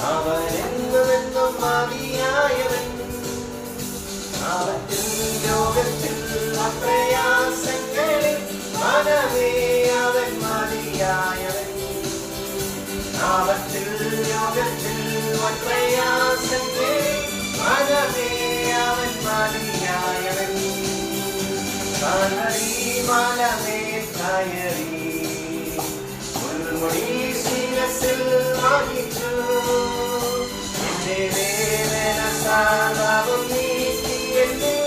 അവനെന്നുമെന്നും മതിയായവൻ. അവത്തിൽ ലോകത്തിൽ പ്രയാസങ്ങളിൽ മനമേ അവൻ മതിയായവൻ. അവത്തിൽ ലോകത്തിൽ പ്രയാസങ്ങളിൽ മനമേ അവൻ മതിയായവൻ. മലമേൽ കയറി മുൾമുടി ശിരസിൽ വഹിച്ചു. എന്റെ വേദന സാധവും നീക്കി എന്നിൽ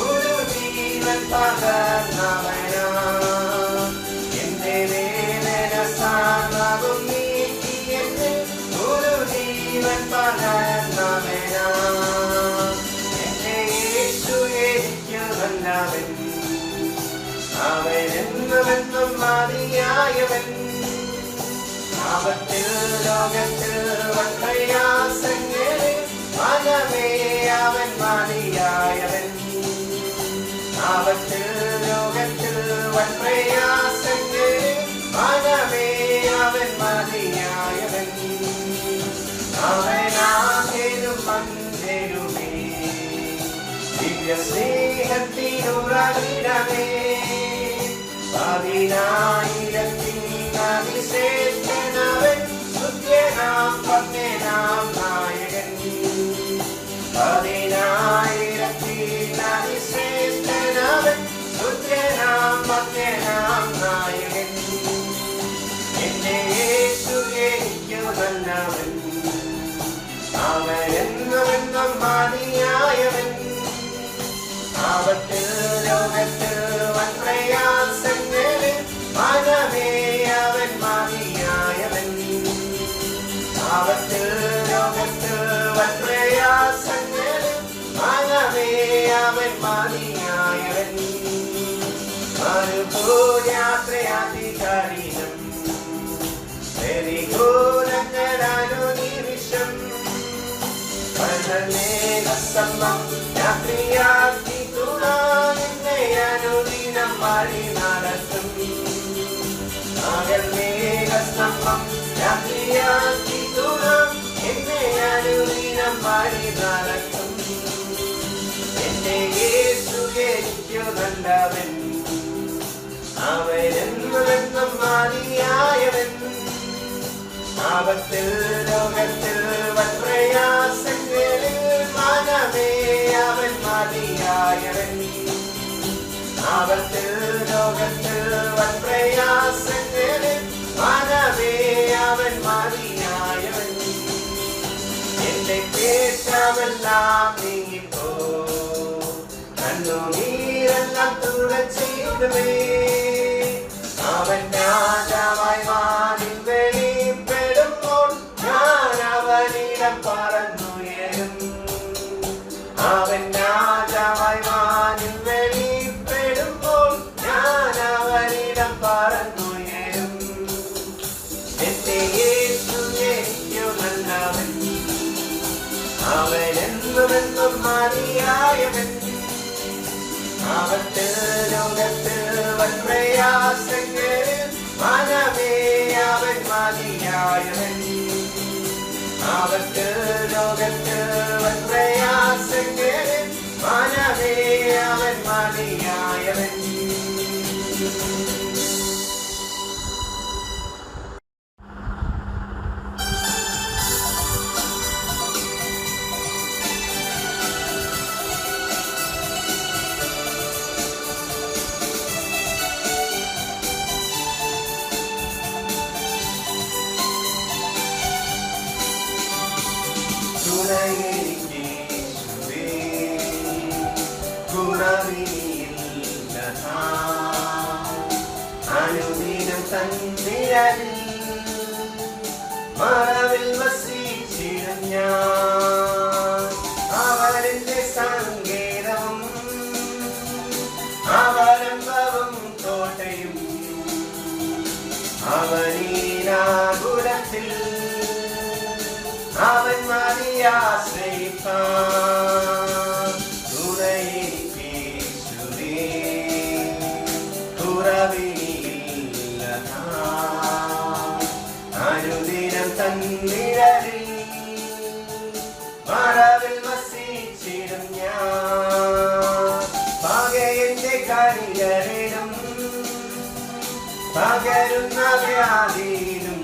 ഒരു ജീവൻ പകർന്നവനാ. എന്റെ വേദന സാധവും നീക്കി എന്നിൽ ഒരു ജീവൻ പകർന്നവനാ. എന്റെ യേശു എനിക്ക് നല്ലവൻ. അവനെന്നുമെന്നും മതിയായവൻ. ആപത്തിൽ ലോകത്തിൽ പ്രയാസങ്ങളിൽ മനമേ അവൻ മതിയായവൻ. ആപത്തിൽ ലോകത്തിൽ പ്രയാസങ്ങളിൽ മനമേ അവൻ മതിയായവൻ. അവനാകേലും മന്ദിരുമേ ദിവ്യ സ്നേഹത്തിനുറവിടമേ. പതിനായിരത്തിൽ അതിശ്രേഷ്ഠനവൻ സുത്യനാം പത്മനാം നായകൻ. പതിനായിരത്തിൽ അതിശ്രേഷ്ഠനവൻ സുത്യനാം പത്മനാം നായകൻ. എന്റെ യേശു എനിക്ക് നല്ലവൻ. അവനെന്നുമെന്നും മതിയായവൻ. ആപത്തിൽ ലോകത്തിൽ പ്രയാസങ്ങളിൽ മനമേ അവൻ മതിയായവൻ. ആപത്തിൽ ലോകത്തിൽ പ്രയാസങ്ങളിൽ മനമേ അവൻ മതിയായവൻ. മരുഭൂയാത്രയാധികാരിണം പ്രതികൂലങ്ങളാനു നിമിഷം. പരമേഘസ്തംഭം രാത്രിയാക്കി തുണാനിന്നെ അനുദിനം വഴി നടത്തും. പകൽ മേഘസ്തംഭം രാത്രിയാക്കി തുണാം എന്നെ അനുദിനം വഴി നടത്തും. എന്റെ യേശു എനിക്കു നല്ലവൻ. അവനെന്നുമെന്നും മതിയായവൻ. ആപത്തിൽ ലോകത്തിൽ പ്രയാസങ്ങളിൽ മനമേ അവൻ മതിയായവൻ. ആപത്തിൽ ലോകത്തിൽ പ്രയാസങ്ങളിൽ മനമേ അവൻ മതിയായവൻ. എന്റെ കേട്ടമെല്ലാം നീങ്ങിപ്പോ കണ്ണുനീരെല്ലാം തുടച്ചിടുമേ. അവൻ രാജാവായി വാനിൽ വെളിപ്പെടുമ്പോൾ ഞാൻ അവനിടം പറന്നുയരും. അവൻ രാജാവായി വാനിൽ വെളിപ്പെടുമ്പോൾ ഞാൻ അവനിടം പറന്നുയരും. എന്റെ യേശു എനിക്കു നല്ലവൻ. അവനെന്നുമെന്നും മതിയായവൻ. ആപത്തിൽ ലോകത്തിൽ പ്രയാസങ്ങളിൽ മനമേ അവൻ മതിയായവൻ. ആപത്തിൽ ലോകത്തിൽ പ്രയാസങ്ങളിൽ മനമേ അവൻ മതിയായവൻ. അനുദിനം തന്നിരവിൽ മറവിൽ വസിച്ചിടും ഞാൻ. അവരെന്റെ സങ്കേതവും അവലംബവും കോട്ടയും. അവനീനാകുലത്തിൽ അവൻ മതിയാശ്രയിപ്പാൻ. തുണയേശുവേ കുറവില്ല. അനുദിനം തന്നിരവിൽ കനികളിലും പകരുന്ന വ്യാധിയിലും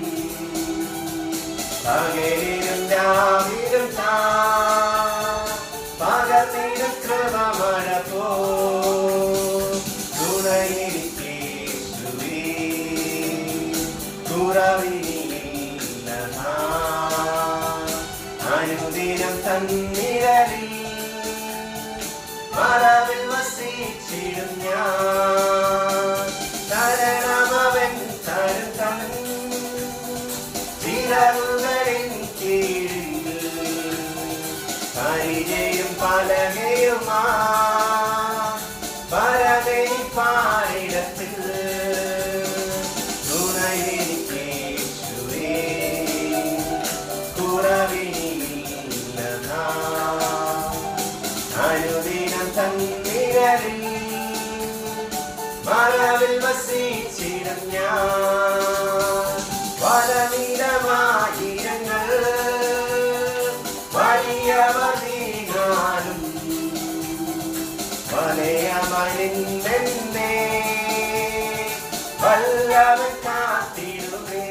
പകലിലും രാവിലും പകർന്നിലും കൃപമഴ പോ തുണയിരിക്കേ കുറവിനില്ല അനുദിനം തന്നിരലിൽ മറവിൽ വസിച്ചിടും ഞാൻ തരണമവൻ തരും തൻ ചിറകുകളിൻ കീഴിൽ പരിചയം പലകയുമാ പരമേനി പാരിടത്തിൽ തുണയെനിക്കേശുവേ കുറവിനില്ല അനുദിനം തന്നിരലിൽ മറവിൽ വസിച്ചിടും ഞാൻ വലനിരമായിരങ്ങൾ വലിയവധികാലും വലയമണിന്നെന്നെ വല്ലവൻ കാത്തിടുമേ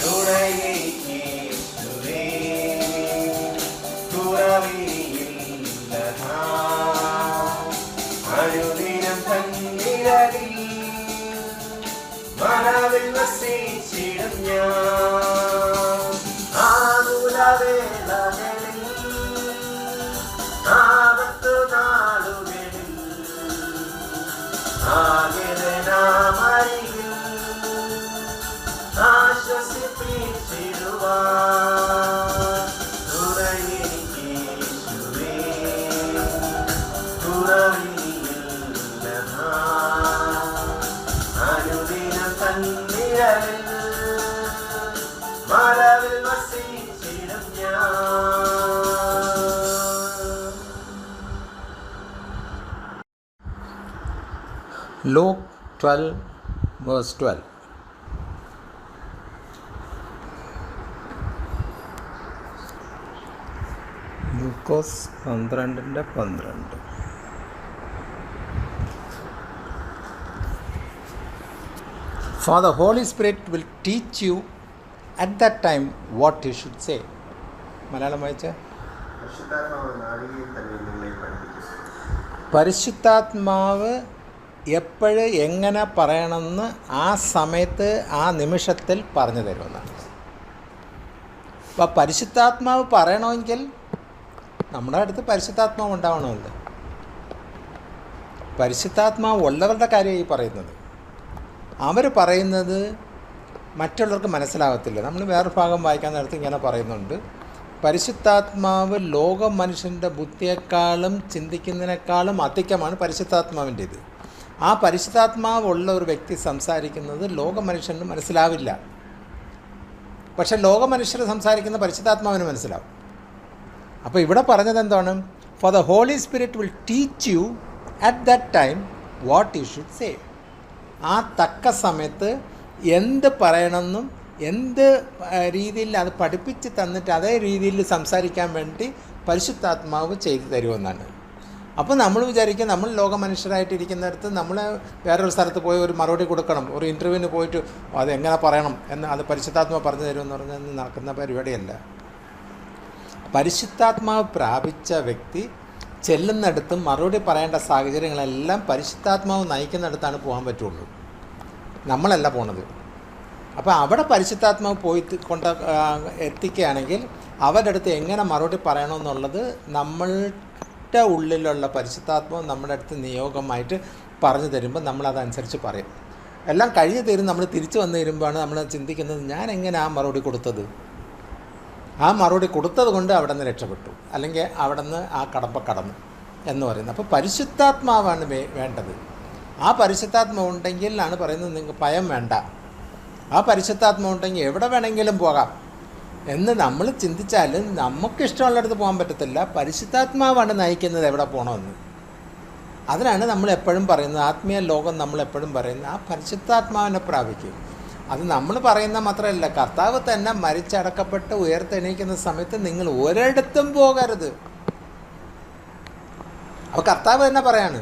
തുണയേശുവേ കുറവിനില്ല അനുദിനം തന്നിരലിൽ മറവിൽ വസിച്ചിടും ഞാൻ ആകുലവേളകളിൽ ആപത്തു നാളുകളിൽ ആകിരനാമരികിൽ ആശ്വസിപ്പിച്ചിടുവാൻ തുണയെനിക്കേശുവേ കുറവിനില്ല അനുദിനം തന്നിരലിൽ മറവിൽ വസിച്ചിടും ഞാൻ. Luke 12 verse 12. Lukose 12:12. For the Holy Spirit will teach you at that time what you should say. Malayalam വായിച്ച പരിശുദ്ധാത്മാവ് എപ്പോഴും എങ്ങനെ പറയണമെന്ന് ആ സമയത്ത് ആ നിമിഷത്തിൽ പറഞ്ഞു തരുമെന്നാണ്. അപ്പോൾ പരിശുദ്ധാത്മാവ് പറയണമെങ്കിൽ നമ്മുടെ അടുത്ത് പരിശുദ്ധാത്മാവ് ഉണ്ടാവണമല്ലോ. പരിശുദ്ധാത്മാവ് ഉള്ളവരുടെ കാര്യമാണ് ഈ പറയുന്നത്. അവർ പറയുന്നത് മറ്റുള്ളവർക്ക് മനസ്സിലാകത്തില്ല. നമ്മൾ വേറൊരു ഭാഗം വായിക്കാൻ നേരത്ത് ഇങ്ങനെ പറയുന്നുണ്ട്, പരിശുദ്ധാത്മാവ് ലോക മനുഷ്യൻ്റെ ബുദ്ധിയെക്കാളും ചിന്തിക്കുന്നതിനേക്കാളും അധികമാണ് പരിശുദ്ധാത്മാവിൻ്റേത്. ആ പരിശുദ്ധാത്മാവ് ഉള്ള ഒരു വ്യക്തി സംസാരിക്കുന്നത് ലോക മനുഷ്യന് മനസ്സിലാവില്ല. പക്ഷെ ലോക മനുഷ്യർ സംസാരിക്കുന്ന പരിശുദ്ധാത്മാവിന് മനസ്സിലാവും. അപ്പോൾ ഇവിടെ പറഞ്ഞത് എന്താണ്? For the Holy Spirit will teach you at that time what you should say. ആ തക്ക സമയത്ത് എന്ത് പറയണമെന്നും എന്ത് രീതിയിൽ അത് പഠിപ്പിച്ച് തന്നിട്ട് അതേ രീതിയിൽ സംസാരിക്കാൻ വേണ്ടി പരിശുദ്ധാത്മാവ് ചെയ്തു തരുമെന്നാണ്. അപ്പോൾ നമ്മൾ വിചാരിക്കും നമ്മൾ ലോക മനുഷ്യരായിട്ടിരിക്കുന്നിടത്ത് നമ്മൾ വേറൊരു സ്ഥലത്ത് പോയി ഒരു മറുപടി കൊടുക്കണം, ഒരു ഇൻ്റർവ്യൂവിന് പോയിട്ട് അതെങ്ങനെ പറയണം എന്ന് അത് പരിശുദ്ധാത്മാവ് പറഞ്ഞു തരുമെന്ന് പറഞ്ഞാൽ നടക്കുന്ന പരിപാടിയല്ല. പരിശുദ്ധാത്മാവ് പ്രാപിച്ച വ്യക്തി ചെല്ലുന്നിടത്തും മറുപടി പറയേണ്ട സാഹചര്യങ്ങളെല്ലാം പരിശുദ്ധാത്മാവ് നയിക്കുന്നിടത്താണ് പോകാൻ പറ്റുള്ളൂ, നമ്മളല്ല പോണത്. അപ്പോൾ അവിടെ പരിശുദ്ധാത്മാവ് പോയി എത്തിക്കുകയാണെങ്കിൽ അവരുടെ അടുത്ത് എങ്ങനെ മറുപടി പറയണമെന്നുള്ളത് നമ്മളുടെ ഉള്ളിലുള്ള പരിശുദ്ധാത്മാവ് നമ്മുടെ അടുത്ത് നിയോഗമായിട്ട് പറഞ്ഞു തരുമ്പോൾ നമ്മളതനുസരിച്ച് പറയും. എല്ലാം കഴിഞ്ഞ് തരും. നമ്മൾ തിരിച്ചു വന്നു തരുമ്പോഴാണ് നമ്മൾ ചിന്തിക്കുന്നത്, ഞാൻ എങ്ങനെ ആ മറുപടി കൊടുത്തത്, ആ മറുപടി കൊടുത്തത് കൊണ്ട് അവിടെ നിന്ന് രക്ഷപ്പെട്ടു, അല്ലെങ്കിൽ അവിടെ നിന്ന് ആ കടമ്പ കടന്നു എന്ന് പറയുന്നത്. അപ്പോൾ പരിശുദ്ധാത്മാവാണ് വേണ്ടത്. ആ പരിശുദ്ധാത്മാവ് ഉണ്ടെങ്കിൽ ആണ് പറയുന്നത് നിങ്ങൾക്ക് ഭയം വേണ്ട. ആ പരിശുദ്ധാത്മാവ് ഉണ്ടെങ്കിൽ എവിടെ വേണമെങ്കിലും പോകാം എന്ന് നമ്മൾ ചിന്തിച്ചാൽ നമുക്കിഷ്ടമുള്ളിടത്ത് പോകാൻ പറ്റത്തില്ല. പരിശുദ്ധാത്മാവാണ് നയിക്കുന്നത് എവിടെ പോകണമെന്ന്. അതിനാണ് നമ്മളെപ്പോഴും പറയുന്നത്, ആത്മീയ ലോകം നമ്മളെപ്പോഴും പറയുന്നത് ആ പരിശുദ്ധാത്മാവിനെ പ്രാപിക്കും. അത് നമ്മൾ പറയുന്ന മാത്രമല്ല, കർത്താവ് തന്നെ മരിച്ചടക്കപ്പെട്ട് ഉയർത്തെണീക്കുന്ന സമയത്ത് നിങ്ങൾ ഒരിടത്തും പോകരുത്. അപ്പോൾ കർത്താവ് തന്നെ പറയാണ്,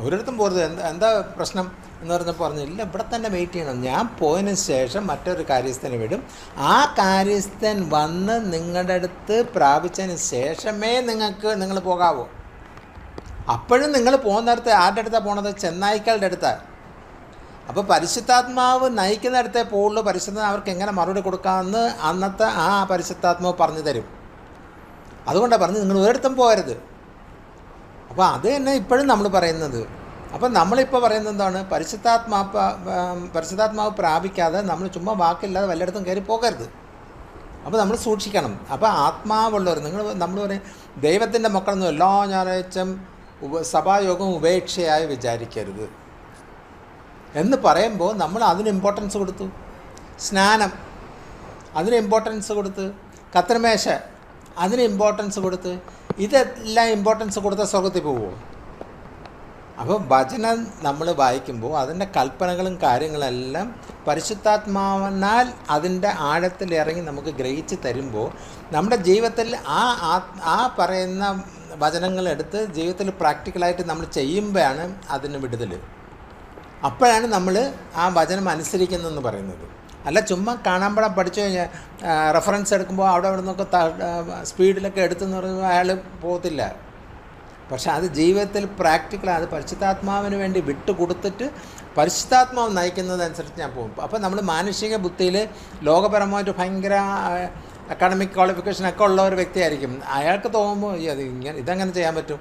ഒരിടത്തും പോരുത്. എന്താ പ്രശ്നം എന്ന് പറഞ്ഞപ്പോൾ പറഞ്ഞു, ഇല്ല ഇവിടെ തന്നെ വെയിറ്റ് ചെയ്യണം, ഞാൻ പോയതിന് ശേഷം മറ്റൊരു കാര്യസ്ഥനെ വിടും, ആ കാര്യസ്ഥൻ വന്ന് നിങ്ങളുടെ അടുത്ത് പ്രാപിച്ചതിന് ശേഷമേ നിങ്ങൾ പോകാവൂ. അപ്പോഴും നിങ്ങൾ പോകുന്നിടത്ത് ആരുടെ അടുത്താണ് പോണത്? ചെന്നായ്ക്കളുടെ അടുത്താണ്. അപ്പോൾ പരിശുദ്ധാത്മാവ് നയിക്കുന്നിടത്തേ പോകുള്ളൂ. പരിശുദ്ധാത്മാവ് അവർക്ക് എങ്ങനെ മറുപടി കൊടുക്കാമെന്ന് അന്നത്തെ ആ പരിശുദ്ധാത്മാവ് പറഞ്ഞു തരും. അതുകൊണ്ടാണ് പറഞ്ഞത് നിങ്ങൾ ഒരിടത്തും പോകരുത്. അപ്പോൾ അത് തന്നെ ഇപ്പോഴും നമ്മൾ പറയുന്നത്. അപ്പം നമ്മളിപ്പോൾ പറയുന്നത് എന്താണ്? പരിശുദ്ധാത്മാവ് പ്രാപിക്കാതെ നമ്മൾ ചുമ്മാ വാക്കില്ലാതെ വല്ലയിടത്തും കയറി പോകരുത്. അപ്പോൾ നമ്മൾ സൂക്ഷിക്കണം. അപ്പോൾ ആത്മാവുള്ളവർ നമ്മൾ പറയും ദൈവത്തിൻ്റെ മക്കളൊന്നും എല്ലാ ഞായറാഴ്ചയും സഭായോഗം ഉപേക്ഷയായി വിചാരിക്കരുത് എന്ന് പറയുമ്പോൾ നമ്മൾ അതിന് ഇമ്പോർട്ടൻസ് കൊടുത്തു. സ്നാനം അതിന് ഇമ്പോർട്ടൻസ് കൊടുത്ത്, കർത്തൃമേശ അതിന് ഇമ്പോർട്ടൻസ് കൊടുത്ത്, ഇതെല്ലാം ഇമ്പോർട്ടൻസ് കൊടുത്ത സ്വർഗത്തിൽ പോവുമോ? അപ്പോൾ വചനം നമ്മൾ വായിക്കുമ്പോൾ അതിൻ്റെ കൽപ്പനകളും കാര്യങ്ങളെല്ലാം പരിശുദ്ധാത്മാവിനാൽ അതിൻ്റെ ആഴത്തിൽ ഇറങ്ങി നമുക്ക് ഗ്രഹിച്ച് തരുമ്പോൾ നമ്മുടെ ജീവിതത്തിൽ ആ പറയുന്ന വചനങ്ങളെടുത്ത് ജീവിതത്തിൽ പ്രാക്ടിക്കലായിട്ട് നമ്മൾ ചെയ്യുമ്പോഴാണ് അതിന് വിടുതൽ. അപ്പോഴാണ് നമ്മൾ ആ വചനം അനുസരിക്കുന്നതെന്ന് പറയുന്നത്. അല്ല ചുമ്മാ കാണാമ്പടം പഠിച്ചു കഴിഞ്ഞാൽ റെഫറൻസ് എടുക്കുമ്പോൾ അവിടെ നിന്നൊക്കെ സ്പീഡിലൊക്കെ എടുത്തെന്ന് പറയുമ്പോൾ അയാൾ പോകത്തില്ല. പക്ഷെ അത് ജീവിതത്തിൽ പ്രാക്ടിക്കൽ, അത് പരിശുദ്ധാത്മാവിന് വേണ്ടി വിട്ടുകൊടുത്തിട്ട് പരിശുദ്ധാത്മാവ് നയിക്കുന്നതനുസരിച്ച് ഞാൻ പോകും. അപ്പോൾ നമ്മൾ മാനുഷിക ബുദ്ധിയിൽ ലോകപരമായിട്ട് ഭയങ്കര അക്കാഡമിക് ക്വാളിഫിക്കേഷനൊക്കെ ഉള്ള ഒരു വ്യക്തിയായിരിക്കും. അയാൾക്ക് തോന്നുമ്പോൾ അത് ഇതെങ്ങനെ ചെയ്യാൻ പറ്റും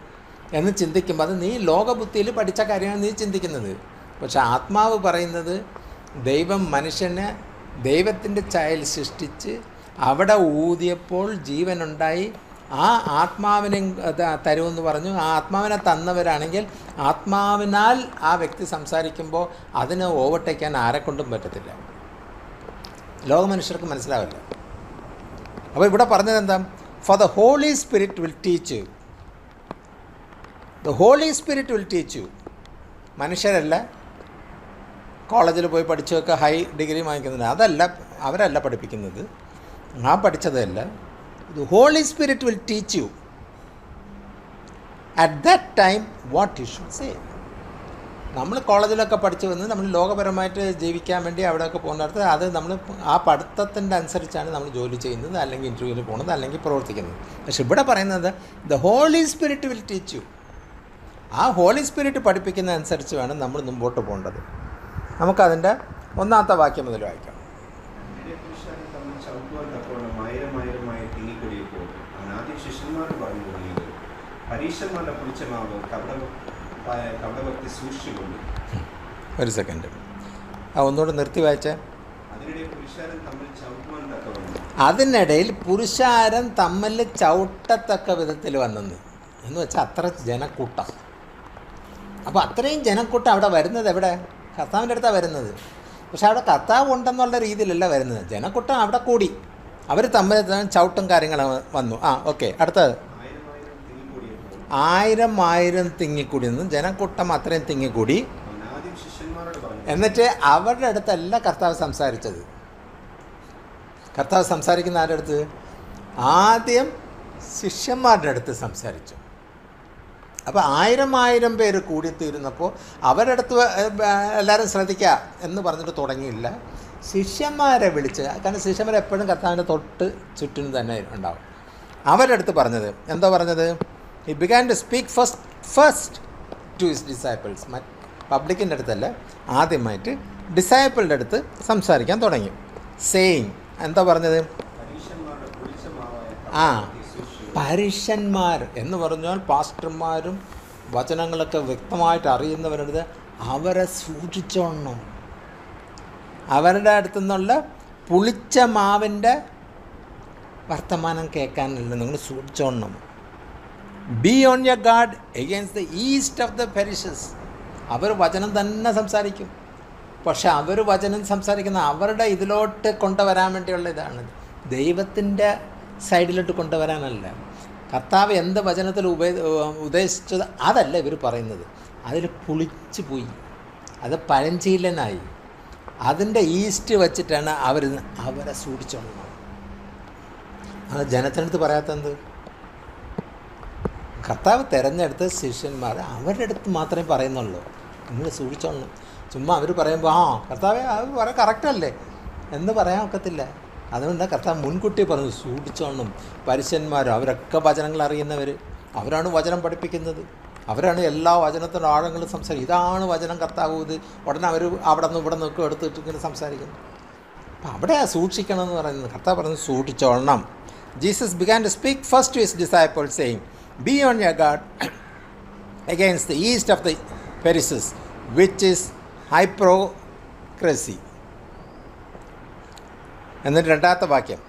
എന്ന് ചിന്തിക്കുമ്പോൾ അത് നീ ലോകബുദ്ധിയിൽ പഠിച്ച കാര്യമാണ് നീ ചിന്തിക്കുന്നത്. പക്ഷെ ആത്മാവ് പറയുന്നത് ദൈവം മനുഷ്യനെ ദൈവത്തിൻ്റെ ഛായയിൽ സൃഷ്ടിച്ച് അവിടെ ഊതിയപ്പോൾ ജീവനുണ്ടായി, ആ ആത്മാവിനെ തരുമെന്ന് പറഞ്ഞു. ആ ആത്മാവിനെ തന്നവരാണെങ്കിൽ ആത്മാവിനാൽ ആ വ്യക്തി സംസാരിക്കുമ്പോൾ അതിനെ ഓവർടേക്കാൻ ആരെക്കൊണ്ടും പറ്റത്തില്ല. ലോക മനുഷ്യർക്ക് മനസ്സിലാവില്ല. അപ്പോൾ ഇവിടെ പറഞ്ഞത് എന്താ? For the Holy Spirit will teach you. The Holy Spirit will teach you. മനുഷ്യരല്ല കോളേജിൽ പോയി പഠിച്ചൊക്കെ ഹൈ ഡിഗ്രി വാങ്ങിക്കുന്നത്, അതല്ല, അവരല്ല പഠിപ്പിക്കുന്നത്, ആ പഠിച്ചതല്ല. The Holy Spirit will teach you at that time what you should say. നമ്മൾ കോളേജിലൊക്കെ പഠിച്ചു വന്ന് നമ്മൾ ലോകപരമായിട്ട് ജീവിക്കാൻ വേണ്ടി അവിടെയൊക്കെ പോകുന്നിടത്ത് അത് നമ്മൾ ആ പഠിത്തത്തിൻ്റെ അനുസരിച്ചാണ് നമ്മൾ ജോലി ചെയ്യുന്നത്, അല്ലെങ്കിൽ ഇൻ്റർവ്യൂവിൽ പോകുന്നത്, അല്ലെങ്കിൽ പ്രവർത്തിക്കുന്നത്. പക്ഷെ ഇവിടെ പറയുന്നത് the Holy Spirit will teach you. ആ ഹോളി സ്പിരിറ്റ് പഠിപ്പിക്കുന്ന അനുസരിച്ച് വേണം നമ്മൾ മുമ്പോട്ട് പോകേണ്ടത്. നമുക്കതിൻ്റെ 1-ാമത്തെ വാക്യം മുതൽ വായിക്കാം. ഒരു സെക്കൻഡ്, ഒന്നുകൂടെ നിർത്തി വായിച്ചേ. അതിനിടയിൽ പുരുഷാരം തമ്മിൽ ചവിട്ടത്തക്ക വിധത്തിൽ വന്നെന്ന് എന്ന് വെച്ചാൽ അത്ര ജനക്കൂട്ടം. അപ്പോൾ അത്രയും ജനക്കൂട്ടം അവിടെ വരുന്നത് എവിടെ? കർത്താവിൻ്റെ അടുത്താണ് വരുന്നത്. പക്ഷെ അവിടെ കർത്താവ് ഉണ്ടെന്നുള്ള രീതിയിലല്ല വരുന്നത്. ജനക്കൂട്ടം അവിടെ കൂടി, അവർ തമ്മിൽ ചവിട്ടും കാര്യങ്ങളും വന്നു. ഓക്കെ, അടുത്തത് 1000 തിങ്ങിക്കൂടി നിന്ന് ജനക്കൂട്ടം അത്രയും തിങ്ങിക്കൂടി. എന്നിട്ട് അവരുടെ അടുത്തല്ല കർത്താവ് സംസാരിച്ചത്. കർത്താവ് സംസാരിക്കുന്ന ആരുടെ അടുത്ത്? ആദ്യം ശിഷ്യന്മാരുടെ അടുത്ത് സംസാരിച്ചു. അപ്പോൾ 1000 പേര് കൂടിത്തീരുന്നപ്പോൾ അവരുടെ അടുത്ത് എല്ലാവരും ശ്രദ്ധിക്കുക എന്ന് പറഞ്ഞിട്ട് തുടങ്ങിയില്ല. ശിഷ്യന്മാരെ വിളിച്ച്, കാരണം ശിഷ്യന്മാർ എപ്പോഴും കർത്താവിൻ്റെ തൊട്ട് ചുറ്റിനും തന്നെ ഉണ്ടാവും. അവരുടെ അടുത്ത് പറഞ്ഞത് എന്താ പറഞ്ഞത്? He began to speak first to his disciples. പബ്ലിക്കിൻ്റെ അടുത്തല്ല, ആദ്യമായിട്ട് ഡിസൈപ്പിളുടെ അടുത്ത് സംസാരിക്കാൻ തുടങ്ങി. സെയിങ് എന്താ പറഞ്ഞത്? പരീക്ഷന്മാർ എന്ന് പറഞ്ഞാൽ പാസ്റ്റർമാരും വചനങ്ങളൊക്കെ വ്യക്തമായിട്ട് അറിയുന്നവരുടെ അവരെ സൂക്ഷിച്ചോണം. അവരുടെ അടുത്തു നിന്നുള്ള പുളിച്ച മാവിൻ്റെ വർത്തമാനം കേൾക്കാനില്ല, നിങ്ങൾ സൂക്ഷിച്ചോണം. Be on your guard against the yeast of the Pharisees. അവർ വചനം തന്നെ സംസാരിക്കും, പക്ഷെ അവർ വചനം സംസാരിക്കുന്ന അവരുടെ ഇതിലോട്ട് കൊണ്ടുവരാൻ വേണ്ടിയുള്ള ഇതാണ്, ദൈവത്തിൻ്റെ സൈഡിലോട്ട് കൊണ്ടുവരാനല്ല. കർത്താവ് എന്ത് വചനത്തിൽ ഉദ്ദേശിച്ചത് അതല്ല ഇവർ പറയുന്നത്. അതിൽ പുളിച്ചു പോയി, അത് പഴഞ്ചീലനായി, അതിൻ്റെ ഈസ്റ്റ് വച്ചിട്ടാണ് അവരെ സൂക്ഷിച്ചോളുന്നത്. അത് ജനത്തിനടുത്ത് പറയാത്തത്. കർത്താവ് തിരഞ്ഞെടുത്ത ശിഷ്യന്മാർ അവരുടെ അടുത്ത് മാത്രമേ പറയുന്നുള്ളൂ, നിങ്ങൾ സൂക്ഷിച്ചോളണം. ചുമ്മാ അവർ പറയുമ്പോൾ കർത്താവേ അത് പറയാൻ കറക്റ്റല്ലേ എന്ന് പറയാൻ ഒക്കത്തില്ല. അതുകൊണ്ട് കർത്താവ് മുൻകൂട്ടി പറഞ്ഞു സൂക്ഷിച്ചോളണം. പരീശന്മാരും അവരൊക്കെ വചനങ്ങൾ അറിയുന്നവർ, അവരാണ് വചനം പഠിപ്പിക്കുന്നത്, അവരാണ് എല്ലാ വചനത്തിൻ്റെ ആഴങ്ങളും സംസാരിക്കും. ഇതാണ് വചനം കർത്താവ്, ഇത് ഉടനെ അവർ അവിടെ നിന്ന് ഇവിടെ നിന്നൊക്കെ എടുത്തിട്ട് ഇങ്ങനെ സംസാരിക്കുന്നു. അപ്പം അവിടെ സൂക്ഷിക്കണം എന്ന് പറയുന്നത്. കർത്താവ് പറഞ്ഞു സൂക്ഷിച്ചോളണം. Jesus began to speak first to his disciples saying, be on your guard against the yeast of the Pharisees, which is hypocrisy. എന്നിട്ട് രണ്ടാമത്തെ വാക്യം,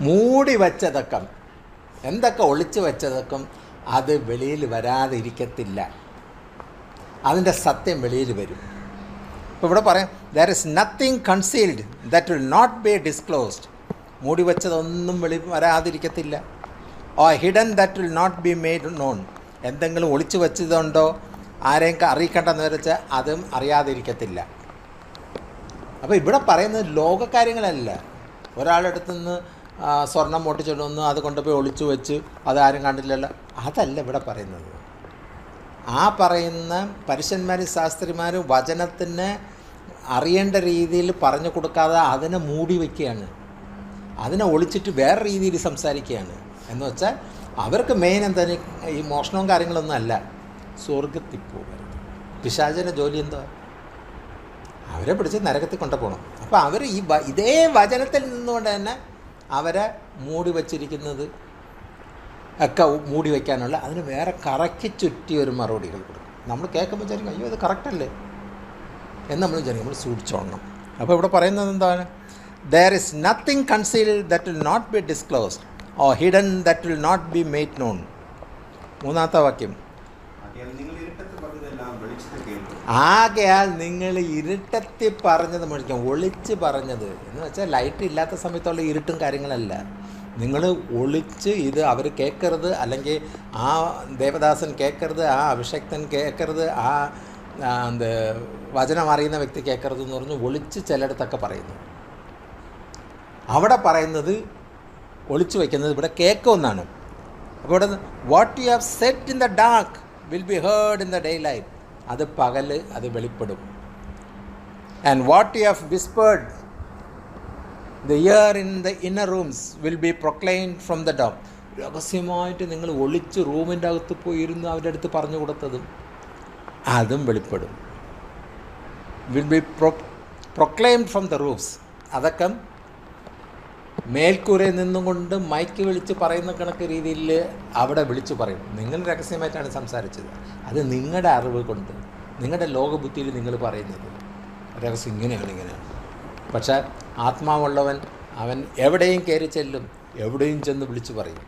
മൂടി വച്ചതൊക്കെ എന്തൊക്കെ ഒളിച്ചു വെച്ചതൊക്കെ അത് വെളിയിൽ വരാതെ ഇരിക്കത്തില്ല. അതിൻ്റെ സത്യം വെളിയിൽ വരും. ഇപ്പോൾ ഇവിടെ പറയാം, there is nothing concealed that will not be disclosed. മൂടി വെച്ചതൊന്നും വരാതിരിക്കത്തില്ല. Or hidden that will not be made known. എന്തെങ്കിലും ഒളിച്ചു വെച്ചതുണ്ടോ ആരെയും അറിയിക്കേണ്ടെന്ന് വെച്ചാൽ അതും അറിയാതിരിക്കത്തില്ല. അപ്പോൾ ഇവിടെ പറയുന്നത് ലോകകാര്യങ്ങളല്ല. ഒരാളുടെ അടുത്ത് നിന്ന് സ്വർണം പൊട്ടിച്ചൊന്നു അത് കൊണ്ടുപോയി ഒളിച്ചു വെച്ച് അതാരും കണ്ടില്ലല്ലോ, അതല്ല ഇവിടെ പറയുന്നത്. ആ പറയുന്ന പരീശന്മാരും ശാസ്ത്രിമാരും വചനത്തിന് അറിയേണ്ട രീതിയിൽ പറഞ്ഞു കൊടുക്കാതെ അതിനെ മൂടി വയ്ക്കുകയാണ്, അതിനെ ഒളിച്ചിട്ട് വേറെ രീതിയിൽ സംസാരിക്കുകയാണ്. എന്ന് വെച്ചാൽ അവർക്ക് മെയിൻ എന്താണ്, ഈ മോഷണവും കാര്യങ്ങളൊന്നും അല്ല, സ്വർഗത്തിൽ പോകരുത്. പിശാചിൻ്റെ ജോലി എന്താ, അവരെ പിടിച്ച് നരകത്തിൽ കൊണ്ടുപോകണം. അപ്പോൾ അവർ ഇതേ വചനത്തിൽ നിന്നുകൊണ്ട് തന്നെ അവരെ മൂടി വച്ചിരിക്കുന്നത് ഒക്കെ മൂടി വയ്ക്കാനുള്ള അതിന് വേറെ കറക്കി ചുറ്റി ഒരു മറുപടികൾ കൊടുക്കും. നമ്മൾ കേൾക്കുമ്പോൾ വിചാരിക്കും അയ്യോ ഇത് കറക്റ്റല്ലേ എന്ന് നമ്മൾ വിചാരിക്കും. നമ്മൾ സൂക്ഷിച്ചോളണം. അപ്പോൾ ഇവിടെ പറയുന്നത് എന്താണ്, there is nothing concealed that will not be disclosed or hidden that will not be made known. മൂന്നാമത്തെ വാക്യം, ആകയാൽ നിങ്ങൾ ഇരുട്ടത്തിൽ പറഞ്ഞത് മേടിക്കാം. ഒളിച്ച് പറഞ്ഞത് എന്ന് വെച്ചാൽ ലൈറ്റ് ഇല്ലാത്ത സമയത്തുള്ള ഇരുട്ടും കാര്യങ്ങളല്ല. നിങ്ങൾ ഒളിച്ച് ഇത് അവർ കേൾക്കരുത്, അല്ലെങ്കിൽ ആ ദേവദാസൻ കേൾക്കരുത്, ആ അഭിഷക്തൻ കേൾക്കരുത്, ആ വചനം അറിയുന്ന വ്യക്തി കേൾക്കരുത് എന്ന് പറഞ്ഞ് ഒളിച്ച് ചിലയിടത്തൊക്കെ പറയുന്നു. അവിടെ പറയുന്നത് ഒളിച്ചു വയ്ക്കുന്നത് ഇവിടെ കേൾക്കുമെന്നാണ്. അപ്പോൾ ഇവിടെ what you have said in the dark will be heard in the daylight. അത് പകൽ അത് വെളിപ്പെടും. And what you have whispered the ear in the inner rooms will be proclaimed from the dome. രഹസ്യമായിട്ട് നിങ്ങൾ ഒളിച്ച് റൂമിൻ്റെ അകത്ത് പോയി ഇരുന്ന് അവരുടെ അടുത്ത് പറഞ്ഞു കൊടുത്തതും അതും വെളിപ്പെടും. Will be proclaimed from the roofs. അതൊക്കെ മേൽക്കൂരയിൽ നിന്നും കൊണ്ട് മൈക്ക് വിളിച്ച് പറയുന്ന കണക്ക് രീതിയിൽ അവിടെ വിളിച്ചു പറയും. നിങ്ങൾ രഹസ്യമായിട്ടാണ് സംസാരിച്ചത്, അത് നിങ്ങളുടെ അറിവ് കൊണ്ട് നിങ്ങളുടെ ലോകബുദ്ധിയിൽ നിങ്ങൾ പറയുന്നത് രഹസ്യം ഇങ്ങനെയാണ്. പക്ഷേ ആത്മാവുള്ളവൻ അവൻ എവിടെയും കയറി ചെല്ലും, എവിടെയും ചെന്ന് വിളിച്ചു പറയും.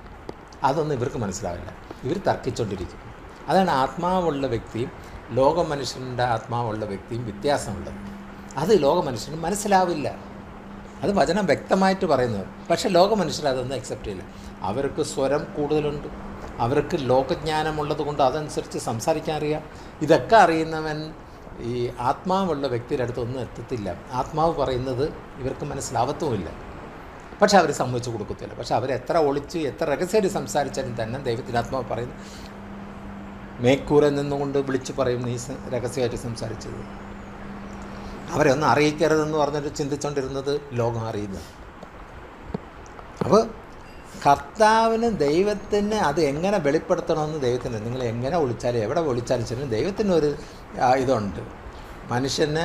അതൊന്നും ഇവർക്ക് മനസ്സിലാവില്ല, ഇവർ തർക്കിച്ചുകൊണ്ടിരിക്കും. അതാണ് ആത്മാവുള്ള വ്യക്തിയും ലോക മനുഷ്യൻ്റെ ആത്മാവുള്ള വ്യക്തിയും വ്യത്യാസമുള്ളത്. അത് ലോക മനുഷ്യന് മനസ്സിലാവില്ല. അത് വചനം വ്യക്തമായിട്ട് പറയുന്നത്. പക്ഷേ ലോക മനുഷ്യർ അതൊന്നും അക്സെപ്റ്റ് ചെയ്യില്ല. അവർക്ക് സ്വരം കൂടുതലുണ്ട്, അവർക്ക് ലോകജ്ഞാനമുള്ളത് കൊണ്ട് അതനുസരിച്ച് സംസാരിക്കാൻ അറിയാം. ഇതൊക്കെ അറിയുന്നവൻ ഈ ആത്മാവുള്ള വ്യക്തിയുടെ അടുത്തൊന്നും എത്തത്തില്ല. ആത്മാവ് പറയുന്നത് ഇവർക്ക് മനസ്സിലാവത്തുമില്ല. പക്ഷെ അവർ സമ്മതിച്ചു കൊടുക്കത്തില്ല. പക്ഷെ അവരെത്ര ഒളിച്ച് എത്ര രഹസ്യമായിട്ട് സംസാരിച്ചാലും തന്നെ ദൈവത്തിൻ്റെ ആത്മാവ് പറയുന്നു, മേക്കൂറിൽ നിന്നുകൊണ്ട് വിളിച്ച് പറയും നീ രഹസ്യമായിട്ട് സംസാരിച്ചത്. അവരെ ഒന്നും അറിയിക്കരുതെന്ന് പറഞ്ഞിട്ട് ചിന്തിച്ചുകൊണ്ടിരുന്നത് ലോകം അറിയുന്നത്. അപ്പോൾ കർത്താവിന് ദൈവത്തിന് അത് എങ്ങനെ വെളിപ്പെടുത്തണമെന്ന് ദൈവത്തിന്, നിങ്ങൾ എങ്ങനെ ഒളിച്ചാലും എവിടെ ഒളിച്ചാലും ശരി ദൈവത്തിനൊരു ഇതുണ്ട്. മനുഷ്യന്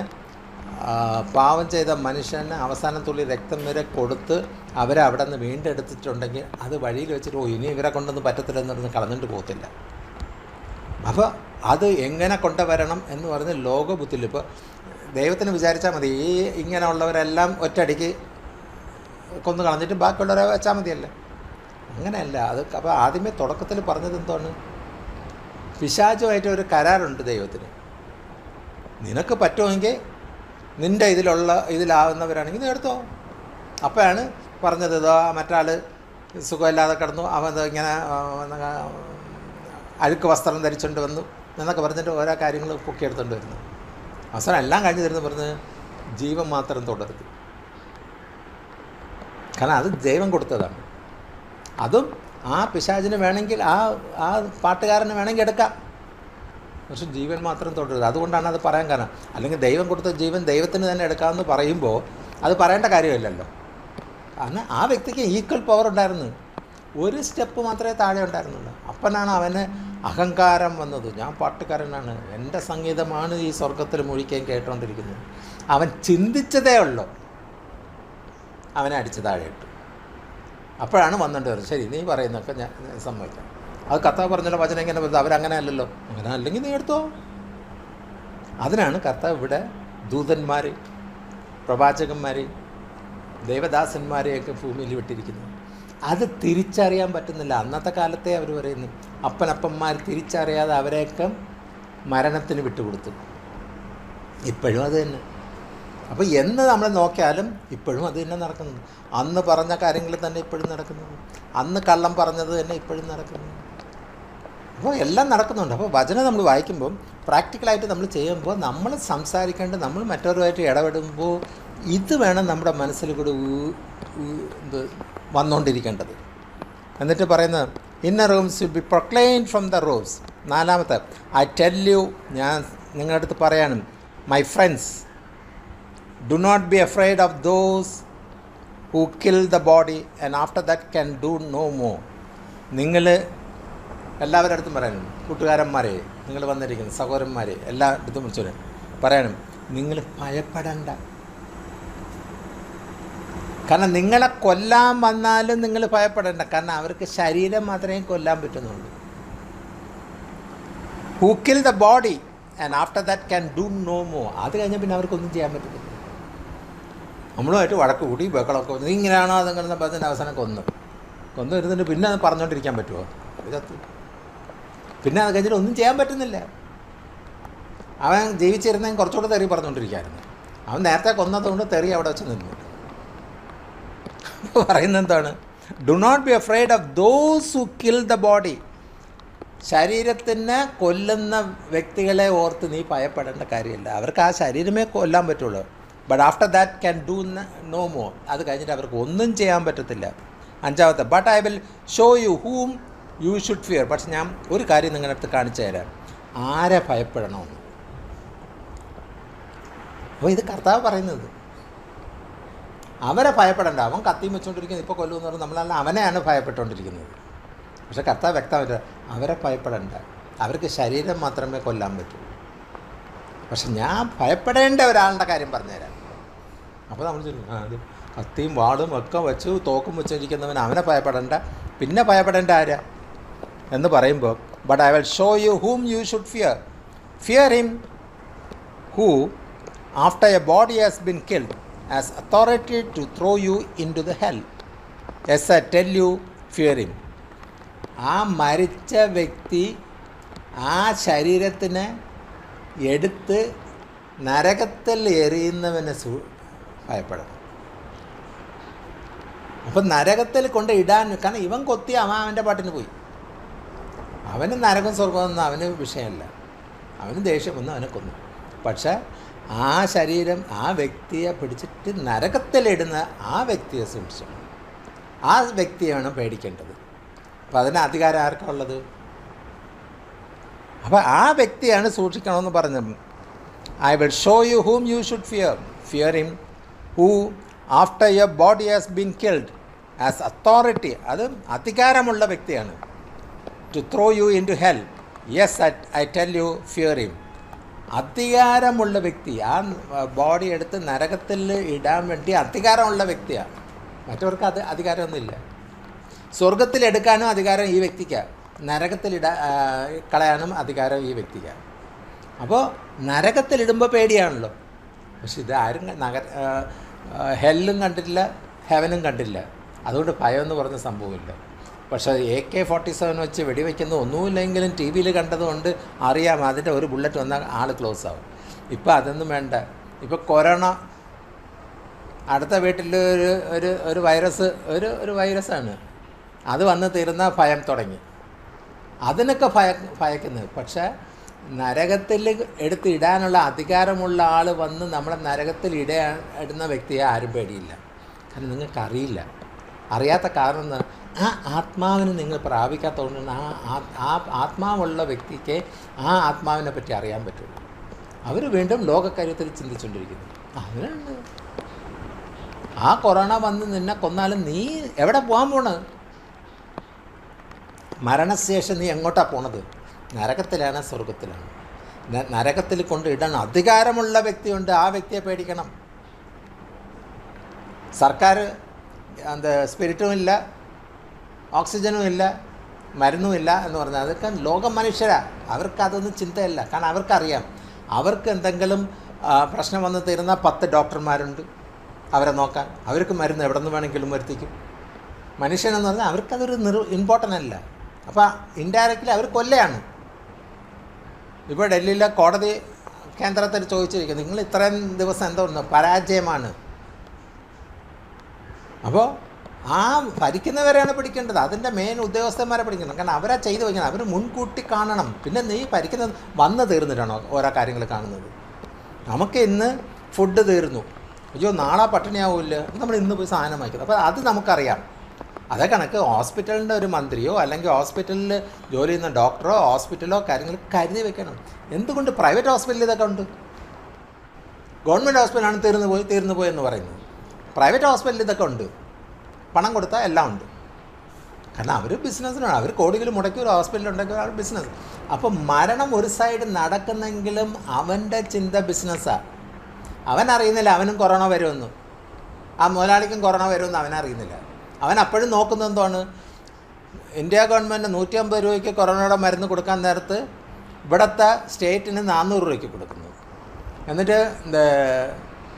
പാവം ചെയ്ത മനുഷ്യന് അവസാനം തുള്ളി രക്തം വരെ കൊടുത്ത് അവരെ അവിടെ നിന്ന് വീണ്ടെടുത്തിട്ടുണ്ടെങ്കിൽ അത് വഴിയിൽ വെച്ചിട്ട് ഇനി ഇവരെ കൊണ്ടൊന്നും പറ്റത്തില്ലെന്ന് പറഞ്ഞ് കളഞ്ഞിട്ട് പോകത്തില്ല. അപ്പോൾ അത് എങ്ങനെ കൊണ്ടുവരണം എന്ന് പറഞ്ഞ് ലോകബുദ്ധിയിൽ ഇപ്പോൾ ദൈവത്തിന് വിചാരിച്ചാൽ മതി ഈ ഇങ്ങനെയുള്ളവരെല്ലാം ഒറ്റയടിക്ക് കൊന്നു കളഞ്ഞിട്ട് ബാക്കിയുള്ളവരെ വെച്ചാൽ മതിയല്ലേ. അങ്ങനെയല്ല. അത് അപ്പോൾ ആദ്യമേ തുടക്കത്തിൽ പറഞ്ഞത് എന്താണ്, പിശാചുമായിട്ട് ഒരു കരാറുണ്ട് ദൈവത്തിന്. നിനക്ക് പറ്റുമെങ്കിൽ നിൻ്റെ ഇതിലാവുന്നവരാണെങ്കിൽ നീ എടുത്തോ. അപ്പോഴാണ് പറഞ്ഞത് ഇതോ മറ്റാൾ സുഖമില്ലാതെ കിടന്നു, അവൻ ഇങ്ങനെ അഴുക്ക് വസ്ത്രം ധരിച്ചുകൊണ്ട് വന്നു എന്നൊക്കെ പറഞ്ഞിട്ട് ഓരോ കാര്യങ്ങൾ പൊക്കിയെടുത്തുകൊണ്ട് വരുന്നു. അവസാനം എല്ലാം കഴിഞ്ഞ് തരുന്നു പറഞ്ഞ് ജീവൻ മാത്രം തുടരുത്. കാരണം അത് ദൈവം കൊടുത്തതാണ്. അതും ആ പിശാചിന് വേണമെങ്കിൽ ആ പാട്ടുകാരന് വേണമെങ്കിൽ എടുക്കാം, പക്ഷെ ജീവൻ മാത്രം തുടരുത്. അതുകൊണ്ടാണ് അത് പറയാൻ കാരണം. അല്ലെങ്കിൽ ദൈവം കൊടുത്ത ജീവൻ ദൈവത്തിന് തന്നെ എടുക്കാമെന്ന് പറയുമ്പോൾ അത് പറയേണ്ട കാര്യമില്ലല്ലോ. കാരണം ആ വ്യക്തിക്ക് ഈക്വൽ പവർ ഉണ്ടായിരുന്നു, ഒരു സ്റ്റെപ്പ് മാത്രമേ താഴെ ഉണ്ടായിരുന്നുള്ളൂ. അപ്പനാണ് അവന് അഹങ്കാരം വന്നത്. ഞാൻ പാട്ടുകാരനാണ്, എൻ്റെ സംഗീതമാണ് ഈ സ്വർഗത്തിൽ മുഴുക്കുകയും കേട്ടുകൊണ്ടിരിക്കുന്നത്. അവൻ ചിന്തിച്ചതേ ഉള്ളൂ, അവനെ അടിച്ച് താഴെ ഇട്ടു. അപ്പോഴാണ് വന്നിട്ട് വരും, ശരി നീ പറയുന്നതൊക്കെ ഞാൻ സമ്മതിക്കാം. അത് കർത്താവ് പറഞ്ഞല്ലോ, വചനം എങ്ങനെ വരുന്നത്, അവരങ്ങനെ അല്ലല്ലോ, അങ്ങനെ അല്ലെങ്കിൽ നീ എടുത്തോ. അതിനാണ് കർത്താവ് ഇവിടെ ദൂതന്മാർ, പ്രവാചകന്മാർ, ദേവദാസന്മാരെയൊക്കെ ഭൂമിയിൽ വിട്ടിരിക്കുന്നത്. അത് തിരിച്ചറിയാൻ പറ്റുന്നില്ല. അന്നത്തെ കാലത്തെ അവർ പറയുന്നു, അപ്പനപ്പന്മാർ തിരിച്ചറിയാതെ അവരെയൊക്കെ മരണത്തിന് വിട്ടുകൊടുത്തു. ഇപ്പോഴും അത് തന്നെ. അപ്പോൾ എന്ന് നമ്മൾ നോക്കിയാലും ഇപ്പോഴും അത് തന്നെ നടക്കുന്നത്. അന്ന് പറഞ്ഞ കാര്യങ്ങൾ തന്നെ ഇപ്പോഴും നടക്കുന്നത്, അന്ന് കള്ളം പറഞ്ഞത് തന്നെ ഇപ്പോഴും നടക്കുന്നത്. അപ്പോൾ എല്ലാം നടക്കുന്നുണ്ട്. അപ്പോൾ വചനം നമ്മൾ വായിക്കുമ്പോൾ പ്രാക്ടിക്കലായിട്ട് നമ്മൾ ചെയ്യുമ്പോൾ നമ്മൾ സംസാരിക്കേണ്ടത്, നമ്മൾ മറ്റവരുമായിട്ട് ഇടപെടുമ്പോൾ ഇത് വേണം നമ്മുടെ മനസ്സിൽ കൂടെ വന്നുകൊണ്ടിരിക്കേണ്ടത്. എന്നിട്ട് പറയുന്നത് inner rooms will be proclaimed from the rooms. നാലാമത്തെ, ഐ ടെൽ യു, ഞാൻ നിങ്ങളുടെ അടുത്ത് പറയാനും, my friends, do not be afraid of those who kill the body and after that can do no more. നിങ്ങൾ എല്ലാവരുടെ അടുത്തും പറയാനും, കൂട്ടുകാരന്മാരെ, നിങ്ങൾ വന്നിരിക്കുന്ന സഹോദരന്മാരെ എല്ലായിടത്തും വിളിച്ചു പറയാനും, നിങ്ങൾ ഭയപ്പെടണ്ട. കാരണം നിങ്ങളെ കൊല്ലാൻ വന്നാലും നിങ്ങൾ ഭയപ്പെടേണ്ട. കാരണം അവർക്ക് ശരീരം മാത്രമേ കൊല്ലാൻ പറ്റുന്നുള്ളൂ. Who kill the body and after that can do no more. അത് കഴിഞ്ഞാൽ പിന്നെ അവർക്കൊന്നും ചെയ്യാൻ പറ്റത്തില്ല. നമ്മളുമായിട്ട് വഴക്ക് കൂടി ബഹളമൊക്കെ, നീ ഇങ്ങനെയാണോ അതെങ്ങനെ പറഞ്ഞതിന് അവസാനം കൊന്നു വരുന്നുണ്ട്. പിന്നെ അത് പറഞ്ഞുകൊണ്ടിരിക്കാൻ പറ്റുമോ? ഇതത്ത് പിന്നെ അത് കഴിഞ്ഞിട്ട് ഒന്നും ചെയ്യാൻ പറ്റുന്നില്ല. അവൻ ജീവിച്ചിരുന്നെങ്കിൽ കുറച്ചുകൂടെ തെറി പറഞ്ഞുകൊണ്ടിരിക്കുകയായിരുന്നു. അവൻ നേരത്തെ കൊന്നതുകൊണ്ട് തെറി അവിടെ വെച്ച് നിന്നു. പറയുന്നത് എന്താണ്? Do not be afraid of those who kill the body. ശരീരത്തിനെ കൊല്ലുന്ന വ്യക്തികളെ ഓർത്ത് നീ ഭയപ്പെടേണ്ട കാര്യമില്ല. അവർക്ക് ആ ശരീരമേ കൊല്ലാൻ പറ്റുള്ളൂ. But after that can do no more. അത് കഴിഞ്ഞിട്ട് അവർക്ക് ഒന്നും ചെയ്യാൻ പറ്റത്തില്ല. അഞ്ചാമത്തെ, but I will show you whom you should fear. പക്ഷെ ഞാൻ ഒരു കാര്യം നിങ്ങളുടെ അടുത്ത് കാണിച്ചു തരാം, ആരെ ഭയപ്പെടണമെന്ന്. അപ്പോൾ ഇത് കർത്താവ് പറയുന്നത്. അവരെ ഭയപ്പെടേണ്ട. അവൻ കത്തിയും വെച്ചുകൊണ്ടിരിക്കുന്നത്, ഇപ്പോൾ കൊല്ലുമെന്ന് പറഞ്ഞാൽ നമ്മളല്ല അവനെയാണ് ഭയപ്പെട്ടുകൊണ്ടിരിക്കുന്നത്. പക്ഷെ കർത്താവ് വ്യക്തമായിട്ട് അവരെ ഭയപ്പെടേണ്ട, അവർക്ക് ശരീരം മാത്രമേ കൊല്ലാൻ പറ്റൂ. പക്ഷെ ഞാൻ ഭയപ്പെടേണ്ട ഒരാളുടെ കാര്യം പറഞ്ഞുതരാം. അപ്പോൾ നമ്മൾ അത് കത്തിയും വാളും ഒക്കെ വെച്ച് തോക്കും വെച്ചിരിക്കുന്നവൻ അവനെ ഭയപ്പെടേണ്ട. പിന്നെ ഭയപ്പെടേണ്ട ആരാ എന്ന് പറയുമ്പോൾ, but I will show you whom you should fear. Fear him who after A body has been killed has authority to throw you into the hell. Yes, I tell you, fear him. ആ മരിച്ച വ്യക്തി ആ ശരീരത്തിനെ എടുത്ത് നരകത്തിൽ എറിയുന്നവനെ ഭയപ്പെടണം. അപ്പം നരകത്തിൽ കൊണ്ട് ഇടാൻ, കാരണം ഇവൻ കൊത്തി അവൻ്റെ പാട്ടിന് പോയി. അവന് നരകം സ്വർഗമൊന്നും അവന് വിഷയമല്ല, അവന് ദേഷ്യം വന്ന് അവനെ കൊന്നു. പക്ഷേ ആ ശരീരം ആ വ്യക്തിയെ പിടിച്ചിട്ട് നരകത്തിലിടുന്ന ആ വ്യക്തിയെ സൂക്ഷിച്ചു. ആ വ്യക്തിയാണ് പേടിക്കേണ്ടത്. അപ്പം അതിന് അധികാരം ആർക്കാണ് ഉള്ളത്? അപ്പോൾ ആ വ്യക്തിയാണ് സൂക്ഷിക്കണമെന്ന് പറഞ്ഞത്. I will show you whom you should fear. Fear him who after your body has been killed has authority. അത് അധികാരമുള്ള വ്യക്തിയാണ്. To throw you into hell. Yes, I tell you, fear him. അധികാരമുള്ള വ്യക്തി, ആ body എടുത്ത് നരകത്തിൽ ഇടാൻ വേണ്ടി അധികാരമുള്ള വ്യക്തിയാണ്. മറ്റവർക്ക് അത് അധികാരമൊന്നുമില്ല. സ്വർഗത്തിലെടുക്കാനും അധികാരം ഈ വ്യക്തിക്കാണ്, നരകത്തിൽ കളയാനും അധികാരം ഈ വ്യക്തിക്കാണ്. അപ്പോൾ നരകത്തിലിടുമ്പോൾ പേടിയാണല്ലോ. പക്ഷെ ഇത് ആരും ഹെല്ലും കണ്ടിട്ടില്ല, ഹെവനും കണ്ടില്ല. അതുകൊണ്ട് ഭയമെന്ന് പറഞ്ഞ സംഭവമില്ല. പക്ഷേ AK-47 വെച്ച് വെടിവെക്കുന്ന ഒന്നുമില്ലെങ്കിലും ടി വിയിൽ കണ്ടതുകൊണ്ട് അറിയാം, അതിൻ്റെ ഒരു ബുള്ളറ്റ് വന്നാൽ ആൾ ക്ലോസ് ആവും. ഇപ്പോൾ അതൊന്നും വേണ്ട. ഇപ്പോൾ കൊറോണ, അടുത്ത വീട്ടിൽ ഒരു വൈറസ്, ഒരു വൈറസാണ്, അത് വന്ന് തീരുന്ന ഭയം തുടങ്ങി. അതിനൊക്കെ ഭയക്കുന്നത്. പക്ഷേ നരകത്തിൽ എടുത്ത് ഇടാനുള്ള അധികാരമുള്ള ആൾ വന്ന് നമ്മളെ നരകത്തിൽ ഇടുന്ന വ്യക്തിയെ ആരും പേടിയില്ല. കാരണം നിങ്ങൾക്കറിയില്ല അറിയാത്ത കാരണം എന്താ? ആ ആത്മാവിന് നിങ്ങൾ പ്രാപിക്കാത്തതുകൊണ്ടാണ് ആ ആത്മാവുള്ള വ്യക്തിക്ക് ആ ആത്മാവിനെ പറ്റി അറിയാൻ പറ്റുള്ളൂ. അവർ വീണ്ടും ലോകകാര്യത്തിൽ ചിന്തിച്ചുകൊണ്ടിരിക്കുന്നു. അതിനാണ് ആ കൊറോണ വന്ന് നിന്നെ കൊന്നാലും നീ എവിടെ പോകാൻ പോണത്? മരണശേഷം നീ എങ്ങോട്ടാണ് പോണത്? നരകത്തിലാണ്, സ്വർഗത്തിലാണ്? നരകത്തിൽ കൊണ്ട് ഇടണം. അധികാരമുള്ള വ്യക്തിയുണ്ട്, ആ വ്യക്തിയെ പേടിക്കണം. സർക്കാർ സ്പിരിറ്റും ഇല്ല, ഓക്സിജനും ഇല്ല, മരുന്നുമില്ല എന്ന് പറഞ്ഞാൽ അതൊക്കെ ലോക മനുഷ്യരാണ്. അവർക്കതൊന്നും ചിന്തയില്ല. കാരണം അവർക്കറിയാം, അവർക്ക് എന്തെങ്കിലും പ്രശ്നം വന്ന് തീരുന്ന 10 ഡോക്ടർമാരുണ്ട് അവരെ നോക്കാൻ. അവർക്ക് മരുന്ന് എവിടെ നിന്ന് വേണമെങ്കിലും വരുത്തിക്കും. മനുഷ്യനെന്ന് പറഞ്ഞാൽ അവർക്കതൊരു ഇമ്പോർട്ടൻ്റ് അല്ല. അപ്പോൾ ഇൻഡയറക്റ്റ്ലി അവർ കൊല്ലയാണ്. ഇപ്പോൾ ഡൽഹിയിലെ കോടതി കേന്ദ്രത്തിൽ ചോദിച്ചിരിക്കുന്നത്, നിങ്ങൾ ഇത്രയും ദിവസം എന്തോന്നു പരാജയമാണ്. അപ്പോൾ ആ ഭരിക്കുന്നവരെയാണ് പിടിക്കേണ്ടത്. അതിൻ്റെ മെയിൻ ഉദ്യോഗസ്ഥന്മാരെ പിടിക്കണം. കാരണം അവരെ ചെയ്തു വയ്ക്കണം. അവർ മുൻകൂട്ടി കാണണം. പിന്നെ നീ ഭരിക്കുന്നത് വന്ന് തീർന്നിട്ടാണോ ഓരോ കാര്യങ്ങൾ കാണുന്നത്? നമുക്ക് ഇന്ന് ഫുഡ് തീർന്നു, അയ്യോ നാളെ പട്ടിണിയാവില്ല, നമ്മൾ ഇന്ന് പോയി സാധനം വാങ്ങിക്കുന്നത്. അപ്പോൾ അത് നമുക്കറിയാം. അതേ കണക്ക് ഹോസ്പിറ്റലിൻ്റെ ഒരു മന്ത്രിയോ അല്ലെങ്കിൽ ഹോസ്പിറ്റലിൽ ജോലി ചെയ്യുന്ന ഡോക്ടറോ ഹോസ്പിറ്റലോ കാര്യങ്ങൾ കരുതി വെക്കണം. എന്തുകൊണ്ട് പ്രൈവറ്റ് ഹോസ്പിറ്റലിൽ ഇതൊക്കെ ഉണ്ട്? ഗവൺമെൻറ് ഹോസ്പിറ്റലാണ് തീർന്നു പോയി എന്ന് പറയുന്നത്. പ്രൈവറ്റ് ഹോസ്പിറ്റലിൽ ഇതൊക്കെ ഉണ്ട്. പണം കൊടുത്താൽ എല്ലാം ഉണ്ട്. കാരണം അവർ ബിസിനസ്സിനാണ്. അവർ കോടികൾ മുടക്കി ഒരു ഹോസ്പിറ്റൽ ഉണ്ടാക്കി അവർ ബിസിനസ്. അപ്പോൾ മരണം ഒരു സൈഡ് നടക്കുന്നെങ്കിലും അവൻ്റെ ചിന്ത ബിസിനസ്സാണ്. അവൻ അറിയുന്നില്ല അവനും കൊറോണ വരുമെന്ന്. ആ മുതലാളിക്കും കൊറോണ വരുമെന്ന് അവനറിയുന്നില്ല. അവൻ അപ്പോഴും നോക്കുന്നത് എന്താണ്? ഇന്ത്യ ഗവൺമെൻറ് 150 രൂപയ്ക്ക് കൊറോണയുടെ മരുന്ന് കൊടുക്കാൻ നേരത്ത് ഇവിടുത്തെ സ്റ്റേറ്റിന് 400 രൂപയ്ക്ക് കൊടുക്കുന്നു. എന്നിട്ട്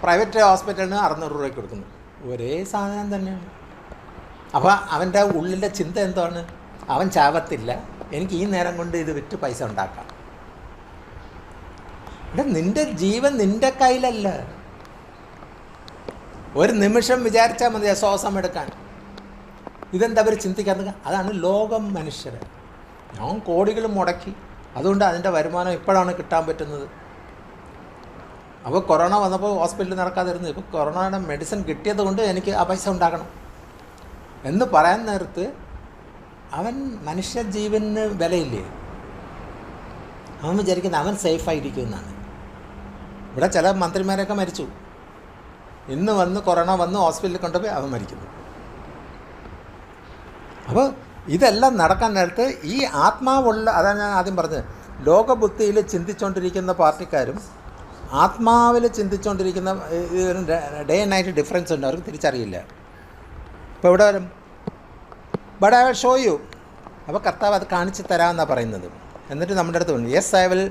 പ്രൈവറ്റ് ഹോസ്പിറ്റലിന് 600 രൂപയ്ക്ക് കൊടുക്കുന്നു. ഒരേ സാധനം തന്നെയാണ്. അപ്പോൾ അവൻ്റെ ഉള്ളിലെ ചിന്ത എന്താണ്? അവൻ ചാവത്തില്ല, എനിക്ക് ഈ നേരം കൊണ്ട് ഇത് വിറ്റ് പൈസ ഉണ്ടാക്കാം. നിൻ്റെ ജീവൻ നിൻ്റെ കയ്യിലല്ല. ഒരു നിമിഷം വിചാരിച്ചാൽ മതി ശ്വാസം എടുക്കാൻ. ഇതെന്താ അവർ ചിന്തിക്കാത്തത്? അതാണ് ലോകം മനുഷ്യർ. ഞാൻ കോടികൾ മുടക്കി, അതുകൊണ്ട് അതിൻ്റെ വരുമാനം ഇപ്പോഴാണ് കിട്ടാൻ പറ്റുന്നത്. അപ്പോൾ കൊറോണ വന്നപ്പോൾ ഹോസ്പിറ്റലിൽ നടക്കാതിരുന്നു. ഇപ്പോൾ കൊറോണയുടെ മെഡിസിൻ കിട്ടിയത് കൊണ്ട് എനിക്ക് ആ പൈസ ഉണ്ടാക്കണം എന്ന് പറയാൻ നേരത്ത് അവൻ മനുഷ്യ ജീവന് വിലയില്ലേ? അവൻ വിചാരിക്കുന്നത് അവൻ സേഫായിരിക്കുമെന്നാണ്. ഇവിടെ ചില മന്ത്രിമാരൊക്കെ മരിച്ചു. ഇന്ന് വന്ന് കൊറോണ വന്ന് ഹോസ്പിറ്റലിൽ കൊണ്ടുപോയി അവൻ മരിക്കുന്നു. അപ്പോൾ ഇതെല്ലാം നടക്കാൻ നേരത്ത് ഈ ആത്മാവുള്ള, അതാണ് ഞാൻ ആദ്യം പറഞ്ഞത്, ലോകബുദ്ധിയിൽ ചിന്തിച്ചുകൊണ്ടിരിക്കുന്ന പാർട്ടിക്കാരും ആത്മാവിൽ ചിന്തിച്ചുകൊണ്ടിരിക്കുന്ന ഡേ ആൻഡ് നൈറ്റ് ഡിഫറൻസ് ഉണ്ട്. അവർക്ക് തിരിച്ചറിയില്ല. ഇപ്പോൾ ഇവിടെ വരും, but I will show U. അപ്പോൾ കർത്താവ് അത് കാണിച്ച് തരാമെന്നാണ് പറയുന്നത്. എന്നിട്ട് നമ്മുടെ അടുത്ത് ഉണ്ട്, yes I will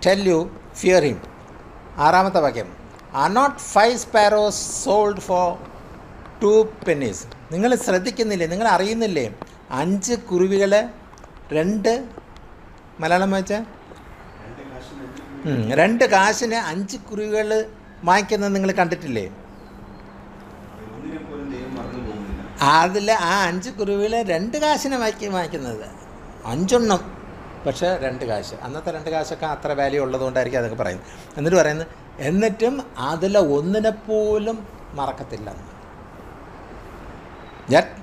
tell you fear him. 6-ാമത്തെ വാക്യം, are not 5 sparrows sold for 2 pennies. നിങ്ങൾ ശ്രദ്ധിക്കുന്നില്ലേ? നിങ്ങൾ അറിയുന്നില്ലേ? 5 കുരുവികളെ 2 മലയാളം വായിച്ചാൽ 2 കാശിന് 5 കുരുവികൾ വാങ്ങിക്കുന്നത് നിങ്ങൾ കണ്ടിട്ടില്ലേ? അതിൽ ആ 5 കുരുവികൾ 2 കാശിനെ വാങ്ങിക്കുന്നത് 5 എണ്ണം, പക്ഷേ 2 കാശ്. അന്നത്തെ 2 കാശൊക്കെ അത്ര വാല്യൂ ഉള്ളതുകൊണ്ടായിരിക്കും അതൊക്കെ പറയുന്നത്. എന്നിട്ട് പറയുന്നത്, എന്നിട്ടും അതിൽ ഒന്നിനെപ്പോലും മറക്കത്തില്ല. Yet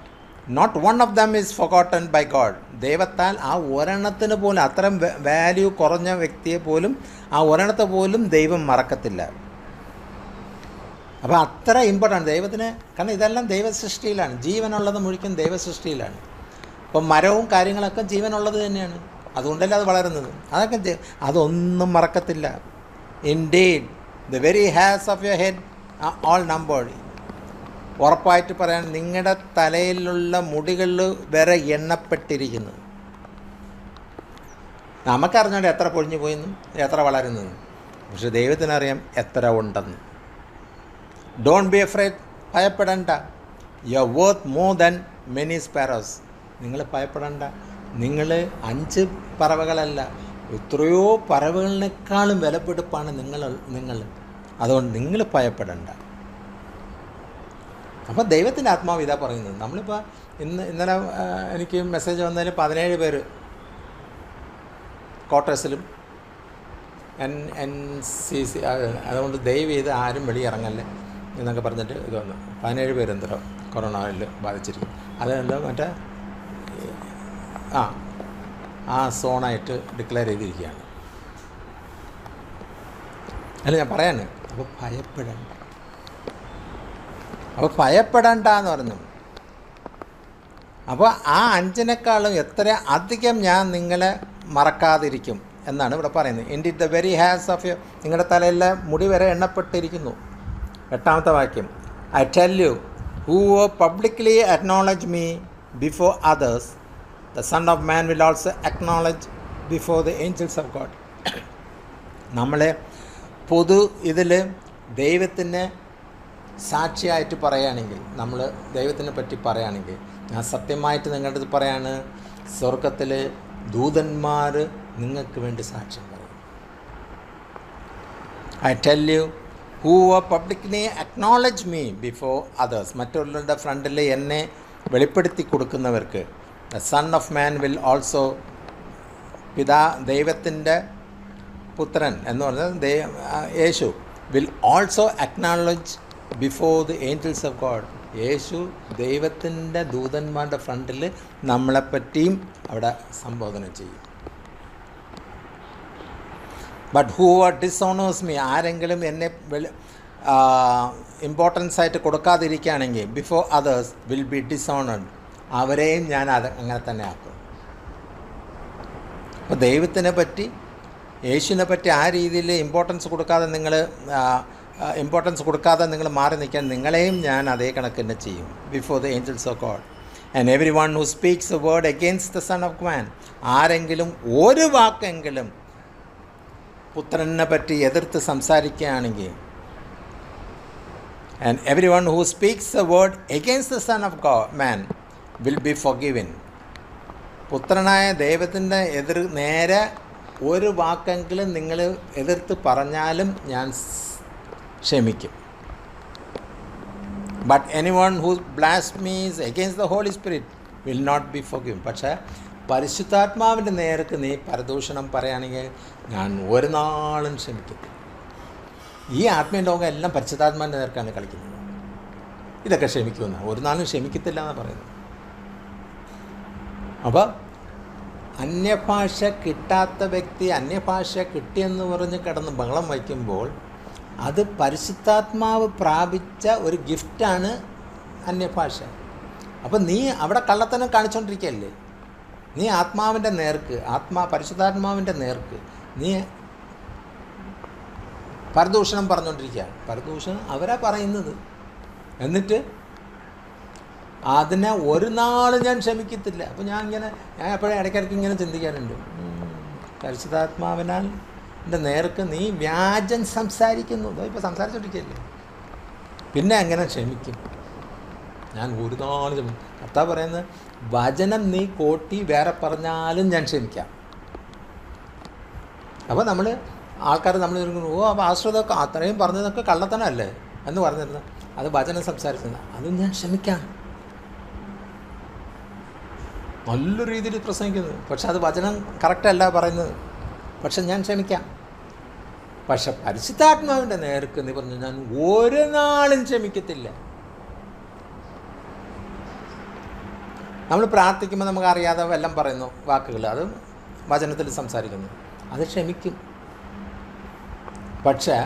not one of them is forgotten by God. ദൈവത്താൽ ആ ഒരെണ്ണത്തിന് പോലും, അത്രയും വാല്യൂ കുറഞ്ഞ വ്യക്തിയെ പോലും, ആ ഒരെണ്ണത്തെ പോലും ദൈവം മറക്കത്തില്ല. അപ്പോൾ അത്ര ഇമ്പോർട്ടൻ്റ് ദൈവത്തിന്. കാരണം ഇതെല്ലാം ദൈവസൃഷ്ടിയിലാണ്. ജീവനുള്ളത് മുഴുവൻ ദൈവസൃഷ്ടിയിലാണ്. അപ്പം മരവും കാര്യങ്ങളൊക്കെ ജീവനുള്ളത് തന്നെയാണ്. അതുകൊണ്ടല്ലേ അത് വളരുന്നത്. അതൊക്കെ അതൊന്നും മറക്കത്തില്ല. Indeed the very hairs of your head are all numbered. ഉറപ്പായിട്ട് പറയാൻ, നിങ്ങളുടെ തലയിലുള്ള മുടികളിൽ വരെ എണ്ണപ്പെട്ടിരിക്കുന്നു. നമുക്കറിഞ്ഞോണ്ട് എത്ര പൊഴിഞ്ഞു പോയെന്നും എത്ര വളരുന്നതെന്നും. പക്ഷെ ദൈവത്തിനറിയാം എത്ര ഉണ്ടെന്ന്. Don't be afraid. ഭയപ്പെടണ്ട. You are worth more than many sparrows. നിങ്ങൾ ഭയപ്പെടണ്ട. നിങ്ങൾ 5 പറവകളല്ല, എത്രയോ പറവകളിനേക്കാളും വിലപിടിപ്പാണ് നിങ്ങൾ. അതുകൊണ്ട് നിങ്ങൾ ഭയപ്പെടണ്ട. അപ്പോൾ ദൈവത്തിൻ്റെ ആത്മാവ് ഇതാ പറയുന്നത്. നമ്മളിപ്പോൾ ഇന്നലെ എനിക്ക് മെസ്സേജ് വന്നതിൽ 17 പേര് ക്വാർട്ടേഴ്സിലും NCC. അതുകൊണ്ട് ദയവ് ചെയ്ത് ആരും വെളിയിറങ്ങല്ലേ എന്നൊക്കെ പറഞ്ഞിട്ട് ഇത് വന്നു. 17 പേര് എന്തോ കൊറോണയിൽ ബാധിച്ചിരിക്കും. അതെന്താ മറ്റേ ആ സോണായിട്ട് ഡിക്ലെയർ ചെയ്തിരിക്കുകയാണ്. അല്ല ഞാൻ പറയാണ്, അപ്പോൾ ഭയപ്പെടണ്ട എന്ന് പറഞ്ഞു. അപ്പോൾ ആ 5-നേക്കാളും എത്ര അധികം ഞാൻ നിങ്ങളെ മറക്കാതിരിക്കും എന്നാണ് ഇവിടെ പറയുന്നത്. Indeed the very hairs of you, നിങ്ങളുടെ തലയിലെ മുടി വരെ എണ്ണപ്പെട്ടിരിക്കുന്നു. 8-ാമത്തെ വാക്യം, I tell you who publicly acknowledge me before others the Son of Man will also acknowledge before the angels of God. നമ്മളെ ഇതിൽ ദൈവത്തിന് സാക്ഷിയായിട്ട് പറയുകയാണെങ്കിൽ, നമ്മൾ ദൈവത്തിനെ പറ്റി പറയുകയാണെങ്കിൽ, ഞാൻ സത്യമായിട്ട് നിങ്ങളുടെ അടുത്ത് പറയാണ്, സ്വർഗത്തിൽ ദൂതന്മാർ നിങ്ങൾക്ക് വേണ്ടി സാക്ഷ്യം പറയും. I tell you who publicly acknowledge me before others, മറ്റുള്ളവരുടെ ഫ്രണ്ടിൽ എന്നെ വെളിപ്പെടുത്തി കൊടുക്കുന്നവർക്ക് the Son of Man will also, ദൈവത്തിൻ്റെ പുത്രൻ എന്ന് പറഞ്ഞത് യേശു will also acknowledge before the angels of God. യേശു ദൈവത്തിൻ്റെ ദൂതന്മാരുടെ ഫ്രണ്ടിൽ നമ്മളെപ്പറ്റിയും അവിടെ സംബോധന ചെയ്യും. ബട്ട് ഹൂ ഡിസോണേഴ്സ് മീ, ആരെങ്കിലും എന്നെ ഇമ്പോർട്ടൻസ് ആയിട്ട് കൊടുക്കാതിരിക്കുകയാണെങ്കിൽ before others will be disowned, അവരെയും ഞാൻ അത് അങ്ങനെ തന്നെ ആക്കും. അപ്പോൾ ദൈവത്തിനെ പറ്റി, യേശുവിനെ പറ്റി ആ രീതിയിൽ ഇമ്പോർട്ടൻസ് കൊടുക്കാതെ നിങ്ങൾ മാറി നിൽക്കാൻ നിങ്ങളെയും ഞാൻ അതേ കണക്ക് തന്നെ ചെയ്യും. Before the angels of God and every one who speaks a word against the Son of Man, ആരെങ്കിലും ഒരു വാക്കെങ്കിലും പുത്രനെ പറ്റി എതിർത്ത് സംസാരിക്കുകയാണെങ്കിൽ, and every one who speaks a word against the Son of Man will be forgiven. പുത്രനായ ദൈവത്തിൻ്റെ നേരെ ഒരു വാക്കെങ്കിലും നിങ്ങൾ എതിർത്ത് പറഞ്ഞാലും ഞാൻ ക്ഷമിക്കും. But any one who blasphemes against the Holy Spirit will not be forgiven. പക്ഷേ പരിശുദ്ധാത്മാവിൻ്റെ നേർക്ക് നീ പരദൂഷണം പറയുകയാണെങ്കിൽ ഞാൻ ഒരു നാളും ക്ഷമിക്കത്തില്ല. ഈ ആത്മീയ ലോകം എല്ലാം പരിശുദ്ധാത്മാവിൻ്റെ നേർക്കാണ് കളിക്കുന്നത്. ഇതൊക്കെ ക്ഷമിക്കുമെന്ന്, ഒരു നാളും ക്ഷമിക്കത്തില്ല എന്നാണ് പറയുന്നത്. അപ്പോൾ അന്യഭാഷ കിട്ടാത്ത വ്യക്തി അന്യഭാഷ കിട്ടിയെന്ന് പറഞ്ഞ് കിടന്ന് ബഹളം വയ്ക്കുമ്പോൾ അത് പരിശുദ്ധാത്മാവ് പ്രാപിച്ച ഒരു ഗിഫ്റ്റാണ് അന്യഭാഷ. അപ്പം നീ അവിടെ കള്ളത്തനം കാണിച്ചുകൊണ്ടിരിക്കുകയല്ലേ. നീ ആത്മാവിൻ്റെ നേർക്ക്, പരിശുദ്ധാത്മാവിൻ്റെ നേർക്ക് നീ പരദൂഷണം പറഞ്ഞുകൊണ്ടിരിക്കുകയാണ്. പരദൂഷണം അവരാ പറയുന്നത്. എന്നിട്ട് അതിനെ ഒരു നാൾ ഞാൻ ക്ഷമിക്കത്തില്ല. അപ്പോൾ ഞാൻ എപ്പോഴും ഇടയ്ക്കിടയ്ക്ക് ഇങ്ങനെ ചിന്തിക്കാറുണ്ട്, പരിശുദ്ധാത്മാവിനാൽ എൻ്റെ നേർക്ക് നീ വ്യാജം സംസാരിക്കുന്നു. ഇപ്പോൾ സംസാരിച്ചോണ്ടിരിക്കുകയല്ലേ, പിന്നെ എങ്ങനെ ക്ഷമിക്കും? ഞാൻ ഒരു നാൾ ക്ഷമിക്കും. കർത്താവ് പറയുന്നത്, വചനം നീ കോട്ടി വേറെ പറഞ്ഞാലും ഞാൻ ക്ഷമിക്കാം. അപ്പോൾ ആൾക്കാർ നമ്മൾ അപ്പോൾ ആശ്രിതമൊക്കെ അത്രയും പറഞ്ഞതൊക്കെ കള്ളത്തനമല്ലേ എന്ന് പറഞ്ഞിരുന്നത്, അത് വചനം സംസാരിച്ചത്, അതും ഞാൻ ക്ഷമിക്കാം. നല്ല രീതിയിൽ പ്രസംഗിക്കുന്നത്, പക്ഷെ അത് വചനം കറക്റ്റല്ല പറയുന്നത്, പക്ഷെ ഞാൻ ക്ഷമിക്കാം. പക്ഷെ പരിശുദ്ധാത്മാവിൻ്റെ നേർക്ക് നീ പറഞ്ഞു ഞാൻ ഒരു നാളും ക്ഷമിക്കത്തില്ല. നമ്മൾ പ്രാർത്ഥിക്കുമ്പോൾ നമുക്കറിയാതെ വല്ലതും പറയുന്നു വാക്കുകൾ, അത് വചനത്തിൽ സംസാരിക്കുന്നു, അത് ക്ഷമിക്കും. പക്ഷേ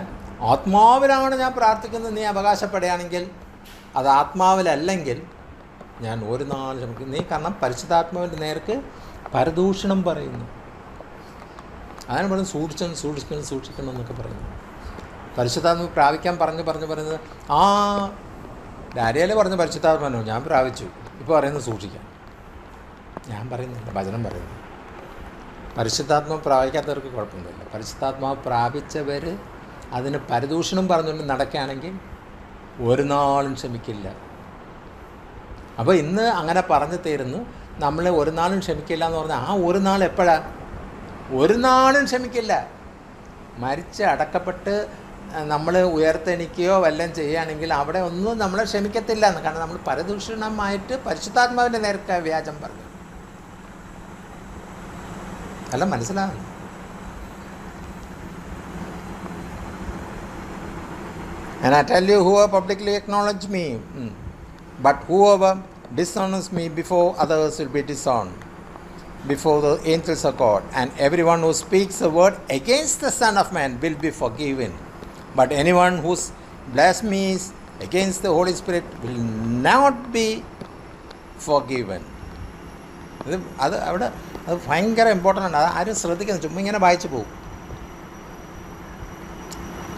ആത്മാവിലാണ് ഞാൻ പ്രാർത്ഥിക്കുന്നത് നീ അവകാശപ്പെടുകയാണെങ്കിൽ, അത് ആത്മാവിലല്ലെങ്കിൽ ഞാൻ ഒരു നാൾ ക്ഷമിക്കും. നീ കാരണം പരിശുദ്ധാത്മാവിൻ്റെ നേർക്ക് പരദൂഷണം പറയുന്നു. അതാണ് പറയുന്നത് സൂക്ഷിക്കണം എന്നൊക്കെ പറയുന്നു. പരിശുദ്ധാത്മാവ് പ്രാപിക്കാൻ പറയുന്നത് ഡാരിയല്ലേ പറഞ്ഞ പരിശുദ്ധാത്മാനോ ഞാൻ പ്രാപിച്ചു, ഇപ്പോൾ പറയുന്നത് സൂക്ഷിക്കാം. ഞാൻ പറയുന്നില്ല, വചനം പറയുന്നു. പരിശുദ്ധാത്മാവ് പ്രാപിക്കാത്തവർക്ക് കുഴപ്പമൊന്നുമില്ല. പരിശുദ്ധാത്മാവ് പ്രാപിച്ചവർ അതിന് പരദൂഷണം പറഞ്ഞുകൊണ്ട് നടക്കുകയാണെങ്കിൽ ഒരു നാളും ക്ഷമിക്കില്ല. അപ്പോൾ ഇന്ന് അങ്ങനെ പറഞ്ഞു തീരുന്നു, നമ്മൾ ഒരു നാളും ക്ഷമിക്കില്ല എന്ന് പറഞ്ഞാൽ ആ ഒരു നാൾ എപ്പോഴാണ്? ഒരു നാളും ക്ഷമിക്കില്ല. മരിച്ച് അടക്കപ്പെട്ട് നമ്മൾ ഉയർത്തെണിക്കുകയോ വല്ലതും ചെയ്യുകയാണെങ്കിൽ അവിടെ ഒന്നും നമ്മളെ ക്ഷമിക്കത്തില്ല എന്ന്. കാരണം നമ്മൾ പരദൂഷണമായിട്ട് പരിശുദ്ധാത്മാവിൻ്റെ നേർക്ക് വ്യാജം പറഞ്ഞു. അല്ല, മനസ്സിലാകുന്നു. And I tell you who publicly acknowledge me. But whoever dishonors me before others will be disowned before the angels of God. And everyone who speaks a word against the Son of Man will be forgiven. But anyone who blasphemes against the Holy Spirit will not be forgiven. അത് അവിടെ അത് ഭയങ്കര important ആണ്. അത് ആരും ശ്രദ്ധിക്കുന്നത്, ചുമ്മാ ഇങ്ങനെ വായിച്ചു പോകും.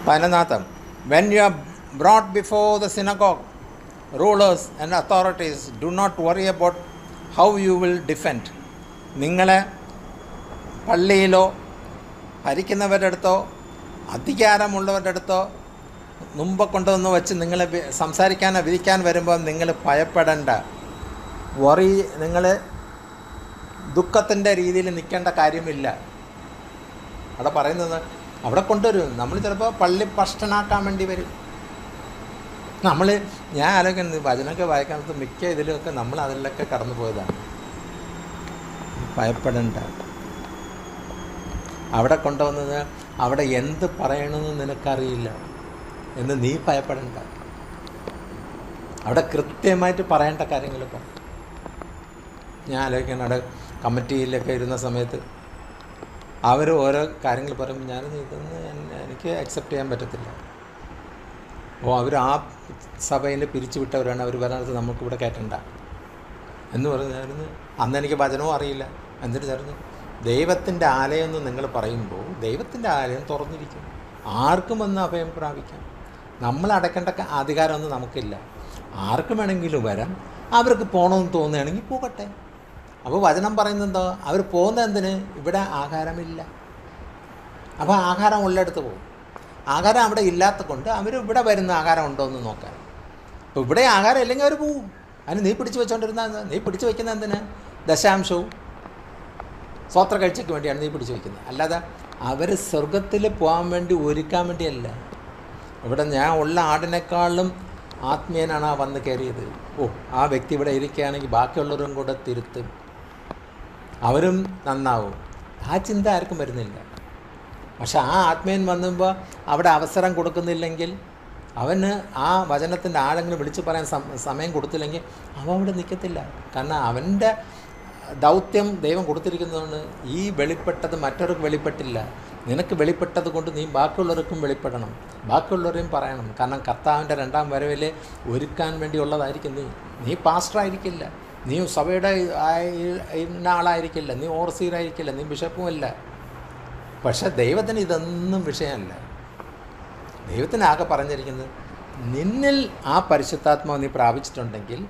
11. When you are brought before the synagogue, rulers and authorities, do not worry about how you will defend. നിങ്ങളെ പള്ളിയിലോ ഭരിക്കുന്നവരുടെ അടുത്തോ അധികാരമുള്ളവരുടെ അടുത്തോ മുമ്പ് കൊണ്ടുവന്ന് വെച്ച് നിങ്ങൾ സംസാരിക്കാനോ വിധിക്കാൻ വരുമ്പോൾ നിങ്ങൾ ഭയപ്പെടേണ്ട. നിങ്ങൾ ദുഃഖത്തിൻ്റെ രീതിയിൽ നിൽക്കേണ്ട കാര്യമില്ല. അവിടെ പറയുന്നത് അവിടെ കൊണ്ടുവരും. നമ്മൾ ചിലപ്പോൾ പള്ളി ഭക്ഷണമാക്കാൻ വേണ്ടി വരും. ഞാൻ ആലോചിക്കുന്നത് വചനമൊക്കെ വായിക്കാനത്ത് മിക്ക ഇതിലൊക്കെ നമ്മൾ അതിലൊക്കെ കടന്നു പോയതാണ്. ഭയപ്പെടേണ്ട. അവിടെ കൊണ്ടുവന്നത് അവിടെ എന്ത് പറയണമെന്ന് നിനക്കറിയില്ല എന്ന് നീ ഭയപ്പെടേണ്ട. അവിടെ കൃത്യമായിട്ട് പറയേണ്ട കാര്യങ്ങൾ പറയും. ഞാൻ ആലോചിക്കണം, അവിടെ കമ്മിറ്റിയിലൊക്കെ ഇരുന്ന സമയത്ത് അവർ ഓരോ കാര്യങ്ങൾ പറയുമ്പോൾ ഇതൊന്നും എനിക്ക് അക്സെപ്റ്റ് ചെയ്യാൻ പറ്റത്തില്ല. അപ്പോൾ അവർ ആ സഭയിൽ പിരിച്ചുവിട്ടവരാണ്. അവർ പറയുന്നത് നമുക്കിവിടെ കയറ്റണ്ട എന്ന് പറഞ്ഞായിരുന്നു. അന്ന് എനിക്ക് വചനവും അറിയില്ല. എന്നിട്ട് ചേർന്ന് ദൈവത്തിൻ്റെ ആലയം എന്ന് നിങ്ങൾ പറയുമ്പോൾ ദൈവത്തിൻ്റെ ആലയം തുറന്നിരിക്കും, ആർക്കും വന്ന് അഭയം പ്രാപിക്കാം. നമ്മൾ അടയ്ക്കേണ്ട അധികാരമൊന്നും നമുക്കില്ല. ആർക്കും വേണമെങ്കിലും വരാം. അവർക്ക് പോകണമെന്ന് തോന്നുകയാണെങ്കിൽ പോകട്ടെ. അപ്പോൾ വചനം പറയുന്നതെന്തോ, അവർ പോകുന്നത് എന്തിന്? ഇവിടെ ആഹാരമില്ല. അപ്പോൾ ആഹാരം ഉള്ളിടത്ത് പോകും. ആഹാരം അവിടെ ഇല്ലാത്ത കൊണ്ട് അവർ ഇവിടെ വരുന്ന ആഹാരം ഉണ്ടോ എന്ന് നോക്കാൻ. അപ്പോൾ ഇവിടെ ആഹാരം ഇല്ലെങ്കിൽ അവർ പോവും. അതിന് നീ പിടിച്ചു വെച്ചുകൊണ്ടിരുന്ന നീ പിടിച്ചു വയ്ക്കുന്നത് എന്തിന്? ദശാംശവും സ്വത്ര കാഴ്ചയ്ക്ക് വേണ്ടിയാണ് നീ പിടിച്ചു വയ്ക്കുന്നത്. അല്ലാതെ അവർ സ്വർഗത്തിൽ പോകാൻ വേണ്ടി ഒരുക്കാൻ വേണ്ടിയല്ല. ഇവിടെ ഞാൻ ഉള്ള ആടിനേക്കാളും ആത്മീയനാണ് ആ വന്ന് കയറിയത്. ആ വ്യക്തി ഇവിടെ ഇരിക്കുകയാണെങ്കിൽ ബാക്കിയുള്ളവരും കൂടെ തിരുത്തും, അവരും നന്നാവും. ആ ചിന്ത ആർക്കും വരുന്നില്ല. പക്ഷെ ആ ആത്മീയൻ വന്നുമ്പോൾ അവിടെ അവസരം കൊടുക്കുന്നില്ലെങ്കിൽ, അവന് ആ വചനത്തിൻ്റെ ആഴങ്ങൾ വിളിച്ചു പറയാൻ സമയം കൊടുത്തില്ലെങ്കിൽ അവൻ അവിടെ നിൽക്കത്തില്ല. കാരണം അവൻ്റെ ദൗത്യം ദൈവം കൊടുത്തിരിക്കുന്നതുകൊണ്ട് ഈ വെളിപ്പെട്ടത് മറ്റൊർക്ക് വെളിപ്പെട്ടില്ല. നിനക്ക് വെളിപ്പെട്ടത് കൊണ്ട് നീ ബാക്കിയുള്ളവർക്കും വെളിപ്പെടണം, ബാക്കിയുള്ളവരെയും പറയണം. കാരണം കർത്താവിൻ്റെ രണ്ടാം വരവിൽ ഒരുക്കാൻ വേണ്ടിയുള്ളതായിരിക്കും നീ പാസ്റ്ററായിരിക്കില്ല, നീ സഭയുടെ ഇന്ന ആളായിരിക്കില്ല, നീ ഓവർസീറായിരിക്കില്ല, നീ ബിഷപ്പുമല്ല. പക്ഷേ ദൈവത്തിന് ഇതൊന്നും വിഷയമല്ല. ദൈവത്തിന് ആകെ പറഞ്ഞിരിക്കുന്നത്, നിന്നിൽ ആ പരിശുദ്ധാത്മാവ് നീ പ്രാപിച്ചിട്ടുണ്ടെങ്കിൽ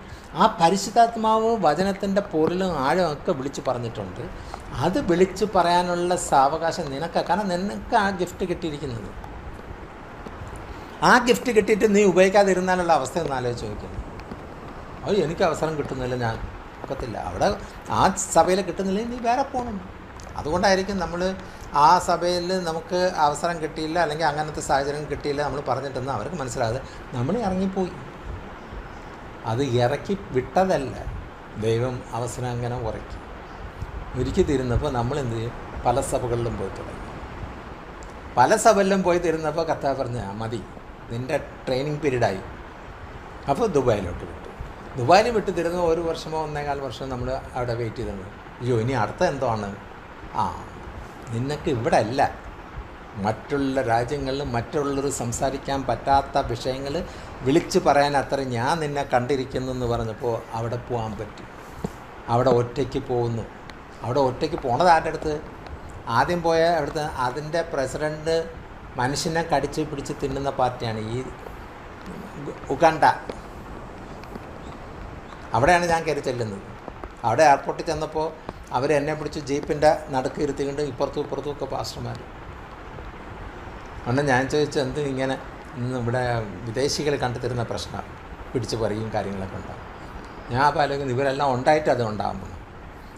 ആ പരിശുദ്ധാത്മാവ് വചനത്തിൻ്റെ പൊരുളും ആഴമൊക്കെ വിളിച്ചു പറഞ്ഞിട്ടുണ്ട്. അത് വിളിച്ചു പറയാനുള്ള സാവകാശം നിനക്ക്. കാരണം നിനക്ക് ആ ഗിഫ്റ്റ് കിട്ടിയിരിക്കുന്നത്. ആ ഗിഫ്റ്റ് കിട്ടിയിട്ട് നീ ഉപയോഗിക്കാതിരുന്നാലുള്ള അവസ്ഥ ഒന്ന് ആലോചിച്ച് നോക്കുന്നു. എനിക്ക് അവസരം കിട്ടുന്നില്ല, ഞാൻ ഒക്കത്തില്ല. അവിടെ ആ സഭയിൽ കിട്ടുന്നില്ലെങ്കിൽ നീ വേറെ പോകണം. അതുകൊണ്ടായിരിക്കും നമ്മൾ ആ സഭയിൽ നമുക്ക് അവസരം കിട്ടിയില്ല, അല്ലെങ്കിൽ അങ്ങനത്തെ സാഹചര്യം കിട്ടിയില്ല നമ്മൾ പറഞ്ഞിട്ടെന്ന് അവർക്ക് മനസ്സിലാകാതെ നമ്മൾ ഇറങ്ങിപ്പോയി. അത് ഇറക്കി വിട്ടതല്ല, ദൈവം അവസരം അങ്ങനെ ഒരുക്കി തീരുന്നപ്പോൾ നമ്മൾ എന്ത് ചെയ്യും? പല സഭകളിലും പോയി തുടങ്ങി. പല സഭകളിലും പോയി തീരുന്നപ്പോൾ കർത്താവ് പറഞ്ഞ മതി, നിൻ്റെ ട്രെയിനിങ് പീരീഡായി. അപ്പോൾ ദുബായിലോട്ട് വിട്ടു. ദുബായിൽ വിട്ട് തരുന്ന 1 വർഷമോ 1.25 വർഷമോ നമ്മൾ അവിടെ വെയിറ്റ് ചെയ്തിട്ടുണ്ട്. ഇനി അടുത്ത എന്തോ ആണ്? നിനക്ക് ഇവിടെ അല്ല, മറ്റുള്ള രാജ്യങ്ങളിലും മറ്റുള്ളവർ സംസാരിക്കാൻ പറ്റാത്ത വിഷയങ്ങൾ വിളിച്ചു പറയാൻ അത്ര ഞാൻ നിന്നെ കണ്ടിരിക്കുന്നു എന്ന് പറഞ്ഞപ്പോൾ അവിടെ പോകാൻ പറ്റും. അവിടെ ഒറ്റയ്ക്ക് പോകുന്നു. അവിടെ ഒറ്റയ്ക്ക് പോണത് ആരുടെ അടുത്ത്? ആദ്യം പോയ അവിടുത്തെ അതിൻ്റെ പ്രസിഡൻറ്റ് മനുഷ്യനെ കടിച്ച് പിടിച്ച് തിന്നുന്ന പാർട്ടിയാണ് ഈ ഉഗാണ്ട. അവിടെയാണ് ഞാൻ കയറി ചെല്ലുന്നത്. അവിടെ എയർപോർട്ടിൽ ചെന്നപ്പോൾ അവരെന്നെ പിടിച്ച് ജീപ്പിൻ്റെ നടുക്ക് ഇരുത്തിക്കൊണ്ട് ഇപ്പുറത്തും ഇപ്പുറത്തും ഒക്കെ പാസ്റ്റർമാർ. അതുകൊണ്ട് ഞാൻ ചോദിച്ചു, എന്ത് ഇങ്ങനെ ഇവിടെ വിദേശികൾ കണ്ടു തരുന്ന പ്രശ്നം, പിടിച്ച് പറയും കാര്യങ്ങളൊക്കെ ഉണ്ടാകും. ഞാൻ അപ്പോൾ ആലോചിക്കുന്നു ഇവരെല്ലാം ഉണ്ടായിട്ട് അത് ഉണ്ടാകുമ്പോൾ.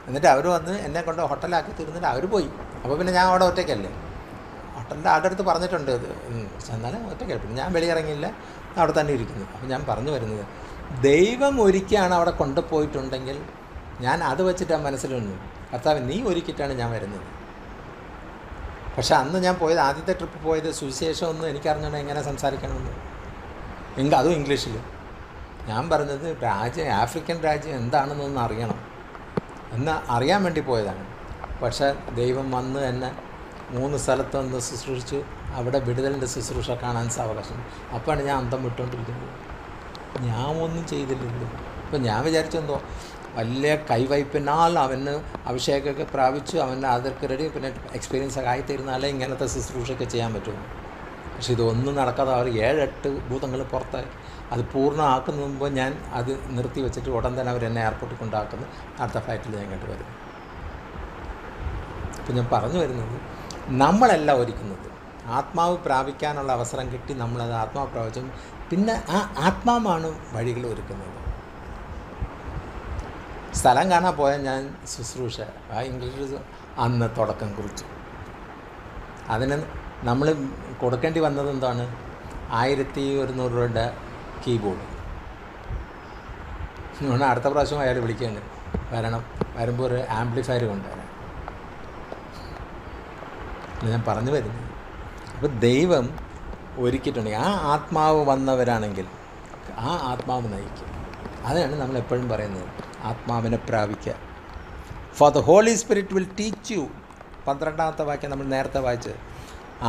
എന്നിട്ട് അവർ വന്ന് എന്നെ കൊണ്ട് ഹോട്ടലാക്കി തരുന്നിട്ട് അവർ പോയി. അപ്പോൾ പിന്നെ ഞാൻ അവിടെ ഒറ്റയ്ക്കല്ലേ. ഹോട്ടലിൻ്റെ ആളുടെ അടുത്ത് പറഞ്ഞിട്ടുണ്ട് ഇത് ചെന്നാലും ഒറ്റയ്ക്കല്ല. പിന്നെ ഞാൻ വെളിയിറങ്ങിയില്ല, അവിടെ തന്നെ ഇരിക്കുന്നു. അപ്പോൾ ഞാൻ പറഞ്ഞു വരുന്നത്, ദൈവം ഒരുക്കിയാണ് അവിടെ കൊണ്ടുപോയിട്ടുണ്ടെങ്കിൽ ഞാൻ അത് വെച്ചിട്ടാണ് മനസ്സിൽ വന്നു, കർത്താവ് നീ ഒരുക്കിയിട്ടാണ് ഞാൻ വരുന്നത്. പക്ഷെ അന്ന് ഞാൻ പോയത്, ആദ്യത്തെ ട്രിപ്പ് പോയത് സുവിശേഷമൊന്നും എനിക്കറിഞ്ഞോണ്ട് എങ്ങനെ സംസാരിക്കണമെന്ന്, അതും ഇംഗ്ലീഷിൽ. ഞാൻ പറഞ്ഞത് ആഫ്രിക്കൻ രാജ്യം എന്താണെന്നൊന്ന് അറിയണം എന്ന് അറിയാൻ വേണ്ടി പോയതാണ്. പക്ഷേ ദൈവം വന്ന് എന്നെ 3 സ്ഥലത്ത് വന്ന് ശുശ്രൂഷിച്ചു. അവിടെ വിടുതലിൻ്റെ ശുശ്രൂഷ കാണാൻ സാവകാശം. അപ്പോഴാണ് ഞാൻ അന്തം വിട്ടുകൊണ്ടിരിക്കുന്നത്. ഞാൻ ഒന്നും ചെയ്തില്ലല്ലോ. അപ്പം ഞാൻ വിചാരിച്ചെന്തോ വലിയ കൈവയ്പിനാൽ അവന് അഭിഷേകമൊക്കെ പ്രാപിച്ചു, അവന് അതൊക്കെ റെഡി, പിന്നെ എക്സ്പീരിയൻസ് ഒക്കെ ആയിത്തീരുന്നാലേ ഇങ്ങനത്തെ ശുശ്രൂഷയൊക്കെ ചെയ്യാൻ പറ്റുള്ളൂ. പക്ഷെ ഇതൊന്നും നടക്കാതെ അവർ 7-8 ഭൂതങ്ങൾ പുറത്തായി. അത് പൂർണ്ണമാക്കുന്ന മുമ്പ് ഞാൻ അത് നിർത്തി വെച്ചിട്ട് ഉടൻ തന്നെ അവരെന്നെ എയർപോർട്ടിൽ കൊണ്ടാക്കുന്നു. അടുത്ത ഫ്ലൈറ്റിൽ ഞാൻ ഇങ്ങോട്ട് വരുന്നു. അപ്പം ഞാൻ പറഞ്ഞു വരുന്നത്, നമ്മളല്ല ഒരുക്കുന്നത്. ആത്മാവ് പ്രാപിക്കാനുള്ള അവസരം കിട്ടി, നമ്മളത് ആത്മാവ് പ്രാപിച്ചു. പിന്നെ ആ ആത്മാവാണ് വഴികൾ ഒരുക്കുന്നത്. സ്ഥലം കാണാൻ പോയാൽ ഞാൻ ശുശ്രൂഷ ഇംഗ്ലീഷ് അന്ന് തുടക്കം കുറിച്ചു. അതിന് നമ്മൾ കൊടുക്കേണ്ടി വന്നത് എന്താണ്? 1100 രൂപയുടെ കീബോർഡ്. അടുത്ത പ്രാവശ്യം അയാൾ വിളിക്കുകയാണ്, വരുമ്പോൾ ഒരു ആംപ്ലിഫയർ കൊണ്ടുവരാൻ. ഞാൻ പറഞ്ഞു വരുന്നത്, അപ്പോൾ ദൈവം ഒരുക്കിയിട്ടുണ്ടെങ്കിൽ ആ ആത്മാവ് വന്നവരാണെങ്കിൽ ആ ആത്മാവ് നയിക്കും. അതാണ് നമ്മളെപ്പോഴും പറയുന്നത്, ആത്മാവിനെ പ്രാപിക്കുക. For the Holy Spirit will teach you. 12ാമത്തെ വാക്യം നമ്മൾ നേരത്തെ വായിച്ചത്.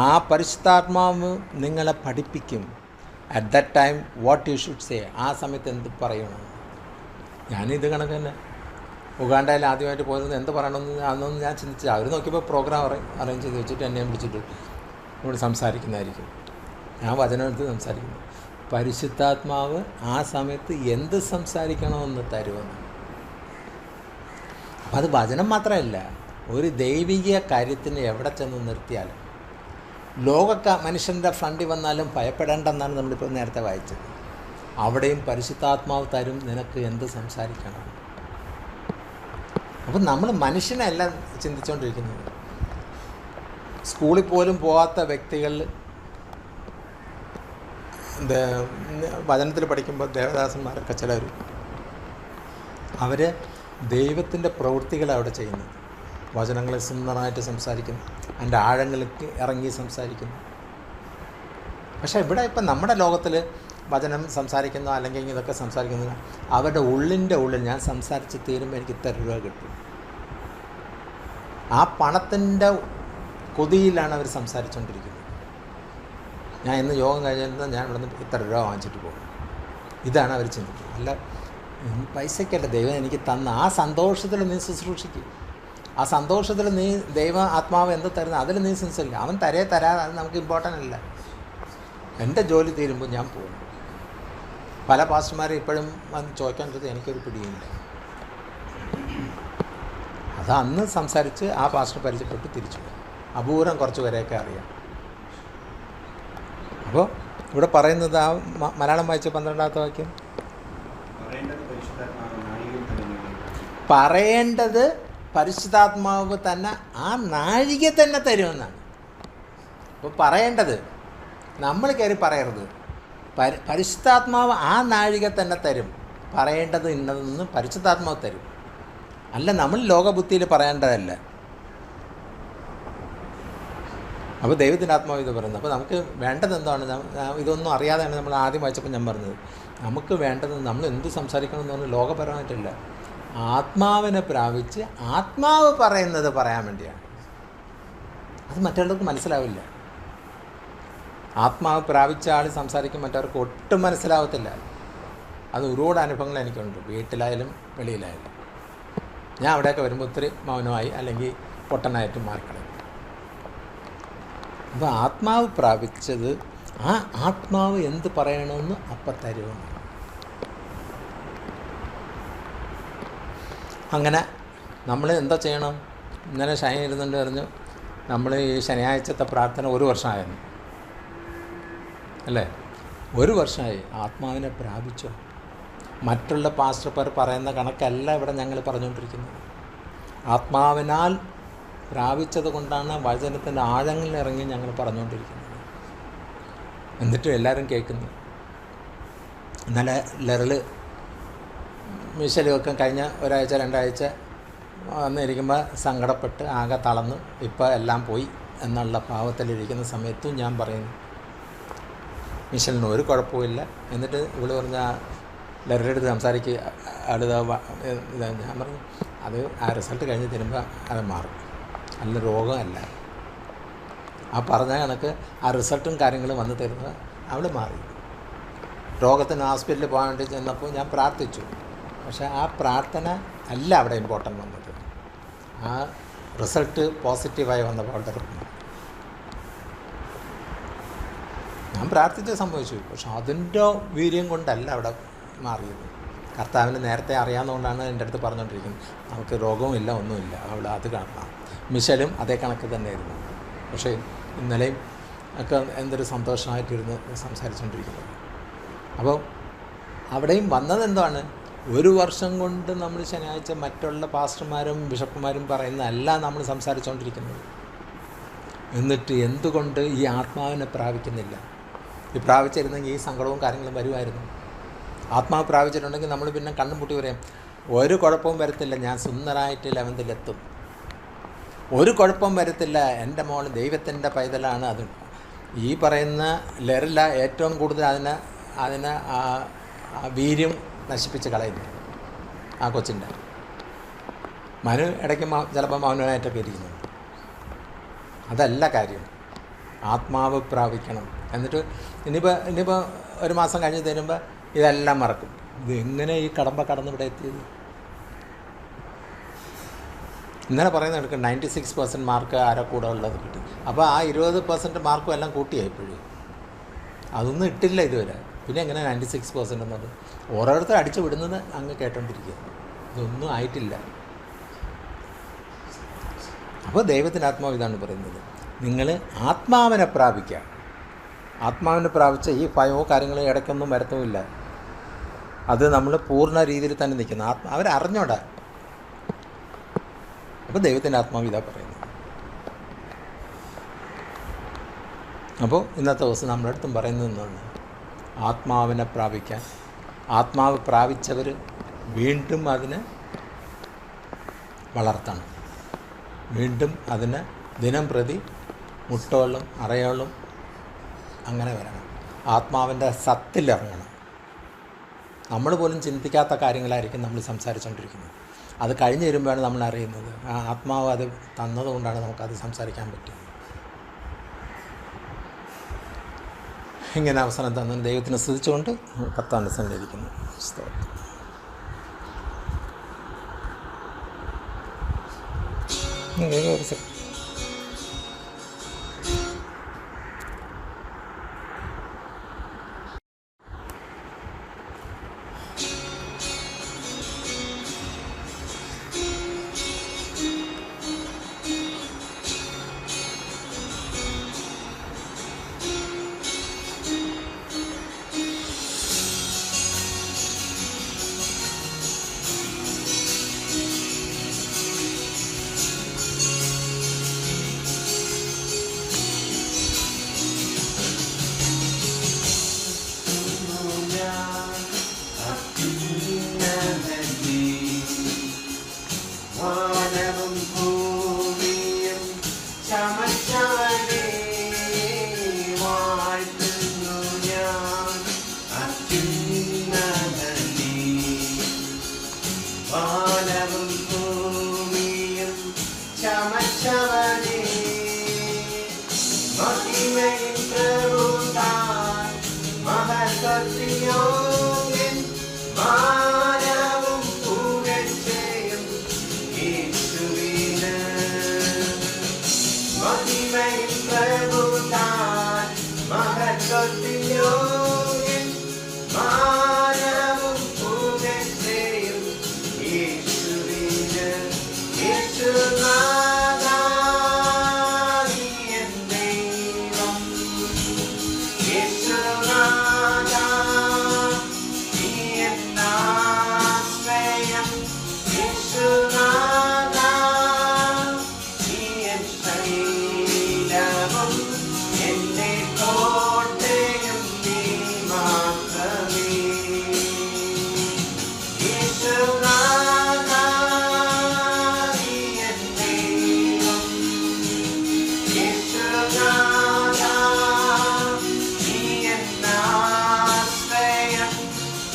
ആ പരിശുദ്ധാത്മാവ് നിങ്ങളെ പഠിപ്പിക്കും. At that time what you should say. ആ സമയത്ത് എന്ത് പറയണം. ഞാനിത് കണക്ക് തന്നെ ഉഗാണ്ടയിൽ ആദ്യമായിട്ട് പോയത് എന്ത് പറയണമെന്ന് അന്നൊന്നും ഞാൻ ചിന്തിച്ചു. അവർ നോക്കിയപ്പോൾ പ്രോഗ്രാം അറേഞ്ച് ചെയ്ത് വെച്ചിട്ട് എന്നെ വിളിച്ചിട്ട് ഇവിടെ സംസാരിക്കുന്നതായിരിക്കും. ഞാൻ വചനമെടുത്ത് സംസാരിക്കുന്നു. പരിശുദ്ധാത്മാവ് ആ സമയത്ത് എന്ത് സംസാരിക്കണമെന്ന് തരുമെന്ന്. അപ്പം അത് വചനം മാത്രമല്ല, ഒരു ദൈവിക കാര്യത്തിന് എവിടെ ചെന്ന് നിർത്തിയാലും മനുഷ്യൻ്റെ ഫ്രണ്ടിൽ വന്നാലും ഭയപ്പെടേണ്ടെന്നാണ് നമ്മളിപ്പോൾ നേരത്തെ വായിച്ചത്. അവിടെയും പരിശുദ്ധാത്മാവ് തരും നിനക്ക് എന്ത് സംസാരിക്കണം. അപ്പം നമ്മൾ മനുഷ്യനല്ല ചിന്തിച്ചുകൊണ്ടിരിക്കുന്നത്. സ്കൂളിൽ പോലും പോകാത്ത വ്യക്തികൾ വചനത്തിൽ പഠിക്കുമ്പോൾ ദേവദാസന്മാരൊക്കെ ചിലർ അവർ ദൈവത്തിൻ്റെ പ്രവൃത്തികളാണ് അവിടെ ചെയ്യുന്നത്. വചനങ്ങളെ സുന്ദരമായിട്ട് സംസാരിക്കുന്നു, അതിൻ്റെ ആഴങ്ങൾക്ക് ഇറങ്ങി സംസാരിക്കുന്നു. പക്ഷേ ഇവിടെ ഇപ്പം നമ്മുടെ ലോകത്തിൽ വചനം സംസാരിക്കുന്ന അല്ലെങ്കിൽ ഇതൊക്കെ സംസാരിക്കുന്നത് അവരുടെ ഉള്ളിൻ്റെ ഉള്ളിൽ ഞാൻ സംസാരിച്ച് തീരുമ്പോൾ എനിക്ക് ഇത്ര രൂപ കിട്ടും. ആ പണത്തിൻ്റെ കൊതിയിലാണ് അവർ സംസാരിച്ചുകൊണ്ടിരിക്കുന്നത്. ഞാൻ ഇന്ന് യോഗം കഴിഞ്ഞാൽ ഞാൻ ഇവിടെ നിന്ന് ഇത്ര രൂപ വാങ്ങിച്ചിട്ട് പോകും. ഇതാണ് അവർ ചിന്തിക്കുന്നത്. അല്ല, പൈസയ്ക്കല്ല ദൈവം എനിക്ക് തന്ന ആ സന്തോഷത്തിൽ നീ ശുശ്രൂഷിക്കും. ആ സന്തോഷത്തിൽ നീ ദൈവ ആത്മാവ് എന്ത് തരുന്ന അതിൽ നീ സംസാരിക്കുക. അവൻ തരാതെ അത് നമുക്ക് ഇമ്പോർട്ടൻ്റ് അല്ല. എൻ്റെ ജോലി തീരുമ്പോൾ ഞാൻ പോകും. പല പാസ്റ്റർമാരും ഇപ്പോഴും വന്ന് ചോദിക്കേണ്ടത് എനിക്കൊരു പിടിയുമില്ല. അത് അന്ന് സംസാരിച്ച് ആ പാസ്റ്റർ പരിചയപ്പെട്ട് തിരിച്ചു പോകും. അപൂർവം കുറച്ച് പേരെയൊക്കെ അറിയാം. അപ്പോൾ ഇവിടെ പറയുന്നത് ആ മലയാളം വായിച്ച 12ാമത്തെ വാക്യം, പറയേണ്ടത് പരിശുദ്ധാത്മാവ് തന്നെ ആ നാഴിക തന്നെ തരുമെന്നാണ്. അപ്പോൾ പറയേണ്ടത് നമ്മൾ കയറി പറയരുത്. പരിശുദ്ധാത്മാവ് ആ നാഴിക തന്നെ തരും. പറയേണ്ടത് ഇന്നതെന്ന് പരിശുദ്ധാത്മാവ് തരും. അല്ല, നമ്മൾ ലോകബുദ്ധിയിൽ പറയേണ്ടതല്ല. അപ്പോൾ ദൈവത്തിൻ്റെ ആത്മാവ് ഇത് പറയുന്നത്. അപ്പോൾ നമുക്ക് വേണ്ടത് എന്താണ്? ഇതൊന്നും അറിയാതെയാണ് നമ്മൾ ആദ്യം വായിച്ചപ്പോൾ ഞാൻ പറഞ്ഞത്. നമുക്ക് വേണ്ടത് നമ്മൾ എന്ത് സംസാരിക്കണമെന്ന് പറഞ്ഞാൽ ലോകപരമായിട്ടല്ല, ആത്മാവിനെ പ്രാപിച്ച് ആത്മാവ് പറയുന്നത് പറയാൻ വേണ്ടിയാണ്. അത് മറ്റുള്ളവർക്ക് മനസ്സിലാവില്ല. ആത്മാവ് പ്രാപിച്ച ആൾ സംസാരിക്കും, മറ്റവർക്ക് ഒട്ടും മനസ്സിലാവത്തില്ല. അത് ഒരുപാട് അനുഭവങ്ങൾ എനിക്കുണ്ട്, വീട്ടിലായാലും വെളിയിലായാലും. ഞാൻ അവിടെയൊക്കെ വരുമ്പോൾ ഒത്തിരി മൗനമായി അല്ലെങ്കിൽ പൊട്ടനായിട്ട് മാറിക്കളയും. അപ്പോൾ ആത്മാവ് പ്രാപിച്ചത് ആ ആത്മാവ് എന്ത് പറയണമെന്ന് അപ്പം തരുമെന്ന്. അങ്ങനെ നമ്മൾ എന്താ ചെയ്യണം? ഇന്നലെ ശനി ഇരുന്നുകൊണ്ട് പറഞ്ഞു, നമ്മൾ ഈ ശനിയാഴ്ചത്തെ പ്രാർത്ഥന 1 വർഷമായിരുന്നു അല്ലേ? 1 വർഷമായി. ആത്മാവിനെ പ്രാപിച്ചോ? മറ്റുള്ള പാസ്റ്റർമാർ പറയുന്ന കണക്കല്ല ഇവിടെ ഞങ്ങൾ പറഞ്ഞുകൊണ്ടിരിക്കുന്നത്. ആത്മാവിനാൽ പ്രാപിച്ചത് കൊണ്ടാണ് വചനത്തിൻ്റെ ആഴങ്ങളിൽ ഇറങ്ങി ഞങ്ങൾ പറഞ്ഞുകൊണ്ടിരിക്കുന്നത്. എന്നിട്ടും എല്ലാവരും കേൾക്കുന്നു. ഇന്നലെ ലെറൽ മിഷലുമൊക്കെ കഴിഞ്ഞ 1-2 ആഴ്ച വന്നിരിക്കുമ്പോൾ സങ്കടപ്പെട്ട് ആകെ തളർന്നു, ഇപ്പോൾ എല്ലാം പോയി എന്നുള്ള ഭാവത്തിലിരിക്കുന്ന സമയത്തും ഞാൻ പറയുന്നു മിഷലിന് ഒരു കുഴപ്പമില്ല. എന്നിട്ട് ഇവിടെ പറഞ്ഞ എല്ലാവരുടെ അടുത്ത് സംസാരിക്കുക അടുത്ത ഞാൻ പറഞ്ഞു അത് ആ റിസൾട്ട് കഴിഞ്ഞ് തരുമ്പോൾ അത് മാറും, നല്ല രോഗമല്ല. ആ പറഞ്ഞ കണക്ക് ആ റിസൾട്ടും കാര്യങ്ങളും വന്ന് തരുന്നത് അവൾ മാറി. രോഗത്തിന് ഹോസ്പിറ്റലിൽ പോകാൻ വേണ്ടി ചെന്നപ്പോൾ ഞാൻ പ്രാർത്ഥിച്ചു, പക്ഷേ ആ പ്രാർത്ഥന അല്ല അവിടെ ഇമ്പോർട്ടൻ്റ് വന്നത്. ആ റിസൾട്ട് പോസിറ്റീവായി വന്നപ്പോൾ അവളുടെ രോഗം ഞാൻ പ്രാർത്ഥിച്ച് സംഭവിച്ചു, പക്ഷെ അതിൻ്റെ വീര്യം കൊണ്ടല്ല അവിടെ മാറിയത്. കർത്താവിന് നേരത്തെ അറിയാവുന്നതുകൊണ്ടാണ് എൻ്റെ അടുത്ത് പറഞ്ഞുകൊണ്ടിരിക്കുന്നത് നമുക്ക് രോഗവുമില്ല ഒന്നുമില്ല, അവൾ അത് കാണാം. മിഷലും അതേ കണക്ക് തന്നെയായിരുന്നു. പക്ഷേ ഇന്നലെയും ഒക്കെ എന്തൊരു സന്തോഷമായിട്ടിരുന്ന് സംസാരിച്ചുകൊണ്ടിരിക്കുന്നത്. അപ്പോൾ അവിടെയും വന്നത് എന്താണ്, ഒരു വർഷം കൊണ്ട് നമ്മൾ ശനിയാഴ്ച മറ്റുള്ള പാസ്റ്റർമാരും ബിഷപ്പുമാരും പറയുന്നതല്ല നമ്മൾ സംസാരിച്ചുകൊണ്ടിരിക്കുന്നത്. എന്നിട്ട് എന്തുകൊണ്ട് ഈ ആത്മാവിനെ പ്രാപിക്കുന്നില്ല? ഈ പ്രാപിച്ചിരുന്നെങ്കിൽ ഈ സങ്കടവും കാര്യങ്ങളും വരുമായിരുന്നു. ആത്മാവ് പ്രാപിച്ചിട്ടുണ്ടെങ്കിൽ നമ്മൾ പിന്നെ കണ്ണും പൂട്ടി പറയാം ഒരു കുഴപ്പവും വരത്തില്ല, ഞാൻ സുന്ദരമായിട്ട് 11ലെത്തും, ഒരു കുഴപ്പം വരത്തില്ല, എൻ്റെ മോൾ ദൈവത്തിൻ്റെ പൈതലാണ്. അത് ഈ പറയുന്ന ലെറില ഏറ്റവും കൂടുതൽ അതിനെ വീര്യം നശിപ്പിച്ച് കളയുന്നു ആ കൊച്ചിൻ്റെ. മനു ഇടയ്ക്ക് ചിലപ്പോൾ മൗനമായിട്ടൊക്കെ ഇരിക്കുന്നുണ്ട്. അതല്ല കാര്യം, ആത്മാവ് പ്രാപിക്കണം. എന്നിട്ട് ഇനിയിപ്പോൾ ഒരു മാസം കഴിഞ്ഞ് തരുമ്പോൾ ഇതെല്ലാം മറക്കും. ഇത് എങ്ങനെ ഈ കടന്നിവിടെ എത്തിയത്? ഇന്നലെ പറയുന്നത് എടുക്കും 96% മാർക്ക് ആരോ കൂടെ ഉള്ളത് കിട്ടി. അപ്പോൾ ആ 20% മാർക്കും എല്ലാം കൂട്ടിയായിപ്പോഴും അതൊന്നും ഇട്ടില്ല ഇതുവരെ. പിന്നെ എങ്ങനെ 96% എന്നത് ഓരോരുത്തർ അടിച്ചു വിടുന്നത് അങ്ങ് കേട്ടോണ്ടിരിക്കുക, ഇതൊന്നും ആയിട്ടില്ല. അപ്പോൾ ദൈവത്തിൻ്റെ ആത്മാവ് ഇതാണ് പറയുന്നത്, നിങ്ങൾ ആത്മാവിനെ പ്രാപിക്കുക. ആത്മാവിനെ പ്രാപിച്ച ഈ ഭയമോ കാര്യങ്ങളോ ഇടയ്ക്കൊന്നും വരത്തുമില്ല. അത് നമ്മൾ പൂർണ്ണ രീതിയിൽ തന്നെ നിൽക്കുന്നു. അവരറിഞ്ഞോടാ. അപ്പോൾ ദൈവത്തിൻ്റെ ആത്മാവ് ഇതാ പറയുന്നത്. അപ്പോൾ ഇന്നത്തെ ദിവസം നമ്മുടെ അടുത്തും പറയുന്നത് എന്താണ്, ആത്മാവിനെ പ്രാപിക്കാൻ. ആത്മാവ് പ്രാപിച്ചവർ വീണ്ടും അതിനെ വളർത്തണം, വീണ്ടും അതിനെ ദിനം പ്രതി മുട്ടോളം അറയോളം അങ്ങനെ വരണം. ആത്മാവിൻ്റെ സത്തിലിറങ്ങണം. നമ്മൾ പോലും ചിന്തിക്കാത്ത കാര്യങ്ങളായിരിക്കും നമ്മൾ സംസാരിച്ചുകൊണ്ടിരിക്കുന്നത്. അത് കഴിഞ്ഞ് വരുമ്പോഴാണ് നമ്മൾ അറിയുന്നത് ആ ആത്മാവ് അത് തന്നതുകൊണ്ടാണ് നമുക്കത് സംസാരിക്കാൻ പറ്റുന്നത്. ഇങ്ങനെ അവസരം തന്ന ദൈവത്തിനെ സ്തുതിച്ചുകൊണ്ട് കർത്താവിൻ്റെ സന്നിധിയിരിക്കുന്നു. സ്തോത്രം.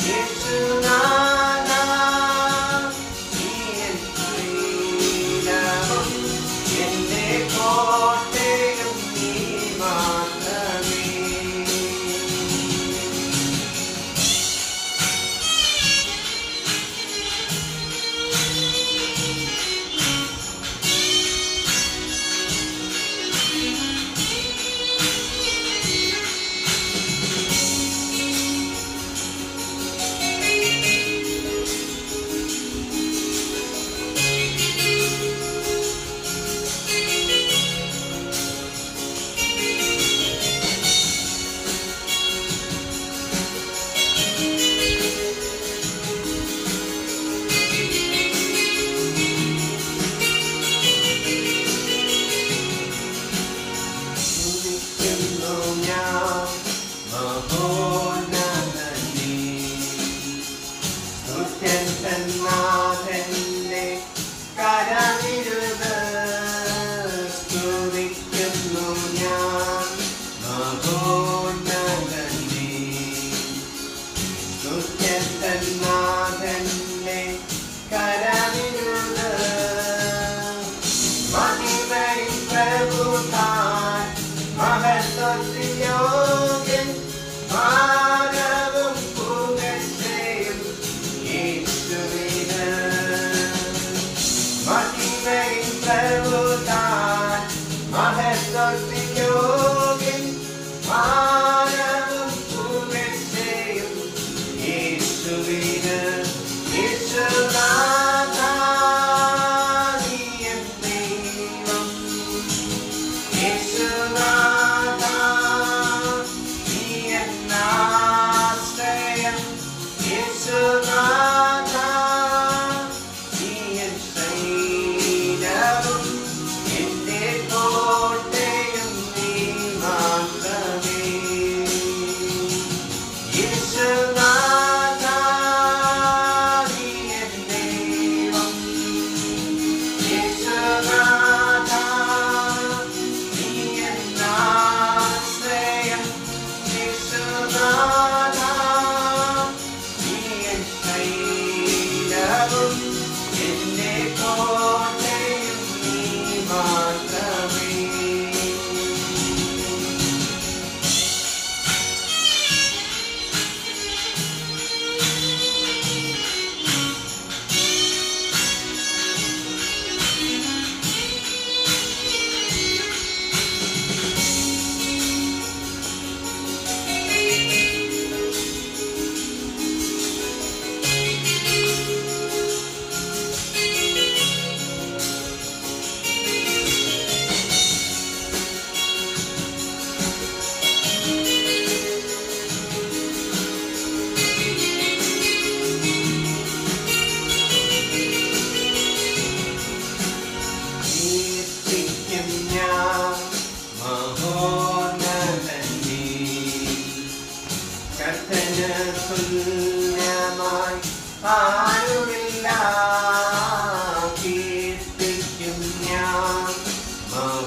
Yesu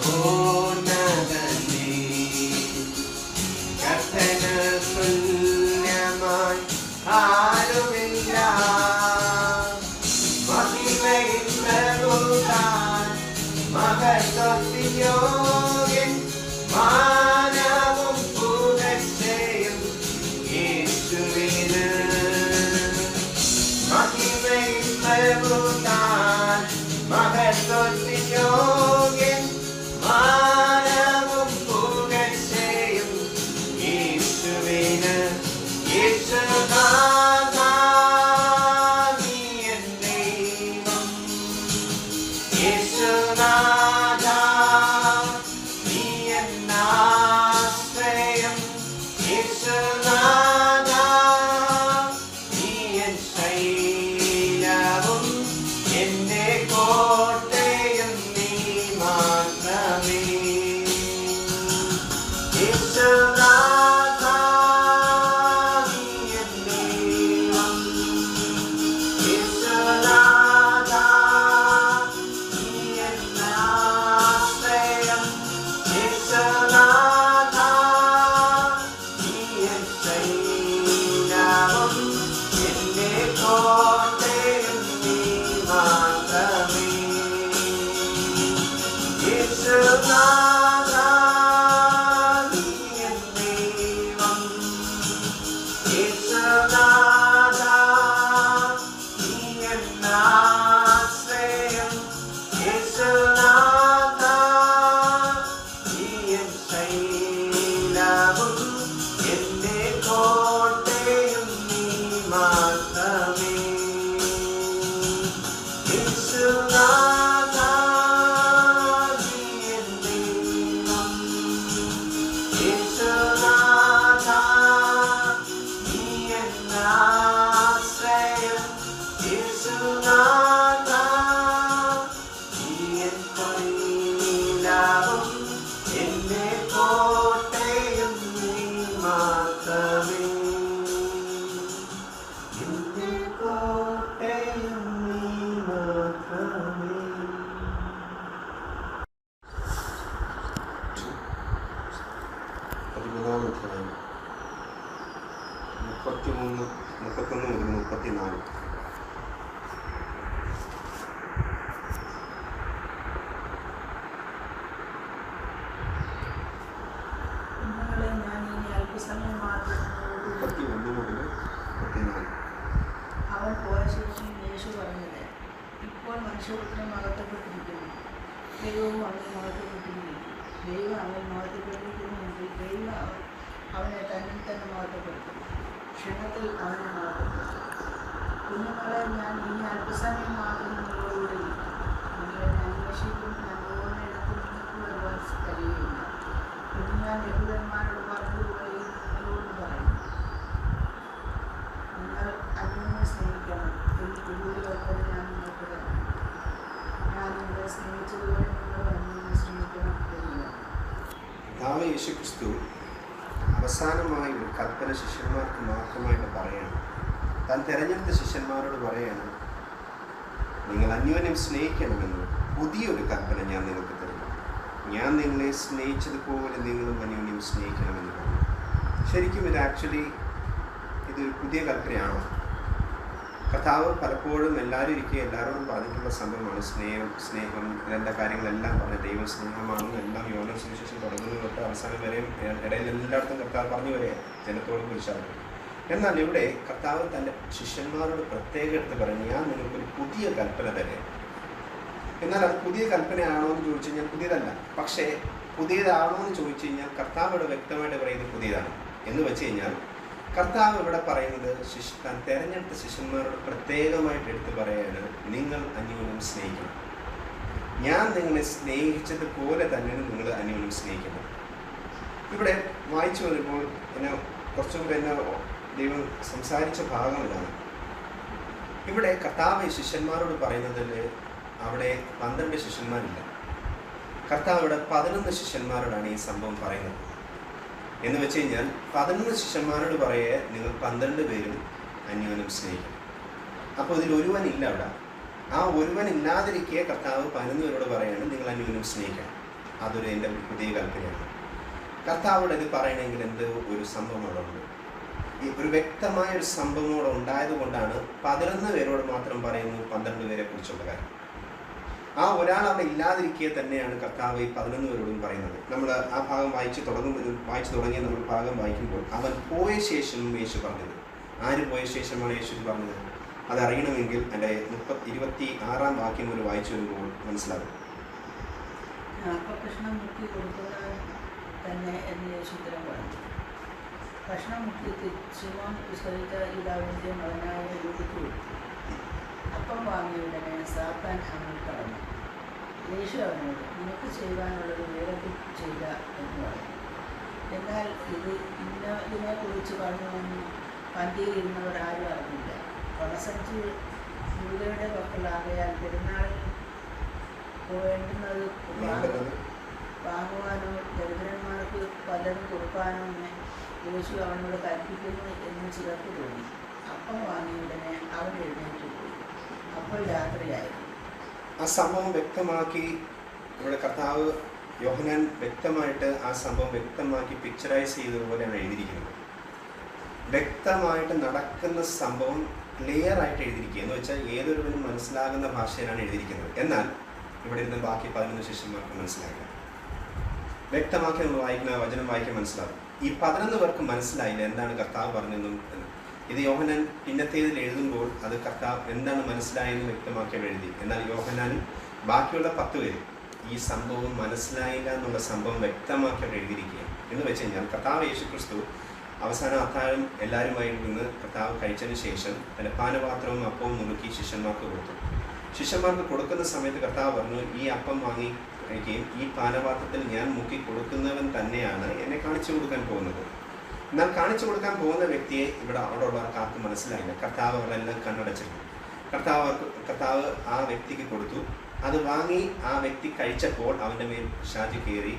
മഹോന്നതനേ കർത്തന് തുല്യമായി ആരുമില്ല മഹിമയിൽ പ്രഭുതാൻ മഹത്വത്തിൻ മാനവും പുകഴ്ചയും യേശുവിന് മഹിമയിൽ പ്രഭുതാൻ മഹത്വത്തിൻ മാനവും പുകഴ്ചയും യേശുവിന് യേശുനാഥാ നീ എൻ ദൈവം യേശുനാഥാ നീ എൻ ആശ്രയം യേശുനാഥാ നീ എൻ ശൈലവും എന്റെ കോട്ടയും നീ മാത്രമേ യേശുനാഥാ നീ എൻ ദൈവം യേശുനാഥാ നീ എൻ ആശ്രയം യേശുനാഥാ നീ എൻ ശൈലവും എന്റെ കോട്ടയും നീ മാത്രമേ യേശുനാഥാ നീ എൻ ദൈവം യേശുനാഥാ നീ എൻ ആശ്രയം യേശുനാഥാ നീ എൻ ശൈലവും എന്റെ കോട്ടയും നീ മാത്രമേ യേശുനാഥാ നീ എൻ ദൈവം യേശുനാഥാ നീ എൻ ആശ്രയം യേശുനാഥാ നീ എൻ ശൈലവും എന്റെ കോട്ടയും നീ മാത്രമേ എന്റെ കോട്ടയും നീ മാത്രമേ. പതിമൂന്നാം അധ്യായം 31 മുതൽ 34. നിങ്ങളെ ഞാൻ ഇനി അല്പസമയം മാത്രം 31 മുതൽ 34. അവൻ പോയ ശേഷം യേശു പറഞ്ഞത്, ഇപ്പോൾ മനുഷ്യപുത്രൻ മഹത്വപ്പെട്ടിരിക്കുന്നു, ദൈവവും അവൻ മഹത്വപ്പെട്ടിരിക്കുന്നു. ദൈവം അവൻ മഹത്വപ്പെട്ടിരിക്കുന്നുവെങ്കിൽ ദൈവം അവനെ തന്നെ തന്നെ മഹത്വപ്പെടുത്തും. ക്ഷണത്തിൽ അവനെ മഹത്വപ്പെടുത്തും. കുഞ്ഞുങ്ങളെ ഞാൻ ഇനി അല്പസമയം മാത്രം നിങ്ങളോടുകൂടെ ഇരിക്കും. നിങ്ങളെ ഞാൻ അന്വേഷിക്കും, ഞാൻ പോകുന്നിടത്ത് നിങ്ങൾക്ക് വരുവാൻ കഴിയുകയില്ല. പിന്നെ ഞാൻ യഹൂദന്മാരോട് പറഞ്ഞതുപോലെ നിങ്ങളോട് പറയും, നിങ്ങൾ അന്യോന്യം സ്നേഹിക്കണം. എനിക്ക് പുതിയ കൽപ്പന ഞാൻ നിങ്ങൾക്ക് തരാം. ഞാൻ നിങ്ങളെ സ്നേഹിച്ചതുപോലെ നിങ്ങൾ അന്യോന്യം സ്നേഹിക്കണം എന്നില്ല. കർത്താവ് യേശുക്രിസ്തു അവസാനമായി ഒരു കൽപ്പന ശിഷ്യന്മാർക്ക് മാത്രമായിട്ട് പറയാണ്. താൻ തിരഞ്ഞെടുത്ത ശിഷ്യന്മാരോട് പറയാണ്, നിങ്ങൾ അന്യോന്യം സ്നേഹിക്കണമെന്ന് പുതിയൊരു കൽപ്പന ഞാൻ നിങ്ങൾക്ക് തരുന്നു. ഞാൻ നിങ്ങളെ സ്നേഹിച്ചതുപോലെ നിങ്ങളും അന്യോന്യം സ്നേഹിക്കണമെന്ന് പറഞ്ഞു. ശരിക്കും ഇതൊരു പുതിയ കൽപ്പനയാണോ? കർത്താവ് പലപ്പോഴും എല്ലാവരും ഇരിക്കുക എല്ലാവരോടും പറഞ്ഞിട്ടുള്ള സംഭവമാണ് സ്നേഹം ഇതെല്ലാം കാര്യങ്ങളെല്ലാം പറഞ്ഞ ദൈവം സ്നേഹമാണെന്നും എല്ലാം യോഹന്നാൻ സുവിശേഷം തുടങ്ങുന്നത് തൊട്ട് അവസാനം വരെയും ഇടയിൽ എല്ലായിടത്തും കർത്താവ് പറഞ്ഞു വരികയാണ് ജനത്തോട് കുറിച്ചറിഞ്ഞു. എന്നാൽ ഇവിടെ കർത്താവ് തൻ്റെ ശിഷ്യന്മാരോട് പ്രത്യേകം എടുത്ത് പറഞ്ഞു, ഞാൻ നിങ്ങൾക്കൊരു പുതിയ കൽപ്പന തരാം. എന്നാൽ അത് പുതിയ കൽപ്പനയാണോ എന്ന് ചോദിച്ചു കഴിഞ്ഞാൽ പുതിയതല്ല. പക്ഷേ പുതിയതാണോ എന്ന് ചോദിച്ചു കഴിഞ്ഞാൽ കർത്താവ് ഇവിടെ വ്യക്തമായിട്ട് പറയുന്നത് പുതിയതാണ്. എന്ന് വെച്ച് കഴിഞ്ഞാൽ കർത്താവ് ഇവിടെ പറയുന്നത് താൻ തിരഞ്ഞെടുത്ത ശിഷ്യന്മാരോട് പ്രത്യേകമായിട്ട് എടുത്ത് പറയാണ്, നിങ്ങൾ അന്യോന്യം സ്നേഹിക്കണം. ഞാൻ നിങ്ങളെ സ്നേഹിച്ചതുപോലെ തന്നെയാണ് നിങ്ങൾ അന്യോന്യം സ്നേഹിക്കണം. ഇവിടെ വായിച്ചു വരുമ്പോൾ എന്നെ കുറച്ചുകൂടെ എന്നെ ദൈവം സംസാരിച്ച ഭാഗം ഇതാണ്. ഇവിടെ കർത്താവ് ശിഷ്യന്മാരോട് പറയുന്നതിൽ അവിടെ 12 ശിഷ്യന്മാരില്ല. കർത്താവ് ഇവിടെ 11 ശിഷ്യന്മാരോടാണ് ഈ സംഭവം പറയുന്നത്. എന്ന് വെച്ച് കഴിഞ്ഞാൽ 11 ശിഷ്യന്മാരോട് പറയേ നിങ്ങൾ 12 പേരും അന്യോന്യം സ്നേഹിക്കും. അപ്പോൾ ഇതിൽ ഒരുവനില്ല അവിടെ. ആ ഒരുവൻ ഇല്ലാതിരിക്കെ കർത്താവ് 11 പേരോട് പറയാണ് നിങ്ങൾ അന്യോന്യം സ്നേഹിക്കണം. അതൊരു എൻ്റെ പുതിയ കൽപ്പനയാണ്. കർത്താവോട് ഇത് പറയണമെങ്കിൽ എന്ത് ഒരു സംഭവം അവിടെ ഉണ്ട്. ഈ ഒരു വ്യക്തമായ ഒരു സംഭവം അവിടെ ഉണ്ടായത് കൊണ്ടാണ് 11 പേരോട് മാത്രം പറയുന്നു 12 പേരെ കുറിച്ചുള്ള കാര്യം. ആ ഒരാൾ അവിടെ ഇല്ലാതിരിക്കുക തന്നെയാണ് കർത്താവ് ഈ 11 പേരോടും പറയുന്നത്. നമ്മൾ ആ ഭാഗം വായിച്ചു തുടങ്ങിയ നമ്മൾ ഭാഗം വായിക്കുമ്പോൾ അവൻ പോയ ശേഷം യേശു പറഞ്ഞത്. ആര് പോയ ശേഷമാണ് യേശു പറഞ്ഞത്? അതറിയണമെങ്കിൽ എൻ്റെ 26 വാക്യം ഒരു വായിച്ചു വരുമ്പോൾ മനസ്സിലാകും. ഭക്ഷണം മുക്കി കൊടുക്കുന്നവൻ തന്നെ എന്ന് യേശു ഉത്തരം പറഞ്ഞു. ഭക്ഷണം മുക്കി ശിമോൻ ഇസ്കറിയോത്ത യൂദാവിൻ്റെ മകനായ യൂദയ്ക്ക് കൊടുത്തു. അപ്പം വാങ്ങിയ ഉടനെ സാത്താൻ അവനിൽ കടന്നു. യേശു അവനോട്, നിനക്ക് ചെയ്യുവാനുള്ളത് വേഗത്തിൽ ചെയ്യുക എന്ന് പറഞ്ഞു. എന്നാൽ ഇതിനെക്കുറിച്ച് പറഞ്ഞുവെന്നും പന്തിയിലിരുന്നവർ ആരും അറിഞ്ഞില്ല. പണസഞ്ചി യൂദയുടെ പക്കലാകയാൽ പെരുന്നാളിൽ പോവേണ്ടുന്നത് വാങ്ങുവാനോ ദരിദ്രന്മാർക്ക് പലരും കൊടുക്കാനോ എന്ന് യേശു അവനോട് കൽപ്പിക്കുന്നു എന്ന് ചിലർക്ക് തോന്നി. അപ്പം വാങ്ങിയ ഉടനെ അവൻ എഴുന്നേറ്റ് പോയി. അപ്പോൾ രാത്രിയായിരുന്നു. ആ സംഭവം വ്യക്തമാക്കി ഇവിടെ കർത്താവ് യോഹന്നാൻ വ്യക്തമായിട്ട് ആ സംഭവം വ്യക്തമാക്കി പിക്ചറൈസ് ചെയ്തതുപോലെയാണ് എഴുതിയിരിക്കുന്നത്. വ്യക്തമായിട്ട് നടക്കുന്ന സംഭവം ക്ലിയർ ആയിട്ട് എഴുതിയിരിക്കുക എന്ന് വെച്ചാൽ ഏതൊരുവനും മനസ്സിലാകുന്ന ഭാഷയിലാണ് എഴുതിയിരിക്കുന്നത്. എന്നാൽ ഇവിടെ ഇരുന്ന് ബാക്കി 11 ശിഷ്യന്മാർക്ക് മനസ്സിലായില്ല. വ്യക്തമാക്കി നമ്മൾ വായിക്കുന്ന വചനം വായിക്കാൻ മനസ്സിലാകും. ഈ 11 പേർക്ക് മനസ്സിലായില്ല എന്താണ് കർത്താവ് പറഞ്ഞതെന്നും. ഇത് യോഹന്നാൻ പിന്നത്തേതിൽ എഴുതുമ്പോൾ അത് കർത്താവ് എന്താണ് മനസ്സിലായെന്ന് വ്യക്തമാക്കി എഴുതി. എന്നാൽ യോഹന്നാനും ബാക്കിയുള്ള 10 പേര് ഈ സംഭവം മനസ്സിലായില്ല എന്നുള്ള സംഭവം വ്യക്തമാക്കി എഴുതിയിരിക്കുക. എന്ന് വെച്ച് കഴിഞ്ഞാൽ കർത്താവ് യേശുക്രിസ്തു അവസാന അത്താഴം എല്ലാവരുമായി നിന്ന് കർത്താവ് കഴിച്ചതിന് ശേഷം തൻ്റെ പാനപാത്രവും അപ്പവും നുറുക്കി ശിഷ്യന്മാർക്ക് കൊടുത്തു. ശിഷ്യന്മാർക്ക് കൊടുക്കുന്ന സമയത്ത് കർത്താവ് പറഞ്ഞു, ഈ അപ്പം വാങ്ങി കഴിക്കുകയും ഈ പാനപാത്രത്തിൽ ഞാൻ മുക്കി കൊടുക്കുന്നവൻ തന്നെയാണ് എന്നെ കാണിച്ചു കൊടുക്കാൻ പോകുന്നത്. എന്നാൽ കാണിച്ചു കൊടുക്കാൻ പോകുന്ന വ്യക്തിയെ ഇവിടെ അവിടെ ഉള്ളവർക്ക് ആർക്കും മനസ്സിലായില്ല. കർത്താവ് അവരെല്ലാം കണ്ണടച്ചിരുന്നു. കർത്താവ് ആ വ്യക്തിക്ക് കൊടുത്തു. അത് വാങ്ങി ആ വ്യക്തി കഴിച്ചപ്പോൾ അവൻ്റെ മേൽ പിശാച് കയറി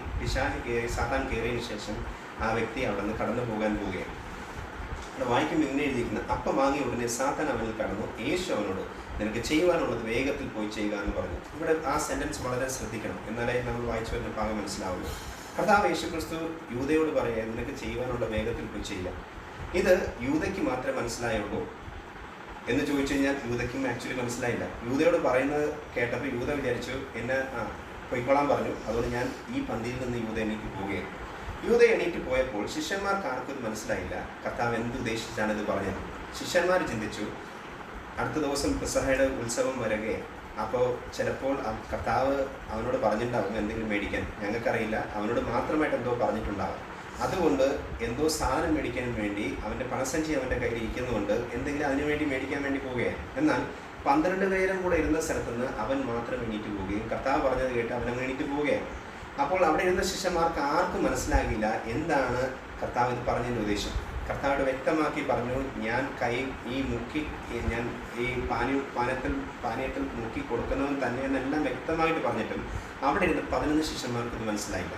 സാത്താൻ കയറിയതിന് ശേഷം ആ വ്യക്തി അവിടെ നിന്ന് കടന്നു പോകാൻ പോവുകയാണ്. അവിടെ വായിക്കുമ്പോൾ ഇങ്ങനെ എഴുതിയിരിക്കുന്നത്, അപ്പം വാങ്ങി ഉടനെ സാത്താൻ അവനിൽ കടന്നു. യേശു അവനോട്, നിനക്ക് ചെയ്യുവാനുള്ളത് വേഗത്തിൽ പോയി ചെയ്യുക എന്ന് പറഞ്ഞു. ഇവിടെ ആ സെൻറ്റൻസ് വളരെ ശ്രദ്ധിക്കണം, എന്നാലേ നമ്മൾ വായിച്ചു വരുന്ന ഭാഗം മനസ്സിലാവുള്ളൂ. കർത്താവ് യേശുക്രിസ്തു യൂദയോട് പറയുക, നിനക്ക് ചെയ്യുവാനുള്ള വേഗത്തിൽ പോയി ചെയ്യുക. ഇത് യൂദയ്ക്ക് മാത്രമേ മനസ്സിലായുള്ളൂ എന്ന് ചോദിച്ചു കഴിഞ്ഞാൽ യൂദയ്ക്കും ആക്ച്വലി മനസ്സിലായില്ല. യൂദയോട് പറയുന്നത് കേട്ടപ്പോൾ യൂദ വിചാരിച്ചു എന്നെ പൊയ്ക്കൊള്ളാൻ പറഞ്ഞു, അതുകൊണ്ട് ഞാൻ ഈ പന്തിയിൽ നിന്ന് യൂദ എണീറ്റ് പോവുകയാണ്. യൂദ എണീറ്റ് പോയപ്പോൾ ശിഷ്യന്മാർക്ക് ആർക്കും ഇത് മനസ്സിലായില്ല കർത്താവ് എന്ത് ഉദ്ദേശിച്ചാണ് ഇത് പറഞ്ഞത്. ശിഷ്യന്മാർ ചിന്തിച്ചു, അടുത്ത ദിവസം പെസഹയുടെ ഉത്സവം വരികയെ, അപ്പോൾ ചിലപ്പോൾ കർത്താവ് അവനോട് പറഞ്ഞിട്ടുണ്ടാവും എന്തെങ്കിലും മേടിക്കാൻ, ഞങ്ങൾക്കറിയില്ല, അവനോട് മാത്രമായിട്ട് എന്തോ പറഞ്ഞിട്ടുണ്ടാവും. അതുകൊണ്ട് എന്തോ സാധനം മേടിക്കാൻ വേണ്ടി അവൻ്റെ പണസഞ്ചി അവൻ്റെ കയ്യിൽ ഇരിക്കുന്നതുകൊണ്ട് എന്തെങ്കിലും അതിനു വേണ്ടി മേടിക്കാൻ വേണ്ടി പോവുകയാണ്. എന്നാൽ 12 പേരും കൂടെ ഇരുന്ന സ്ഥലത്തുനിന്ന് അവൻ മാത്രം എണീറ്റ് പോവുകയും കർത്താവ് പറഞ്ഞത് കേട്ട് അവൻ അങ്ങ് എണീറ്റ് പോവുകയാണ്. അപ്പോൾ അവിടെ ഇരുന്ന ശിഷ്യന്മാർക്ക് ആർക്കും മനസ്സിലാകില്ല എന്താണ് കർത്താവ് ഇത് പറഞ്ഞതിൻ്റെ ഉദ്ദേശം. കർത്താവ് വ്യക്തമാക്കി പറഞ്ഞു, ഞാൻ ഞാൻ ഈ പാനീയത്തിൽ മുക്കി കൊടുക്കുന്നവൻ തന്നെ എന്നെല്ലാം വ്യക്തമായിട്ട് പറഞ്ഞിട്ടും അവിടെ ഇരുന്ന് 11 ശിഷ്യന്മാർക്ക് ഇത് മനസ്സിലായില്ല.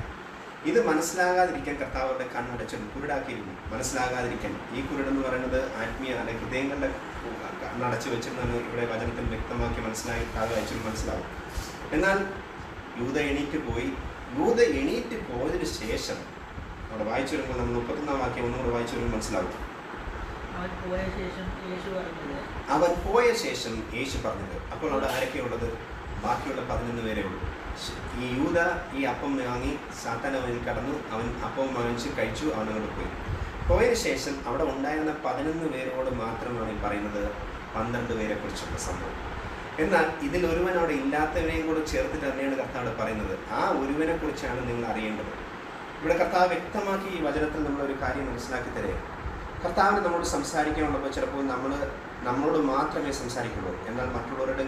ഇത് മനസ്സിലാകാതിരിക്കാൻ കർത്താവ് അവരുടെ കണ്ണടച്ചിട്ട് കുരുടാക്കിയിരുന്നു. മനസ്സിലാകാതിരിക്കാൻ ഈ കുരുടെന്ന് പറയുന്നത് ആത്മീയ അല്ലെങ്കിൽ ഹൃദയങ്ങളുടെ കണ്ണടച്ച് വെച്ചിരുന്നാണ് ഇവിടെ വചനത്തിൽ വ്യക്തമാക്കി മനസ്സിലാവും. എന്നാൽ യൂദ എണീറ്റ് പോയി. യൂദ എണീറ്റ് പോയതിന് ശേഷം അവിടെ വായിച്ചു വരുമ്പോൾ നമ്മൾ 31 വാക്യം ഒന്നുകൂടെ വായിച്ചു വരുമ്പോൾ മനസ്സിലാവും. അവൻ പോയ ശേഷം യേശു പറഞ്ഞത്. അപ്പോൾ അവിടെ ആരൊക്കെയുള്ളത്? ബാക്കിയുള്ള 11 പേരേ ഉള്ളൂ. ഈ യൂദ ഈ അപ്പം വാങ്ങി സാത്താൻ അവനിൽ കടന്നു. അവൻ അപ്പം വാങ്ങിച്ച് കഴിച്ചു, അവനോട് പോയതിന് ശേഷം അവിടെ ഉണ്ടായിരുന്ന 11 പേരോട് മാത്രമാണ് ഈ പറയുന്നത് 12 പേരെ കുറിച്ചുള്ള സംഭവം. എന്നാൽ ഇതിൽ ഒരുവൻ അവിടെ ഇല്ലാത്തവരെയും കൂടെ ചേർത്തിട്ട് തന്നെയാണ് കർത്താവ് പറയുന്നത്. ആ ഒരുവനെ കുറിച്ചാണ് നിങ്ങൾ അറിയേണ്ടത്. ഇവിടെ കർത്താവ് വ്യക്തമാക്കി ഈ വചനത്തിൽ നമ്മളൊരു കാര്യം മനസ്സിലാക്കി തരിക. കർത്താവിന് നമ്മളോട് സംസാരിക്കാനുള്ളപ്പോൾ ചിലപ്പോൾ നമ്മളോട് മാത്രമേ സംസാരിക്കുള്ളൂ. എന്നാൽ മറ്റുള്ളവരുടെ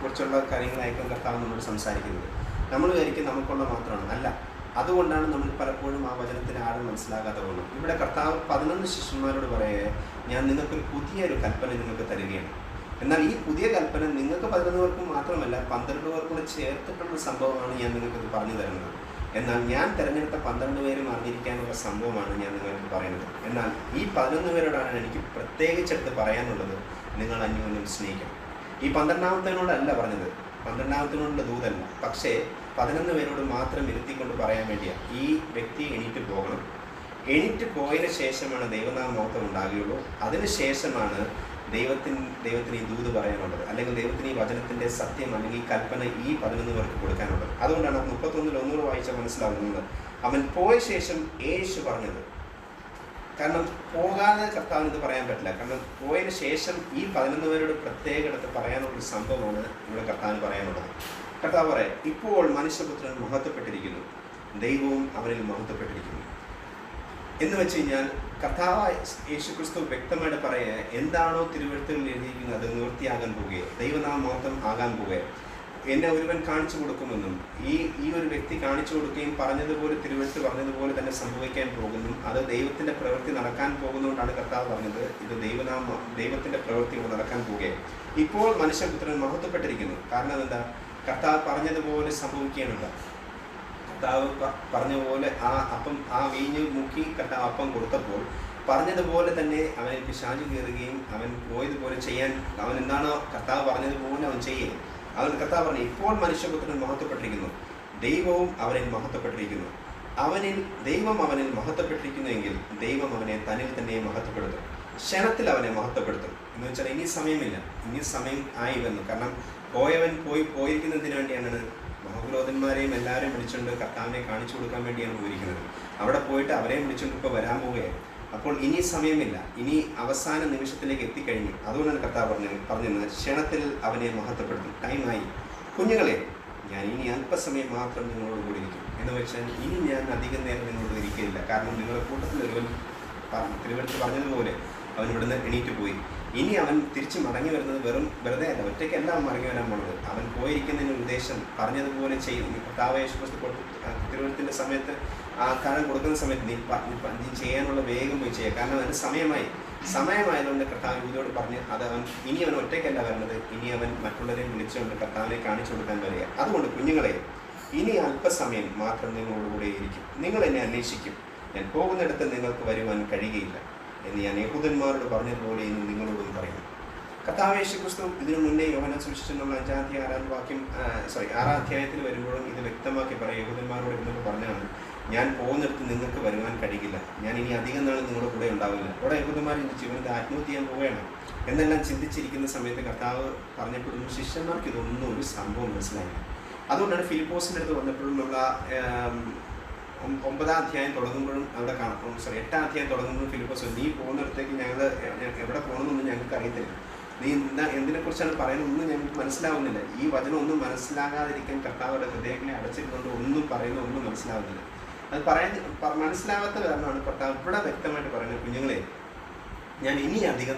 കുറിച്ചുള്ള കാര്യങ്ങളായിരിക്കും കർത്താവ് നമ്മളോട് സംസാരിക്കുന്നത്. നമ്മൾ വിചാരിക്കും നമുക്കുള്ള മാത്രമാണ്. അല്ല, അതുകൊണ്ടാണ് നമ്മൾ പലപ്പോഴും ആ വചനത്തിന് ആരും മനസ്സിലാകാതെ പോകുന്നത്. ഇവിടെ കർത്താവ് 11 ശിഷ്യന്മാരോട് പറയുക, ഞാൻ നിങ്ങൾക്കൊരു പുതിയൊരു കൽപ്പന നിങ്ങൾക്ക് തരികയാണ്. എന്നാൽ ഈ പുതിയ കൽപ്പന നിങ്ങൾക്ക് 11 പേർക്കും മാത്രമല്ല 12 പേർക്കും കൂടെ ചേർത്തിട്ടുള്ള സംഭവമാണ് ഞാൻ നിങ്ങൾക്കിത് പറഞ്ഞു തരുന്നത്. എന്നാൽ ഞാൻ തിരഞ്ഞെടുത്ത 12 പേരും അറിഞ്ഞിരിക്കാനുള്ള സംഭവമാണ് ഞാൻ നിങ്ങൾക്ക് പറയുന്നത്. എന്നാൽ ഈ 11 പേരോടാണ് എനിക്ക് പ്രത്യേകിച്ചെടുത്ത് പറയാനുള്ളത്, നിങ്ങൾ അന്യോന്യം സ്നേഹിക്കണം. ഈ 12-ാമത്തേനോടല്ല പറഞ്ഞത്, 12-ാമത്തേനോടുള്ള ദൂതല്ല. പക്ഷേ 11 പേരോട് മാത്രം ഇരുത്തിക്കൊണ്ട് പറയാൻ വേണ്ടിയാണ്. ഈ വ്യക്തി എണീറ്റ് പോകണം. എണീറ്റ് പോയതിന് ശേഷമാണ് ദൈവനാമ മഹത്വം ഉണ്ടാകുകയുള്ളൂ. അതിനുശേഷമാണ് ദൈവത്തിന് ഈ ദൂത് പറയാനുള്ളത്, അല്ലെങ്കിൽ ദൈവത്തിന് ഈ വചനത്തിൻ്റെ സത്യം അല്ലെങ്കിൽ കൽപ്പന ഈ 11 പേർക്ക് കൊടുക്കാനുള്ളത്. അതുകൊണ്ടാണ് 31 വായിച്ചാൽ മനസ്സിലാകുന്നത്, അവൻ പോയ ശേഷം യേശു പറഞ്ഞത്. കാരണം പോകാതെ കർത്താവിന് ഇത് പറയാൻ പറ്റില്ല. കാരണം പോയതിന് ശേഷം ഈ 11 പേരോട് പ്രത്യേക എടുത്ത് പറയാനുള്ളൊരു സംഭവമാണ് ഇവിടെ കർത്താവിന് പറയാനുള്ളത്. കർത്താവ് പറയാം, ഇപ്പോൾ മനുഷ്യപുത്രൻ മഹത്വപ്പെട്ടിരിക്കുന്നു, ദൈവവും അവനിൽ മഹത്വപ്പെട്ടിരിക്കുന്നു എന്ന് വെച്ച് കഴിഞ്ഞാൽ കർത്താവ് യേശുക്രിസ്തു വ്യക്തമായിട്ട് പറയുക, എന്താണോ തിരുവെഴുത്തുകളിൽ എഴുതിയിരിക്കുന്നത് അത് നിവൃത്തിയാകാൻ പോവുകയോ ദൈവനാമ മഹത്വം ആകാൻ പോവുകയോ എന്നെ ഒരുവൻ കാണിച്ചു കൊടുക്കുമെന്നും ഈ ഒരു വ്യക്തി കാണിച്ചു കൊടുക്കുകയും പറഞ്ഞതുപോലെ തിരുവെഴുത്ത് പറഞ്ഞതുപോലെ തന്നെ സംഭവിക്കാൻ പോകുന്നു, അത് ദൈവത്തിൻ്റെ പ്രവൃത്തി നടക്കാൻ പോകുന്നതുകൊണ്ടാണ് കർത്താവ് പറഞ്ഞത് ഇത് ദൈവത്തിൻ്റെ പ്രവൃത്തി നടക്കാൻ പോവുകയാണ്. ഇപ്പോൾ മനുഷ്യപുത്രൻ മഹത്വപ്പെട്ടിരിക്കുന്നു. കാരണം എന്താ? കർത്താവ് പറഞ്ഞതുപോലെ സംഭവിക്കുകയാണുണ്ട്. കർത്താവ് പറഞ്ഞ പോലെ ആ വീഞ്ഞ് മുക്കി കർത്താവ് അപ്പം കൊടുത്തപ്പോൾ പറഞ്ഞതുപോലെ തന്നെ അവൻ പിശാച് കയറുകയും അവൻ പോയതുപോലെ ചെയ്യാൻ അവൻ എന്താണോ കർത്താവ് പറഞ്ഞതുപോലെ അവൻ ചെയ്യുകയും അവൻ കർത്താവ് പറഞ്ഞു, ഇപ്പോൾ മനുഷ്യപുത്രൻ മഹത്വപ്പെട്ടിരിക്കുന്നു, ദൈവവും അവനിൽ മഹത്വപ്പെട്ടിരിക്കുന്നു. ദൈവം അവനിൽ മഹത്വപ്പെട്ടിരിക്കുന്നുവെങ്കിൽ ദൈവം അവനെ തന്നിൽ തന്നെ മഹത്വപ്പെടുത്തും, ക്ഷണത്തിൽ അവനെ മഹത്വപ്പെടുത്തും. എന്ന് വെച്ചാൽ ഇനി സമയമില്ല, ഇനി സമയം ആയി വന്നു. കാരണം പോയവൻ പോയിരിക്കുന്നതിന് വേണ്ടിയാണ് മഹാപുരോഹിതന്മാരെയും എല്ലാവരെയും വിളിച്ചുകൊണ്ട് കർത്താവിനെ കാണിച്ചു കൊടുക്കാൻ വേണ്ടിയാണ് പോയിരിക്കുന്നത്. അവിടെ പോയിട്ട് അവരെയും വിളിച്ചുകൊണ്ട് ഇപ്പോൾ വരാൻ പോവുകയാണ്. അപ്പോൾ ഇനി സമയമില്ല, ഇനി അവസാന നിമിഷത്തിലേക്ക് എത്തിക്കഴിഞ്ഞു. അതുകൊണ്ടാണ് കർത്താവ് പറഞ്ഞത് ക്ഷണത്തിൽ അവനെ മഹത്വപ്പെടുത്തും. ടൈമായി. കുഞ്ഞുങ്ങളെ, ഞാൻ ഇനി അല്പസമയം മാത്രം നിങ്ങളോട് കൂടി ഇരിക്കും. എന്ന് വെച്ചാൽ ഇനി ഞാൻ അധികം നേരം നിങ്ങളോട് ഇരിക്കില്ല. കാരണം നിങ്ങളുടെ കൂട്ടത്തിൽ ഒരുവൻ തിരുവെടുത്ത് പറഞ്ഞതുപോലെ അവൻ ഇവിടുന്ന് എണീറ്റ് പോയി. ഇനി അവൻ തിരിച്ച് മടങ്ങി വരുന്നത് വെറുതെ അല്ല, ഒറ്റയ്ക്കല്ല അവൻ മടങ്ങി വരാൻ പോണത്. അവൻ പോയിരിക്കുന്നതിന് ഉദ്ദേശം പറഞ്ഞതുപോലെ ചെയ്യും. കർത്താവ് യേശുക്രിസ്തു തിരുവെഴുത്തിൻ്റെ സമയത്ത് ആ കാലം കൊടുക്കുന്ന സമയത്ത് നീ ചെയ്യാനുള്ള വേഗം പോയി ചെയ്യുക. കാരണം അതിന് സമയമായതുകൊണ്ട് കർത്താവ് യൂതയോട് പറഞ്ഞ് അവൻ ഒറ്റയ്ക്കല്ല വരുന്നത്, ഇനി അവൻ മറ്റുള്ളവരെയും വിളിച്ചുകൊണ്ട് കർത്താവിനെ കാണിച്ചു കൊടുക്കാൻ വരിക. അതുകൊണ്ട് കുഞ്ഞുങ്ങളെ, ഇനി അല്പസമയം മാത്രം നിങ്ങളോടുകൂടെ ഇരിക്കും. നിങ്ങൾ എന്നെ അന്വേഷിക്കും, ഞാൻ പോകുന്നിടത്ത് നിങ്ങൾക്ക് വരുവാൻ കഴിയുകയില്ല എന്ന് ഞാൻ യഹൂദന്മാരോട് പറഞ്ഞതുപോലെ ഇന്ന് നിങ്ങളോടും പറയുന്നു. കർത്താവ് യേശുക്രിസ്തു ഇതിനു മുന്നേ യോഹന്നാൻ സുവിശേഷം 6 അധ്യായത്തിൽ വരുമ്പോഴും ഇത് വ്യക്തമാക്കി പറയും. യഹൂദന്മാരോട് ഇരുന്നപ്പോൾ പറഞ്ഞാണ്, ഞാൻ പോകുന്നിടത്ത് നിങ്ങൾക്ക് വരുവാൻ കഴിയില്ല, ഞാൻ ഇനി അധികം നാൾ നിങ്ങളുടെ കൂടെ ഉണ്ടാവില്ല. അവിടെ യഹൂദന്മാർ ജീവിതത്തെ ആത്മഹത്യ ചെയ്യാൻ പോവുകയാണ് എന്നെല്ലാം ചിന്തിച്ചിരിക്കുന്ന സമയത്ത് കർത്താവ് പറഞ്ഞപ്പോഴും ശിഷ്യന്മാർക്ക് ഇതൊന്നും ഒരു സംഭവം മനസ്സിലായില്ല. അതുകൊണ്ടാണ് ഫിലിപ്പോസിൻ്റെ അടുത്ത് വന്നപ്പോഴും നമ്മൾ 9-ാം അധ്യായം തുടങ്ങുമ്പോഴും അവിടെ കാണാം. 8-ാം അധ്യായം തുടങ്ങുമ്പോഴും ഫിലിപ്പോസ്, നീ പോകുന്നിടത്തേക്ക് ഞങ്ങൾ എവിടെ പോകണമെന്നൊന്നും ഞങ്ങൾക്ക് അറിയത്തില്ല, നീ എന്തിനെക്കുറിച്ചാണ് പറയുന്നതൊന്നും ഞങ്ങൾക്ക് മനസ്സിലാവുന്നില്ല. ഈ വചനം ഒന്നും മനസ്സിലാകാതിരിക്കാൻ കർത്താവുടെ ഹൃദയങ്ങളെ അടച്ചിരുന്നുകൊണ്ട് ഒന്നും മനസ്സിലാവുന്നില്ല. അത് മനസ്സിലാവാത്ത കാരണമാണ് കർത്താവ് ഇവിടെ വ്യക്തമായിട്ട് പറയുന്നത്, കുഞ്ഞുങ്ങളെ, ഞാൻ ഇനി അധികം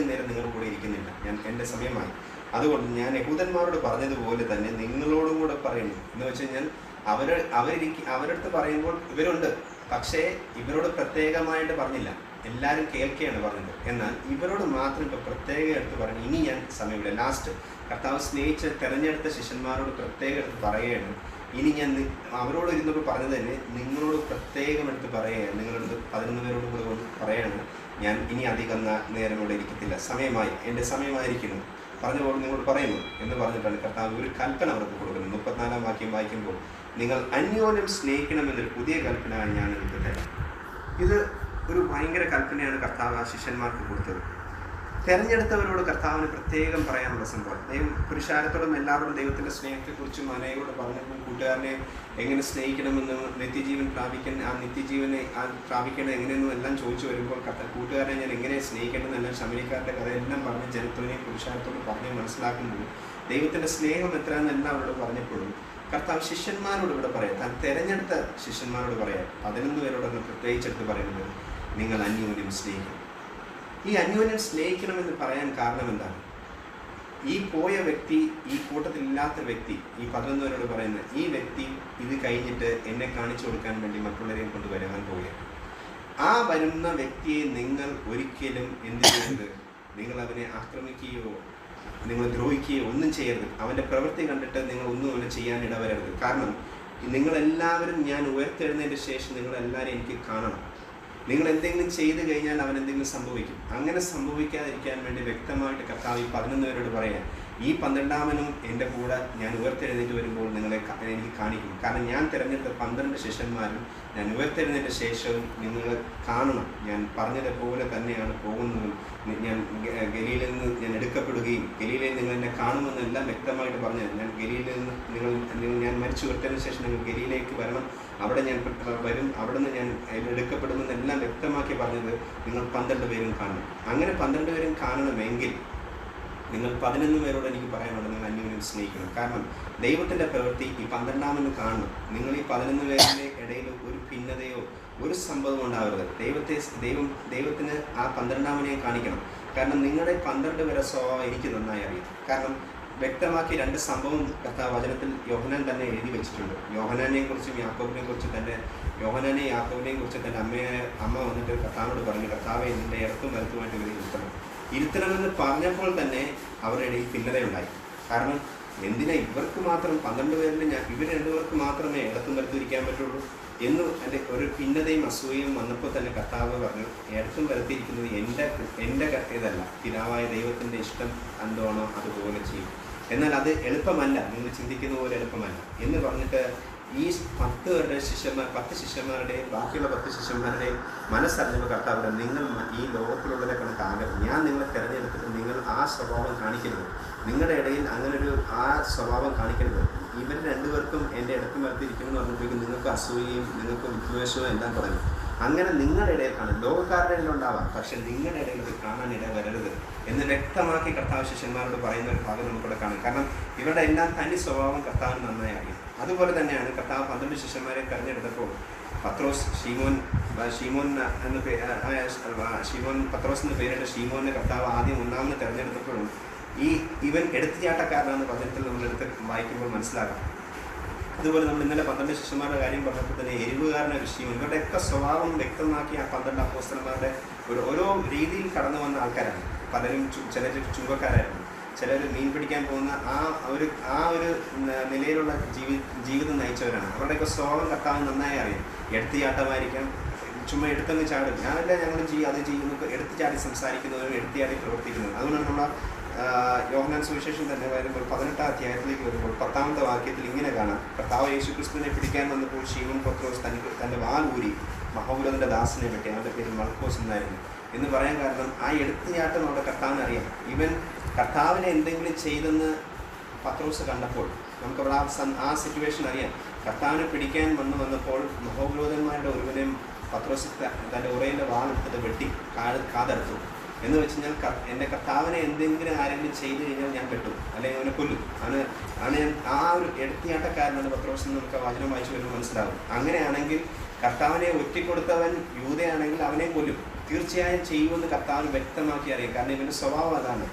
നേരം നിങ്ങളുടെ കൂടെ ഇരിക്കുന്നില്ല, ഞാൻ എൻ്റെ സമയമായി. അതുകൊണ്ട് ഞാൻ യഹൂദന്മാരോട് പറഞ്ഞതുപോലെ തന്നെ നിങ്ങളോടും കൂടെ പറയുന്നു. എന്ന് വെച്ച് കഴിഞ്ഞാൽ അവരടുത്ത് പറയുമ്പോൾ ഇവരുണ്ട്, പക്ഷേ ഇവരോട് പ്രത്യേകമായിട്ട് പറഞ്ഞില്ല, എല്ലാവരും കേൾക്കുകയാണ് പറഞ്ഞത്. എന്നാൽ ഇവരോട് മാത്രം ഇപ്പോൾ പ്രത്യേകം എടുത്ത് പറഞ്ഞു, ഇനി ഞാൻ സമയമില്ല. ലാസ്റ്റ് കർത്താവ് സ്നേഹിച്ച് തിരഞ്ഞെടുത്ത ശിഷ്യന്മാരോട് പ്രത്യേകം എടുത്ത് പറയുകയാണ്, ഇനി ഞാൻ അവരോട് ഇരുന്നപ്പോൾ പറഞ്ഞത് തന്നെ നിങ്ങളോട് പ്രത്യേകം എടുത്ത് പറയുകയാണ്, നിങ്ങളടുത്ത് 11 പേരോട് കൂടെ പറയുകയാണ്, ഞാൻ ഇനി അധികം നേരം ഇവിടെ ഇരിക്കത്തില്ല, സമയമായി, എൻ്റെ സമയമായിരിക്കുന്നു, പറഞ്ഞ പോലെ നിങ്ങളോട് പറയുന്നു എന്ന് പറഞ്ഞിട്ടാണ് കർത്താവ് ഒരു കൽപ്പന അവർക്ക് കൊടുക്കുന്നത്. 34-ാം വാക്യം വായിക്കുമ്പോൾ, നിങ്ങൾ അന്യോന്യം സ്നേഹിക്കണമെന്നൊരു പുതിയ കൽപ്പനയാണ് ഞാൻ നിങ്ങൾക്ക് തരാം. ഇത് ഒരു ഭയങ്കര കൽപ്പനയാണ് കർത്താവ് ആ ശിഷ്യന്മാർക്ക് കൊടുത്തത്. തിരഞ്ഞെടുത്തവരോട് കർത്താവിന് പ്രത്യേകം പറയാനുള്ള സംഭവം. പുരുഷാരത്തോടും എല്ലാവരോടും ദൈവത്തിൻ്റെ സ്നേഹത്തെക്കുറിച്ചും അനേകരോട് പറഞ്ഞപ്പോൾ കൂട്ടുകാരനെ എങ്ങനെ സ്നേഹിക്കണമെന്നും നിത്യജീവൻ നിത്യജീവനെ പ്രാപിക്കേണ്ടത് എങ്ങനെയെന്നും എല്ലാം ചോദിച്ചു വരുമ്പോൾ കൂട്ടുകാരനെ ഞാൻ എങ്ങനെ സ്നേഹിക്കേണ്ടതെന്നെല്ലാം ശമരിക്കാരുടെ കഥയെല്ലാം പറഞ്ഞ് ജനത്വനെയും പുരുഷാരത്തോടും പറഞ്ഞ് മനസ്സിലാക്കുമ്പോൾ ദൈവത്തിൻ്റെ സ്നേഹം എത്രയെന്നെല്ലാം അവരോട് പറഞ്ഞപ്പോഴും കർത്താവ് ശിഷ്യന്മാരോട് ഇവിടെ പറയാം, താൻ തിരഞ്ഞെടുത്ത ശിഷ്യന്മാരോട് പറയാം, 11 പേരോടൊന്ന് പ്രത്യേകിച്ചെടുത്ത് പറയുന്നത്, നിങ്ങൾ അന്യോന്യം സ്നേഹിക്കണം. ഈ അന്യോന്യം സ്നേഹിക്കണമെന്ന് പറയാൻ കാരണം എന്താണ്? ഈ പോയ വ്യക്തി, ഈ കൂട്ടത്തിലില്ലാത്ത വ്യക്തി, ഈ 11 പേരോട് പറയുന്ന ഈ വ്യക്തി ഇത് കഴിഞ്ഞിട്ട് എന്നെ കാണിച്ചു കൊടുക്കാൻ വേണ്ടി മറ്റുള്ളവരെയും കൊണ്ട് വരാൻ പോവുകയാണ്. ആ വരുന്ന വ്യക്തിയെ നിങ്ങൾ ഒരിക്കലും എന്ത് ചെയ്യരുത്, നിങ്ങൾ അവനെ ആക്രമിക്കുകയോ നിങ്ങൾ ദ്രോഹിക്കുകയോ ഒന്നും ചെയ്യരുത്. അവൻ്റെ പ്രവൃത്തി കണ്ടിട്ട് നിങ്ങൾ ഒന്നും അവനെ ചെയ്യാൻ ഇടവരരുത്. കാരണം നിങ്ങളെല്ലാവരും ഞാൻ ഉയർത്തെഴുന്നതിൻ്റെ ശേഷം നിങ്ങളെല്ലാവരും എനിക്ക് കാണണം. നിങ്ങൾ എന്തെങ്കിലും ചെയ്ത് കഴിഞ്ഞാൽ അവൻ എന്തെങ്കിലും സംഭവിക്കും. അങ്ങനെ സംഭവിക്കാതിരിക്കാൻ വേണ്ടി വ്യക്തമായിട്ട് കർത്താവ് ഈ 11 പേരോട് പറയാം, ഈ 12-ാമനും എൻ്റെ കൂടെ ഞാൻ ഉയർത്തെഴുന്നേറ്റ് വരുമ്പോൾ നിങ്ങളെ എനിക്ക് കാണിക്കും. കാരണം ഞാൻ തിരഞ്ഞെടുത്ത 12 ശിഷ്യന്മാരും ഞാൻ ഉയർത്തെഴുന്നേറ്റ ശേഷവും നിങ്ങൾ കാണണം. ഞാൻ പറഞ്ഞതുപോലെ തന്നെയാണ് പോകുന്നതും. ഞാൻ ഗലീലയിൽ നിന്ന് ഞാൻ എടുക്കപ്പെടുകയും ഗലീലയിൽ നിങ്ങൾ എന്നെ കാണുമെന്നെല്ലാം വ്യക്തമായിട്ട് പറഞ്ഞത്. ഞാൻ ഗലീലയിൽ നിന്ന് ഞാൻ മരിച്ചു ഉയർത്തതിന് ശേഷം നിങ്ങൾ ഗലീലയിലേക്ക് വരണം, അവിടെ ഞാൻ വരും, അവിടെ നിന്ന് ഞാൻ എടുക്കപ്പെടുമെന്നെല്ലാം വ്യക്തമാക്കി പറഞ്ഞത് നിങ്ങൾ 12 പേരും കാണണം. അങ്ങനെ 12 പേരും കാണണമെങ്കിൽ നിങ്ങൾ 11 പേരോട് എനിക്ക് പറയാനുള്ളത് നിങ്ങൾ അന്യോന്യം സ്നേഹിക്കണം. കാരണം ദൈവത്തിൻ്റെ പ്രവൃത്തി ഈ 12-ാമന് കാണണം. നിങ്ങൾ ഈ 11 പേരുടെ ഇടയിൽ ഒരു ഭിന്നതയോ ഒരു സംഭവം ഉണ്ടാവരുത്. ദൈവത്തിന് ആ 12-ാമനെ കാണിക്കണം. കാരണം നിങ്ങളുടെ 12 പേരെ സ്വഭാവം എനിക്ക് നന്നായി അറിയാം. കാരണം വ്യക്തമാക്കി 2 സംഭവം വചനത്തിൽ യോഹന്നാൻ തന്നെ എഴുതി വെച്ചിട്ടുണ്ട്. യോഹന്നാനെയും കുറിച്ചും യാക്കോബിനെയും കുറിച്ച് യാക്കോബിനെയും കുറിച്ച് തൻ്റെ അമ്മ വന്നിട്ട് കർത്താവിനോട് പറഞ്ഞു, കർത്താവെ നിൻ്റെ ഇടത്തും വലത്തുമായിട്ട് ഇവരെ ഇരുത്തണമെന്ന് പറഞ്ഞപ്പോൾ തന്നെ അവരുടെ ഇടയിൽ ഭിന്നതയുണ്ടായി. കാരണം എന്തിനാ ഇവർക്ക് മാത്രം 12 പേരിൽ ഇവർ 2 പേർക്ക് മാത്രമേ ഇടത്തും വലത്തും ഇരിക്കാൻ പറ്റുള്ളൂ എന്ന് എൻ്റെ ഒരു ഭിന്നതയും അസൂയയും വന്നപ്പോൾ തന്നെ കർത്താവ് പറഞ്ഞു, ഇടത്തും വലത്തിയിരിക്കുന്നത് എൻ്റെ ഇതല്ല, പിതാവായ ദൈവത്തിൻ്റെ ഇഷ്ടം എന്താണോ അതുപോലെ ചെയ്യും. എന്നാൽ അത് എളുപ്പമല്ല, നിങ്ങൾ ചിന്തിക്കുന്ന പോലെ എളുപ്പമല്ല എന്ന് പറഞ്ഞിട്ട് ഈ 10 ശിഷ്യന്മാരുടെ ബാക്കിയുള്ള 10 ശിഷ്യന്മാരുടെ മനസ്സറിഞ്ഞപ്പോൾ കർത്താവ് നിങ്ങൾ ഈ ലോകത്തിലുള്ളതിനെ കണക്കാകരുത്. ഞാൻ നിങ്ങളെ തിരഞ്ഞെടുത്തിട്ട് നിങ്ങൾ ആ സ്വഭാവം കാണിക്കരുത്. നിങ്ങളുടെ ഇടയിൽ അങ്ങനൊരു ആ സ്വഭാവം കാണിക്കരുത്. ഇവർ 2 പേർക്കും എൻ്റെ ഇടത്തും വരത്തിരിക്കുമെന്ന് പറഞ്ഞപ്പോഴേക്കും നിങ്ങൾക്ക് അസൂയയും നിങ്ങൾക്ക് വിദ്വേഷവും എല്ലാം തുടങ്ങി. അങ്ങനെ നിങ്ങളുടെ ഇടയിൽ കാണും, ലോകക്കാരുടെ ഇടയിൽ ഉണ്ടാവാം, പക്ഷെ നിങ്ങളുടെ ഇടയിൽ അത് കാണാൻ ഇട വരരുത് എന്ന് വ്യക്തമാക്കി കർത്താവ് ശിഷ്യന്മാരോട് പറയുന്ന ഒരു ഭാഗം നമുക്കിവിടെ കാണാം. കാരണം ഇവരുടെ എല്ലാം തനി സ്വഭാവം കർത്താവിന് നന്നായി അറിയാം. അതുപോലെ തന്നെയാണ് കർത്താവ് 12 ശിഷ്യന്മാരെ തിരഞ്ഞെടുത്തപ്പോൾ പത്രോസ് പത്രോസ് എന്ന പേരിട്ട ഷീമോനെ കർത്താവ് ആദ്യം 1-ാമത് തിരഞ്ഞെടുത്തപ്പോഴും ഇവൻ എടുത്തുചാട്ടക്കാരനാണെന്ന് വചനത്തിൽ നമ്മളെടുത്ത് വായിക്കുമ്പോൾ മനസ്സിലാകാം. അതുപോലെ നമ്മൾ ഇന്നലെ 12 ശിഷ്യന്മാരുടെ കാര്യം പറഞ്ഞപ്പോൾ തന്നെ എരിവുകാരനെ വിഷയം ഇവരുടെയൊക്കെ സ്വഭാവം വ്യക്തമാക്കി ആ 12 അപ്പോസ്തലന്മാരുടെ ഓരോ രീതിയിൽ കടന്നു വന്ന ആൾക്കാരാണ്. പലരും ചിലർ ചുങ്കക്കാരായിരുന്നു, ചിലർ മീൻ പിടിക്കാൻ പോകുന്ന ആ ഒരു നിലയിലുള്ള ജീവിതം നയിച്ചവരാണ്. അവരുടെയൊക്കെ സ്വഭാവം കർത്താവ് നന്നായി അറിയാം. എടുത്തുചാട്ടമായിരിക്കാം, ചുമ്മാ എടുത്തങ്ങ് ചാടും, ഞാനല്ല ഞങ്ങൾ അത് ചെയ്യുന്നു, എടുത്തു ചാടി സംസാരിക്കുന്നവരും എടുത്തു ചാടി പ്രവർത്തിക്കുന്നതും. അതുകൊണ്ടാണ് നമ്മൾ യോഹന്നാൻ സുവിശേഷം തന്നെ വരുമ്പോൾ 18-ാം അധ്യായത്തിലേക്ക് വരുമ്പോൾ 10-ാമത്തെ വാക്യത്തിൽ ഇങ്ങനെ കാണാം, കർത്താവ് യേശുക്രിസ്തുവിനെ പിടിക്കാൻ വന്നപ്പോൾ ശീമോൻ പത്രോസ് തൻ്റെ വാൽ ഊരി മഹോന്നതന്റെ ദാസനെ വെട്ടി, അവൻ്റെ പേര് മൽക്കോസ് എന്നായിരുന്നു എന്ന് പറയാൻ കാരണം ആ എടുത്തുചാട്ടം അവിടെ കർത്താവിന് അറിയാം. ഇവൻ കർത്താവിനെ എന്തെങ്കിലും ചെയ്തെന്ന് പത്രോസ് കണ്ടപ്പോൾ നമുക്കവിടെ ആ സിറ്റുവേഷൻ അറിയാം. കർത്താവിനെ പിടിക്കാൻ വന്നപ്പോൾ മഹോപുരോധന്മാരുടെ ഒരുവനെയും പത്രോസ് തൻ്റെ ഉറയിൻ്റെ വാളെടുത്തിട്ട് വെട്ടി കാതെടുത്തു. എന്ന് വെച്ച് കഴിഞ്ഞാൽ എൻ്റെ കർത്താവിനെ എന്തെങ്കിലും ആരെങ്കിലും ചെയ്തു കഴിഞ്ഞാൽ ഞാൻ പെട്ടു, അല്ലെങ്കിൽ അവനെ കൊല്ലും. ആ ഒരു എടുത്തിയാട്ടക്കാരനാണ് പത്രോസ്. നമുക്ക് വചനം വായിച്ചു വരുമ്പോൾ മനസ്സിലാവും. അങ്ങനെയാണെങ്കിൽ കർത്താവിനെ ഒറ്റിക്കൊടുത്തവൻ യൂദയാണെങ്കിൽ അവനെ കൊല്ലും, തീർച്ചയായും ചെയ്യുമെന്ന് കർത്താവിന് വ്യക്തമാക്കി അറിയാം. കാരണം ഇവൻ്റെ സ്വഭാവം അതാണ്.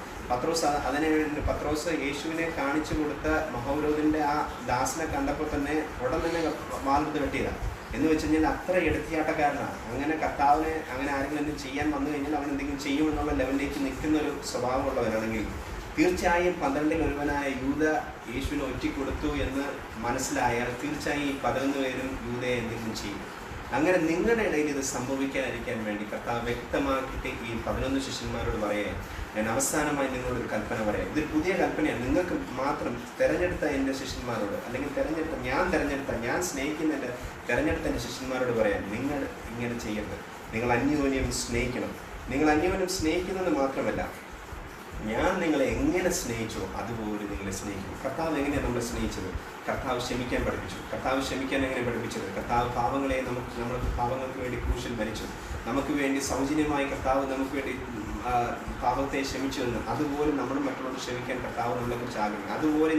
പത്രോസ് യേശുവിനെ കാണിച്ചു കൊടുത്ത മഹോരോധിൻ്റെ ആ ദാസനെ കണ്ടപ്പോൾ തന്നെ ഉടൻ തന്നെ വാളെടുത്ത് വെട്ടിയതാണ്. എന്ന് വെച്ച് കഴിഞ്ഞാൽ അത്ര എടുത്തിയാട്ടക്കാരനാണ്. അങ്ങനെ കർത്താവിനെ അങ്ങനെ ആരെങ്കിലും എന്തെങ്കിലും ചെയ്യാൻ വന്നു കഴിഞ്ഞാൽ അവൻ എന്തെങ്കിലും ചെയ്യുമെന്നുള്ള ലെവലിലേക്ക് നിൽക്കുന്ന ഒരു സ്വഭാവമുള്ളവരാണെങ്കിൽ തീർച്ചയായും 12-ൽ ഒരുവനായ യൂദ യേശുവിനെ ഒറ്റിക്കൊടുത്തു എന്ന് മനസ്സിലായാൽ തീർച്ചയായും ഈ 11 പേരും യൂദയെ എന്തെങ്കിലും ചെയ്യും. അങ്ങനെ നിങ്ങളുടെ ഇടയിൽ ഇത് സംഭവിക്കാതിരിക്കാൻ വേണ്ടി കർത്താവ് വ്യക്തമാക്കിയിട്ട് ഈ 11 ശിഷ്യന്മാരോട് പറയാൻ ഞാൻ അവസാനമായി നിങ്ങളോടൊരു കൽപ്പന പറയാം. ഇതൊരു പുതിയ കൽപ്പനയാണ്. നിങ്ങൾക്ക് മാത്രം തിരഞ്ഞെടുത്ത എൻ്റെ ശിഷ്യന്മാരോട്, അല്ലെങ്കിൽ ഞാൻ സ്നേഹിക്കുന്ന എൻ്റെ തിരഞ്ഞെടുത്ത എൻ്റെ ശിഷ്യന്മാരോട് പറയാം, നിങ്ങൾ ഇങ്ങനെ ചെയ്യരുത്. നിങ്ങൾ അന്യോന്യം സ്നേഹിക്കണം. നിങ്ങൾ അന്യോന്യം സ്നേഹിക്കുന്നത് മാത്രമല്ല, ഞാൻ നിങ്ങളെ എങ്ങനെ സ്നേഹിച്ചോ അതുപോലെ നിങ്ങളെ സ്നേഹിക്കും. കർത്താവ് എങ്ങനെയാണ് നമ്മളെ സ്നേഹിച്ചത്? കർത്താവ് ക്ഷമിക്കാൻ പഠിപ്പിച്ചു. കർത്താവ് ക്ഷമിക്കാൻ എങ്ങനെ പഠിപ്പിച്ചത്? കർത്താവ് പാപങ്ങളെ നമ്മുടെ പാപങ്ങൾക്ക് വേണ്ടി ക്രൂശിൽ മരിച്ചു. നമുക്ക് വേണ്ടി സൗജന്യമായി കർത്താവ് നമുക്ക് വേണ്ടി പാപത്തെ ക്ഷമിച്ചു എന്ന്. അതുപോലെ നമ്മൾ മറ്റുള്ളവർ ക്ഷമിക്കാൻ കർത്താവ് നമ്മളെക്കുറിച്ച് ആഗ്രഹിക്കുന്നു. അതുപോലെ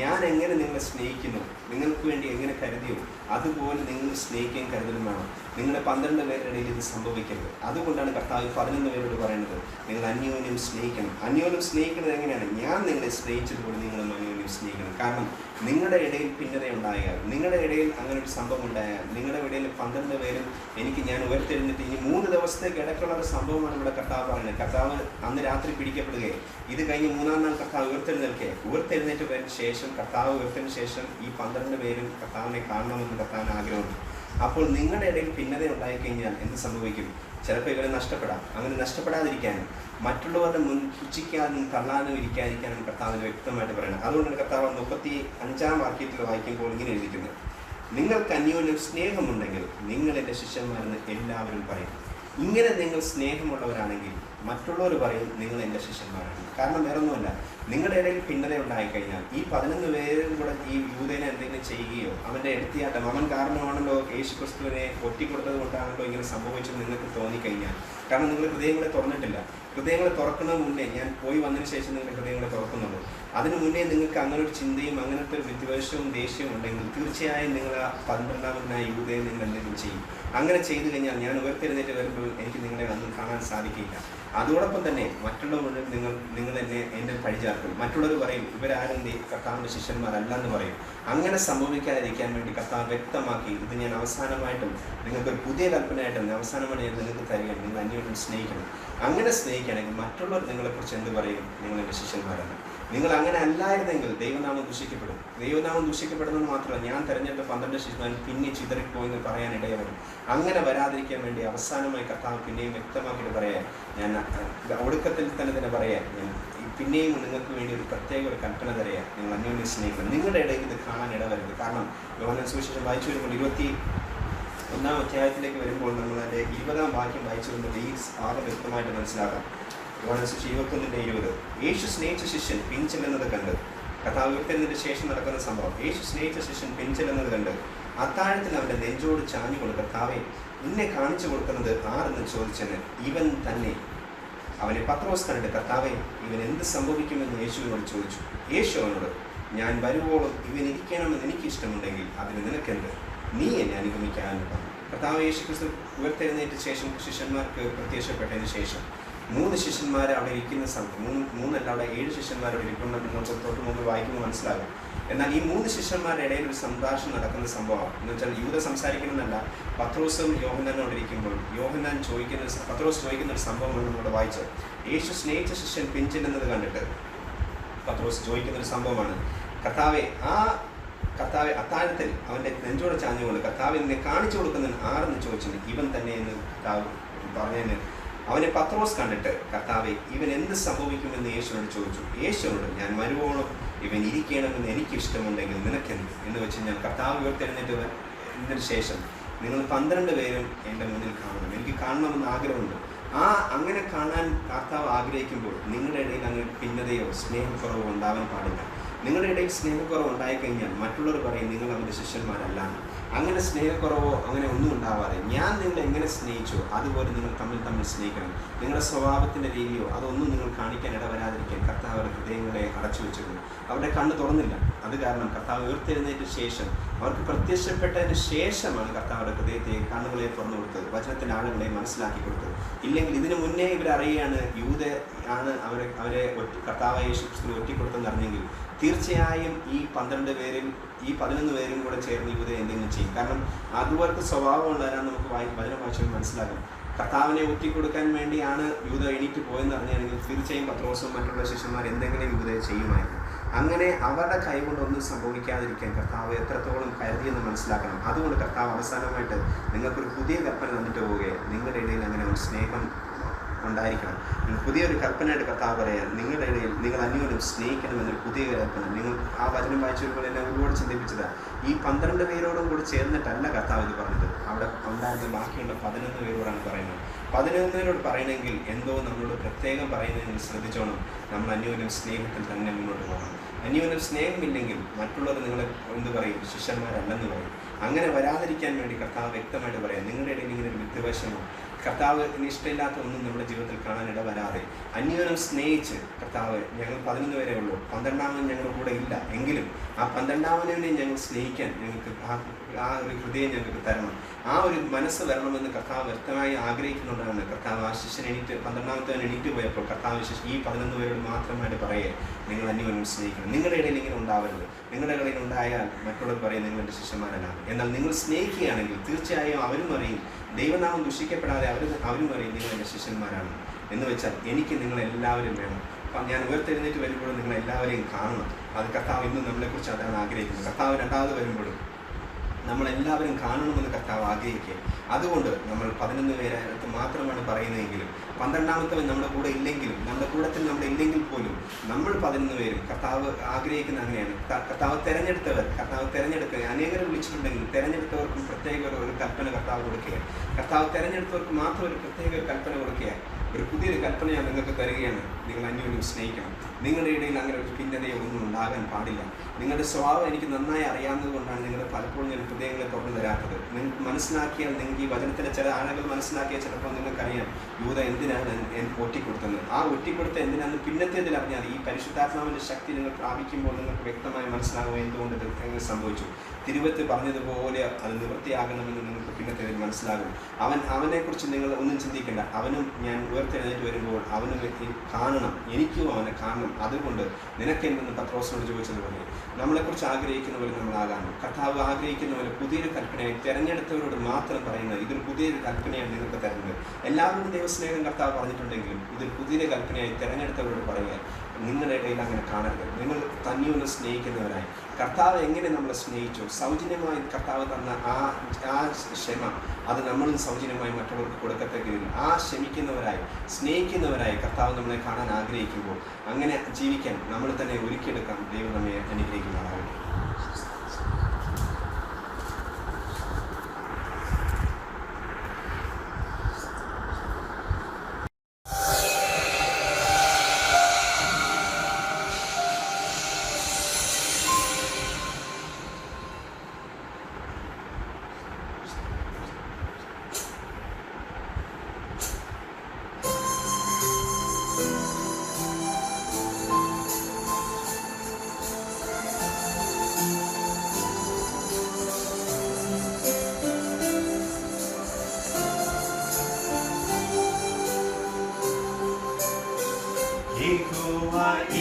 ഞാൻ എങ്ങനെ നിങ്ങളെ സ്നേഹിക്കുന്നു, നിങ്ങൾക്ക് വേണ്ടി എങ്ങനെ കരുതിയോ അതുപോലെ നിങ്ങൾ സ്നേഹിക്കുകയും കരുതലും വേണം. നിങ്ങളുടെ 12 പേരുടെ ഇടയിൽ ഇത് സംഭവിക്കരുത്. അതുകൊണ്ടാണ് കർത്താവ് 11 പേരോട് പറയുന്നത് നിങ്ങൾ അന്യോന്യം സ്നേഹിക്കണം. അന്യോന്യം സ്നേഹിക്കുന്നത് എങ്ങനെയാണ്? ഞാൻ നിങ്ങളെ സ്നേഹിച്ചതുപോലെ നിങ്ങളും അന്യോന്യം സ്നേഹിക്കണം. കാരണം നിങ്ങളുടെ ഇടയിൽ ഭിന്നത ഉണ്ടായാൽ, നിങ്ങളുടെ ഇടയിൽ അങ്ങനെ ഒരു സംഭവം ഉണ്ടായാൽ, നിങ്ങളുടെ ഇടയിൽ 12 പേരും ഞാൻ ഉയർത്തെഴുന്നിട്ട് ഇനി 3 ദിവസത്തേക്ക് ഇടയ്ക്കുള്ള ഒരു സംഭവമാണ് ഇവിടെ കർത്താവ് പറയുന്നത്. കർത്താവ് അന്ന് രാത്രി പിടിക്കപ്പെടുകയെ, ഇത് കഴിഞ്ഞ് 3-ാം നാൾ കർത്താവ് ഉയർത്തെഴുന്നേറ്റ് ശേഷം കർത്താവ് ഉയർത്തതിന് ശേഷം ഈ 12 പേരും കർത്താവിനെ കാണണമെന്ന് കർത്താവിന് ആഗ്രഹമുണ്ട്. അപ്പോൾ നിങ്ങളുടെ ഇടയിൽ ഭിന്നത ഉണ്ടായിക്കഴിഞ്ഞാൽ എന്ത് സംഭവിക്കും? ചിലപ്പോൾ ഇവരെ നഷ്ടപ്പെടാം. അങ്ങനെ നഷ്ടപ്പെടാതിരിക്കാനും മറ്റുള്ളവരുടെ മുൻ പുച്ഛിക്കാനും തള്ളാനും ഇരിക്കാതിരിക്കാനും കർത്താവിന് വ്യക്തമായിട്ട് പറയണം. അതുകൊണ്ടാണ് കർത്താവ് 35-ാം വാക്യത്തിൽ വായിക്കുമ്പോൾ ഇങ്ങനെ എഴുതിക്കുന്നത്: നിങ്ങൾക്ക് അന്യോന്യം സ്നേഹമുണ്ടെങ്കിൽ നിങ്ങൾ എൻ്റെ ശിഷ്യന്മാരെന്ന് എല്ലാവരും പറയും. ഇങ്ങനെ നിങ്ങൾ സ്നേഹമുള്ളവരാണെങ്കിൽ മറ്റുള്ളവർ പറയും നിങ്ങൾ എൻ്റെ ശിഷ്യന്മാരാണ്. കാരണം വേറൊന്നുമല്ല, നിങ്ങളുടെ ഇടയിൽ ഭിന്നത ഉണ്ടായിക്കഴിഞ്ഞാൽ ഈ 11 പേരും കൂടെ ഈ യൂദേനെ എന്തെങ്കിലും ചെയ്യുകയോ അവൻ്റെ എടുത്തിയാട്ടം അവൻ കാരണമാണല്ലോ യേശു ക്രിസ്തുവിനെ ഒറ്റിക്കൊടുത്തത് കൊണ്ടാണല്ലോ ഇങ്ങനെ സംഭവിച്ചത് നിങ്ങൾക്ക് തോന്നിക്കഴിഞ്ഞാൽ, കാരണം നിങ്ങൾ ഹൃദയങ്ങളെ തുറന്നിട്ടില്ല. ഹൃദയങ്ങളെ തുറക്കുന്നതിന് മുന്നേ, ഞാൻ പോയി വന്നതിന് ശേഷം നിങ്ങളുടെ ഹൃദയങ്ങളെ തുറക്കുന്നുള്ളൂ. അതിനു മുന്നേ നിങ്ങൾക്ക് അങ്ങനെ ഒരു ചിന്തയും അങ്ങനത്തെ ഒരു വിദ്വേഷവും ദേഷ്യവും ഉണ്ടെങ്കിൽ തീർച്ചയായും നിങ്ങൾ ആ 12ാമനായ യൂദയെ നിങ്ങൾ എന്തെങ്കിലും ചെയ്യും. അങ്ങനെ ചെയ്തു കഴിഞ്ഞാൽ ഞാൻ ഉയർത്തെഴുന്നേറ്റ് വരുമ്പോൾ എനിക്ക് നിങ്ങളെ ഒന്നും കാണാൻ സാധിക്കില്ല. അതോടൊപ്പം തന്നെ മറ്റുള്ളവരിൽ നിങ്ങൾ എന്നെ എൻ്റെ പഴിചാർക്കും. മറ്റുള്ളവർ പറയും ഇവരാരും കർത്താവിൻ്റെ ശിഷ്യന്മാരല്ലെന്ന് പറയും. അങ്ങനെ സംഭവിക്കാതിരിക്കാൻ വേണ്ടി കർത്താവ് വ്യക്തമാക്കി, ഇത് ഞാൻ അവസാനമായിട്ടും നിങ്ങൾക്കൊരു പുതിയ കൽപ്പനയായിട്ടും അവസാനമായിട്ട് ഞാൻ നിങ്ങൾക്ക് തരികയാണ്, നിങ്ങൾ അന്യോന്യം സ്നേഹിക്കണം. അങ്ങനെ സ്നേഹിക്കുകയാണെങ്കിൽ മറ്റുള്ളവർ നിങ്ങളെക്കുറിച്ച് എന്ത് പറയും? നിങ്ങൾ എൻ്റെ ശിഷ്യന്മാരാണ്. നിങ്ങൾ അങ്ങനെ അല്ലായിരുന്നെങ്കിൽ ദൈവനാമം ദുഷിക്കപ്പെടും. ദൈവനാമം ദുഷിക്കപ്പെടുന്നത് മാത്രമല്ല, ഞാൻ തിരഞ്ഞെടുത്ത 12 ശിഷ്യന്മാരും പിന്നെ ചിതറിപ്പോയെന്ന് പറയാനിടയാകും. അങ്ങനെ വരാതിരിക്കാൻ വേണ്ടി അവസാനമായി കർത്താവ് പിന്നെയും വ്യക്തമാക്കിയിട്ട് പറയാം, ഞാൻ ഒടുക്കത്തിൽ തന്നെ പറയാം, ഞാൻ പിന്നെയും നിങ്ങൾക്ക് വേണ്ടി ഒരു പ്രത്യേക ഒരു കൽപ്പന തരാം, നിങ്ങൾ അന്യോന്യം സ്നേഹിക്കണം. നിങ്ങളുടെ ഇടയിൽ ഇത് കാണാൻ ഇടവരുത്. കാരണം യോഹന്നാൻ സുവിശേഷം വായിച്ചു വരുമ്പോൾ 21-ാം അധ്യായത്തിലേക്ക് വരുമ്പോൾ നമ്മൾ അതിൻ്റെ 20-ാം വാക്യം വായിച്ചു വരുമ്പോൾ ഈ ആകെ വ്യക്തമായിട്ട് മനസ്സിലാക്കാം. യോഹന്നാൻ സുവിശേഷം 21:20 യേശു സ്നേഹിച്ച ശിഷ്യൻ പിൻചെല്ലുന്നത് കണ്ട്, കർത്താവ് ഉയർത്തെഴുന്നതിന് ശേഷം നടക്കുന്ന സംഭവം, യേശു സ്നേഹിച്ച ശിഷ്യൻ പിൻചെല്ലുന്നത് കണ്ട് അത്താഴത്തിൽ അവൻ്റെ നെഞ്ചോട് ചാഞ്ഞു കൊടുക്ക, കർത്താവേ നിന്നെ കാണിച്ചു കൊടുക്കുന്നത് ആരെന്ന് ചോദിച്ചതിന് ഇവൻ തന്നെ. അവനെ പത്രോസ് കണ്ടിട്ട്, കർത്താവേ ഇവൻ എന്ത് സംഭവിക്കുമെന്ന് യേശുവിനോട് ചോദിച്ചു. യേശു അവനോട്, ഞാൻ വരുവോളം ഇവൻ ഇരിക്കണമെന്ന് എനിക്ക് ഇഷ്ടമുണ്ടെങ്കിൽ അതിന് നിനക്കെന്ത്? നീ എന്നെ അനുഗമിക്കാമെന്ന് പറഞ്ഞു. കർത്താവ് യേശു ക്രിസ്തു ഉയർത്തെഴുന്നേറ്റ ശേഷം ശിഷ്യന്മാർക്ക് പ്രത്യക്ഷപ്പെട്ടതിന് ശേഷം 3 ശിഷ്യന്മാർ അവിടെ ഇരിക്കുന്ന സമയം, 3 അവിടെ 7 ശിഷ്യന്മാർ അവിടെ ഇരിക്കുന്നുണ്ട്. നിങ്ങൾക്ക് തൊട്ട് മുമ്പ് വായിക്കുമ്പോൾ മനസ്സിലാകും. എന്നാൽ ഈ 3 ശിഷ്യന്മാരുടെ ഇടയിൽ ഒരു സംഭാഷണം നടക്കുന്ന സംഭവമാണ്. എന്ന് വെച്ചാൽ യൂദ സംസാരിക്കണമെന്നല്ല, പത്രോസും യോഹന്നാനോട് ഇരിക്കുമ്പോൾ പത്രോസ് ചോദിക്കുന്ന ഒരു സംഭവമാണ് നമ്മളിവിടെ വായിച്ചത്. യേശു സ്നേഹിച്ച ശിഷ്യൻ പിൻചെല്ലുന്നത് കണ്ടിട്ട് പത്രോസ് ചോദിക്കുന്ന ഒരു സംഭവമാണ്, കർത്താവെ അത്താഴത്തിൽ അവൻ്റെ നെഞ്ചോടെ ചാഞ്ഞുകൊണ്ട്, കർത്താവെ നിന്നെ കാണിച്ചു കൊടുക്കുന്നതിന് ആരെന്ന് ചോദിച്ചു. ഇവൻ തന്നെ എന്ന് കർത്താവ് പറഞ്ഞതിന് അവനെ പത്രോസ് കണ്ടിട്ട്, കർത്താവെ ഇവൻ എന്ത് സംഭവിക്കുമെന്ന് യേശുവിനോട് ചോദിച്ചു. യേശുവിനോട്, ഞാൻ വരുവോളം ഇവൻ ഇരിക്കണമെന്ന് എനിക്കിഷ്ടമുണ്ടെങ്കിൽ നിനക്കെന്ത് എന്ന് വെച്ച് ഞാൻ കർത്താവ് ഉയർത്തെഴുന്നേറ്റതിന് ശേഷം നിങ്ങൾ 12 പേരും എൻ്റെ മുന്നിൽ കാണണം. എനിക്ക് കാണണമെന്ന് ആഗ്രഹമുണ്ട്. അങ്ങനെ കാണാൻ കർത്താവ് ആഗ്രഹിക്കുമ്പോൾ നിങ്ങളുടെ ഇടയിൽ അങ്ങനെ ഭിന്നതയോ സ്നേഹക്കുറവോ ഉണ്ടാവാൻ പാടില്ല. നിങ്ങളുടെ ഇടയിൽ സ്നേഹക്കുറവ് ഉണ്ടായിക്കഴിഞ്ഞാൽ മറ്റുള്ളവർ പറയും നിങ്ങൾ അവൻ്റെ ശിഷ്യന്മാരല്ല. അങ്ങനെ സ്നേഹക്കുറവോ അങ്ങനെ ഒന്നും ഉണ്ടാവാതെ ഞാൻ നിങ്ങളെ എങ്ങനെ സ്നേഹിച്ചോ അതുപോലെ നിങ്ങൾ തമ്മിൽ സ്നേഹിക്കണം. നിങ്ങളുടെ സ്വഭാവത്തിൻ്റെ രീതിയോ അതൊന്നും നിങ്ങൾ കാണിക്കാൻ ഇടവരാതിരിക്കാൻ കർത്താവ് അവരുടെ ഹൃദയങ്ങളെ അടച്ചു വെച്ചിരുന്നു. അവരുടെ കണ്ണ് തുറന്നില്ല. അത് കാരണം കർത്താവ് ഉയർത്തെഴുന്നേറ്റ ശേഷം അവർക്ക് പ്രത്യക്ഷപ്പെട്ടതിന് ശേഷമാണ് കർത്താവിൻ്റെ ഹൃദയത്തെ കണ്ണുകളെ തുറന്നു കൊടുത്തത്, വചനത്തിൻ്റെ ആളുകളെ മനസ്സിലാക്കി കൊടുത്തത്. ഇല്ലെങ്കിൽ ഇതിനു മുന്നേ ഇവരറിയാണ് യൂദ ആണ് അവരെ കർത്താവായ യേശു ക്രിസ്തുവിനെ ഒറ്റിക്കൊടുത്തെന്ന് അറിഞ്ഞെങ്കിൽ തീർച്ചയായും ഈ 11 പേരും ഈ 11 പേരും കൂടെ ചേർന്ന് യൂദയെ എന്തെങ്കിലും ചെയ്യും. കാരണം അതുപോലത്തെ സ്വഭാവമുള്ളവരാണ് നമുക്ക് വചനം വായിച്ചാൽ മനസ്സിലാകും. കർത്താവിനെ ഒറ്റിക്കൊടുക്കാൻ വേണ്ടിയാണ് യൂദ എണീറ്റ് പോയെന്ന് അറിഞ്ഞാണെങ്കിൽ തീർച്ചയായും പത്രോസും മറ്റുള്ള ശിഷ്യന്മാർ എന്തെങ്കിലും യൂദയെ ചെയ്യുമായിരുന്നു. അങ്ങനെ അവരുടെ കൈകൊണ്ടൊന്നും സംഭവിക്കാതിരിക്കാൻ കർത്താവ് എത്രത്തോളം കരുതിയെന്ന് മനസ്സിലാക്കണം. അതുകൊണ്ട് കർത്താവ് അവസാനമായിട്ട് നിങ്ങൾക്കൊരു പുതിയ കൽപ്പന തന്നിട്ട് പോവുകയാണ്. നിങ്ങളുടെ ഇടയിൽ അങ്ങനെ ഒരു സ്നേഹം ഉണ്ടായിരിക്കണം. പുതിയൊരു കൽപ്പനയായിട്ട് കർത്താവ് പറയാൻ, നിങ്ങളുടെ ഇടയിൽ നിങ്ങൾ അന്യോന്യം സ്നേഹിക്കണമെന്നൊരു പുതിയ കൽപ്പന. നിങ്ങൾ ആ വചനം വായിച്ചു വരുമ്പോൾ എന്നെ ഒരുപാട് ചിന്തിപ്പിച്ചതാണ്. ഈ 12 പേരോടും കൂടി ചേർന്നിട്ടല്ല കർത്താവ് ഇത് പറഞ്ഞത്. അവിടെ ഉണ്ടായിരുന്ന ബാക്കിയുള്ള 11 പേരോടാണ് പറയുന്നത്. 11 പേരോട് പറയണമെങ്കിൽ എന്തോ നമ്മളോട് പ്രത്യേകം പറയുന്നതിന് ശ്രദ്ധിച്ചോണം. നമ്മൾ അന്യോന്യം സ്നേഹത്തിൽ തന്നെ മുന്നോട്ട് പോകണം. അന്യോന്യം സ്നേഹമില്ലെങ്കിൽ മറ്റുള്ളവർ നിങ്ങളെ എന്ത് പറയും? ശിഷ്യന്മാരല്ലെന്ന് പറയും. അങ്ങനെ വരാതിരിക്കാൻ വേണ്ടി കർത്താവ് വ്യക്തമായിട്ട് പറയാം, നിങ്ങളുടെ ഇടയിൽ ഇങ്ങനെ ഒരു വിദ്വേഷമോ കർത്താവിന് ഇഷ്ടമില്ലാത്ത ഒന്നും നമ്മുടെ ജീവിതത്തിൽ കാണാൻ ഇടവരാതെ അന്യോന്യം സ്നേഹിച്ച്, കർത്താവ് ഞങ്ങൾ 11 പേരേ ഉള്ളൂ, 12ാമൻ ഞങ്ങളുടെ കൂടെ ഇല്ല, എങ്കിലും ആ 12ാമനെ ഞങ്ങൾ സ്നേഹിക്കാൻ ഞങ്ങൾക്ക് ആ ഒരു ഹൃദയം ഞങ്ങൾക്ക് തരണം, ആ ഒരു മനസ്സ് വരണമെന്ന് കർത്താവ് വ്യക്തമായി ആഗ്രഹിക്കുന്നുണ്ടാണ്. കർത്താവ് ആ ശിഷ്യൻ 12ാമത്തവൻ എണീറ്റ് പോയപ്പോൾ കർത്താവ് ഈ 11 പേരോട് മാത്രമായിട്ട് പറയേ, നിങ്ങൾ അന്യോന്യം സ്നേഹിക്കണം. നിങ്ങളുടെ ഇടയിൽ ഇങ്ങനെ ഉണ്ടാവരുത്. നിങ്ങളുടെ ഇടയിൽ ഉണ്ടായാൽ മറ്റുള്ളവർ പറയും നിങ്ങളുടെ ശിഷ്യന്മാരല്ല. എന്നാൽ നിങ്ങൾ സ്നേഹിക്കുകയാണെങ്കിൽ തീർച്ചയായും അവരും അറിയും, ദൈവനാമം ദുഷിക്കപ്പെടാതെ അവരും അറിയും നിങ്ങൾ എൻ്റെ ശിഷ്യന്മാരാണ്. എന്ന് വെച്ചാൽ എനിക്ക് നിങ്ങളെല്ലാവരും വേണം. ഞാൻ ഉയർത്തെഴുന്നേറ്റ് വരുമ്പോഴും നിങ്ങളെല്ലാവരെയും കാണണം. അത് കർത്താവ് ഇന്നും നമ്മളെക്കുറിച്ച് അതാണ് ആഗ്രഹിക്കുന്നത്. കർത്താവ് രണ്ടാമത് വരുമ്പോഴും നമ്മളെല്ലാവരും കാണണമെന്ന് കർത്താവ് ആഗ്രഹിക്കുക. അതുകൊണ്ട് നമ്മൾ 11 പേരകത്ത് മാത്രമാണ് പറയുന്നതെങ്കിലും 12ാമത്തവൻ നമ്മുടെ കൂടെ ഇല്ലെങ്കിലും, നമ്മുടെ കൂട്ടത്തിൽ നമ്മുടെ ഇല്ലെങ്കിൽ പോലും നമ്മൾ 11 പേരും കർത്താവ് ആഗ്രഹിക്കുന്ന അങ്ങനെയാണ്. കർത്താവ് തിരഞ്ഞെടുക്കുക. അനേകരെ വിളിച്ചിട്ടുണ്ടെങ്കിൽ തിരഞ്ഞെടുത്തവർക്കും പ്രത്യേക ഒരു കൽപ്പന കർത്താവ് കൊടുക്കുകയാണ്. കർത്താവ് തിരഞ്ഞെടുത്തവർക്ക് മാത്രം ഒരു പ്രത്യേക ഒരു കൽപ്പന കൊടുക്കുകയാണ്. ഒരു പുതിയൊരു കൽപ്പന ഞാൻ നിങ്ങൾക്ക് തരികയാണ്. നിങ്ങൾ അന്യോന്യം സ്നേഹിക്കണം. നിങ്ങളുടെ ഇടയിൽ അങ്ങനെ ഒരു ഭിന്നതയോ ഒന്നും ഉണ്ടാകാൻ പാടില്ല. നിങ്ങളുടെ സ്വഭാവം എനിക്ക് നന്നായി അറിയാവുന്നത് കൊണ്ടാണ് നിങ്ങൾ പലപ്പോഴും ഞാൻ ഹൃദയങ്ങളെ തുറന്നു തരാത്തത്. നിങ്ങൾക്ക് മനസ്സിലാക്കിയാൽ, നിങ്ങൾക്ക് ഈ വചനത്തിലെ ചില ആളുകൾ മനസ്സിലാക്കിയാൽ ചിലപ്പോൾ നിങ്ങൾക്കറിയാം യൂദ എന്തിനാണ് ഒറ്റിക്കൊടുത്തത്. ആ ഒറ്റിക്കൊടുത്ത എന്തിനാണെന്ന് പിന്നത്തേതിൽ അറിഞ്ഞാൽ ഈ പരിശുദ്ധാത്മാവിൻ്റെ ശക്തി നിങ്ങൾ പ്രാപിക്കുമ്പോൾ നിങ്ങൾക്ക് വ്യക്തമായി മനസ്സിലാകും എന്തുകൊണ്ട് ഇത് എങ്ങനെ സംഭവിച്ചു. തിരുവത്ത് പറഞ്ഞതുപോലെ അത് നിവൃത്തിയാകണമെന്ന് നിങ്ങൾക്ക് പിന്നത്തേതിൽ മനസ്സിലാകും. അവനെക്കുറിച്ച് നിങ്ങൾ ഒന്നും ചിന്തിക്കേണ്ട. അവനും ഞാൻ ഉയർത്തെഴുന്നേറ്റ് വരുമ്പോൾ അവനും കാണണം, എനിക്കും അവനെ കാണണം. അതുകൊണ്ട് നിനക്കെന്തെന്ന് പത്രോസിനോട് ചോദിച്ചതുപോലെ നമ്മളെക്കുറിച്ച് ആഗ്രഹിക്കുന്നവർ നമ്മളാകാനും, കർത്താവ് ആഗ്രഹിക്കുന്നവരെ പുതിയൊരു കൽപ്പനയായി തിരഞ്ഞെടുത്തവരോട് മാത്രം പറയുന്നത് ഇതൊരു പുതിയൊരു കൽപ്പനയാണ് നിങ്ങൾക്ക് തരുന്നത്. എല്ലാവരും ദൈവസ്നേഹം കർത്താവ് പറഞ്ഞിട്ടുണ്ടെങ്കിലും ഇതൊരു പുതിയൊരു കൽപ്പനയായി തിരഞ്ഞെടുത്തവരോട് പറയുക. നിങ്ങളുടെ ഇടയിൽ അങ്ങനെ കാണരുത്. നിങ്ങൾ തന്നെയൊന്ന് സ്നേഹിക്കുന്നവരായി കർത്താവ് എങ്ങനെ നമ്മളെ സ്നേഹിച്ചു, സൗജന്യമായി കർത്താവ് തന്ന ആ ക്ഷമ അത് നമ്മളും സൗജന്യമായി മറ്റുള്ളവർക്ക് കൊടുക്കത്തക്കതിൽ ആ ക്ഷമിക്കുന്നവരായി സ്നേഹിക്കുന്നവരായി കർത്താവ് നമ്മളെ കാണാൻ ആഗ്രഹിക്കുമ്പോൾ അങ്ങനെ ജീവിക്കാൻ നമ്മൾ തന്നെ ഒരുക്കിയെടുക്കാം. ദൈവം നമ്മെ അനുഗ്രഹിക്കുന്നതാകട്ടെ. Yehova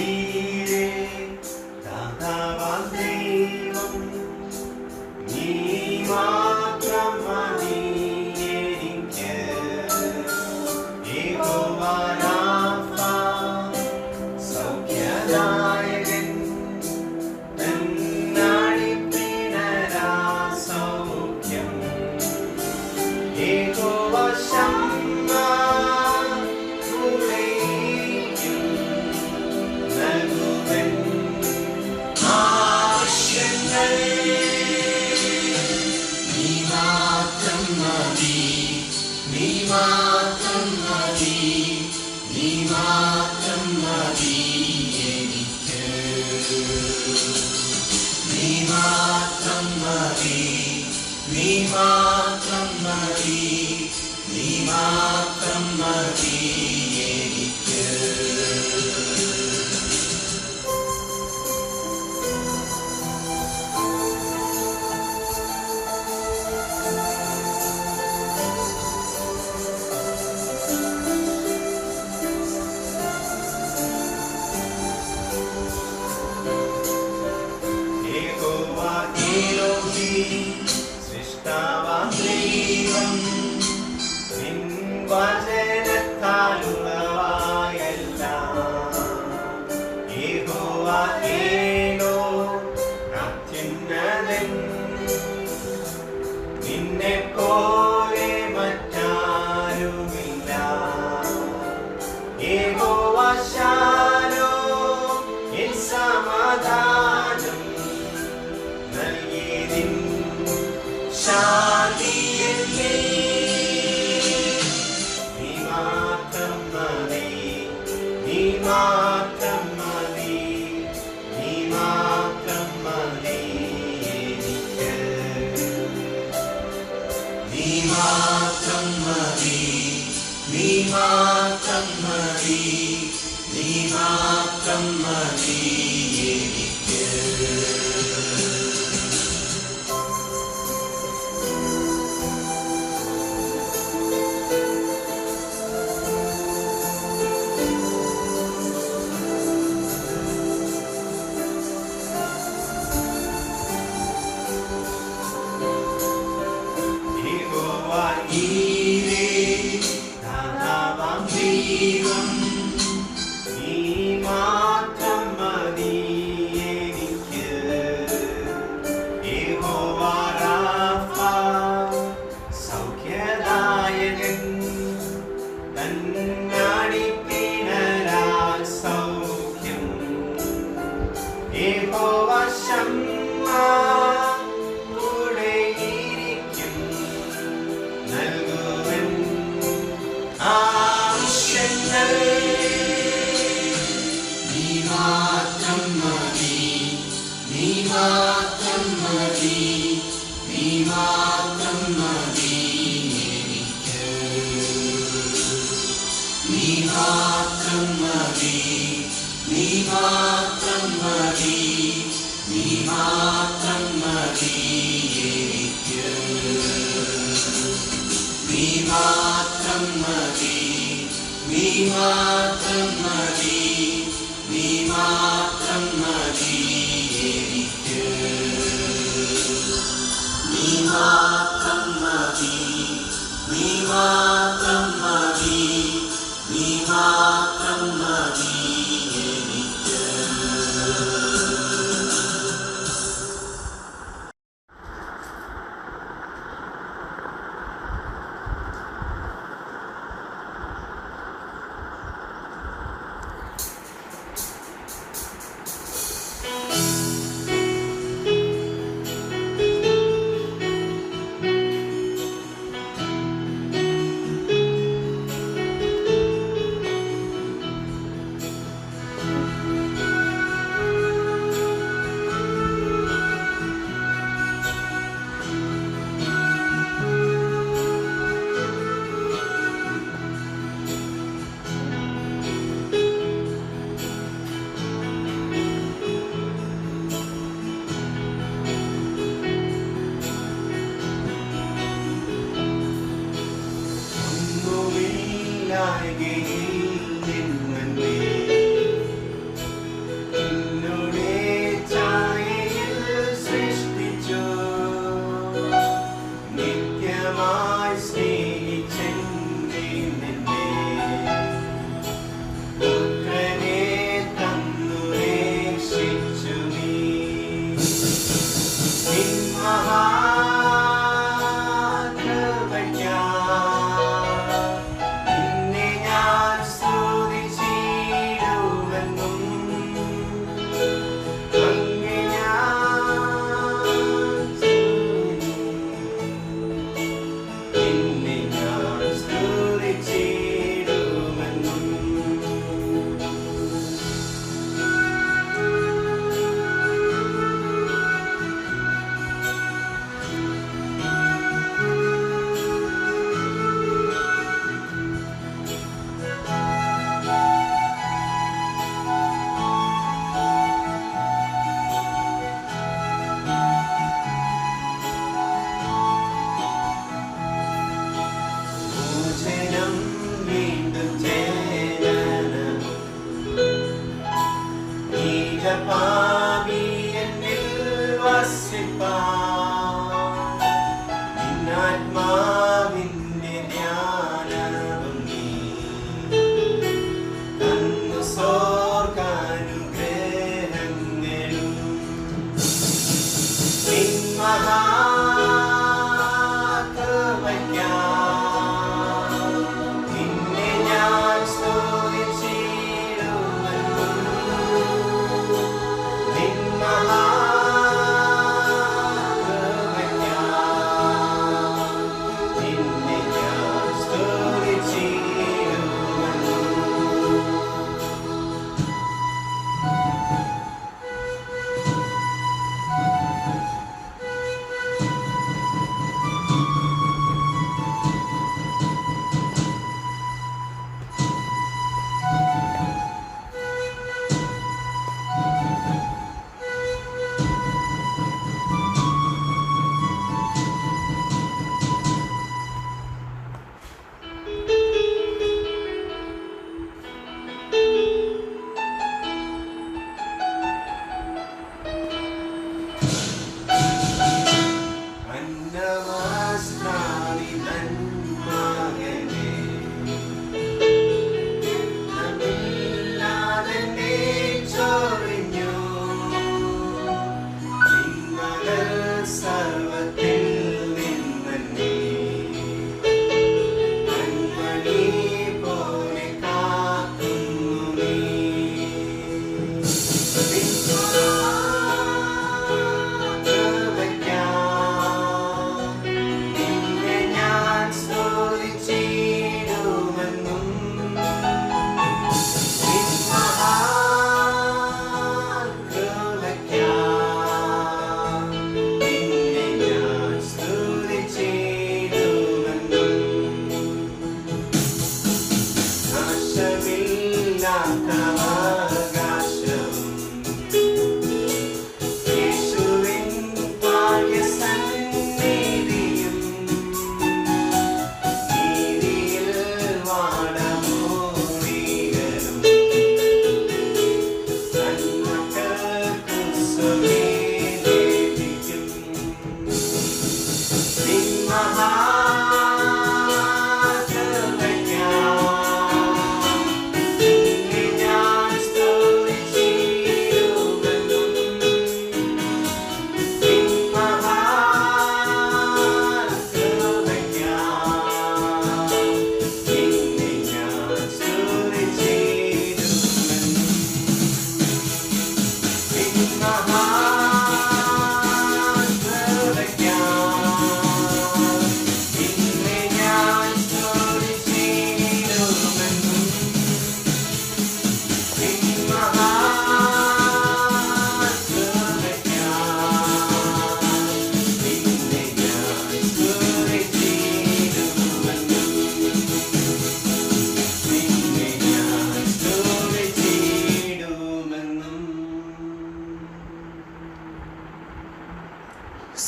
മാത്രം മതി എനിക്ക്. നീ മാത്രം മതി, നീ മാത്രം മതി, നീ മാത്രം മതി എനിക്ക്. നീ മാത്രം മതി, നീ മാത്രം മതി, നീ മാത്രം മതി എനിക്ക്. നീ മാത്രം മതി, നീ മാത്രം മതി, നീ മാത്രം മതി എനിക്ക്.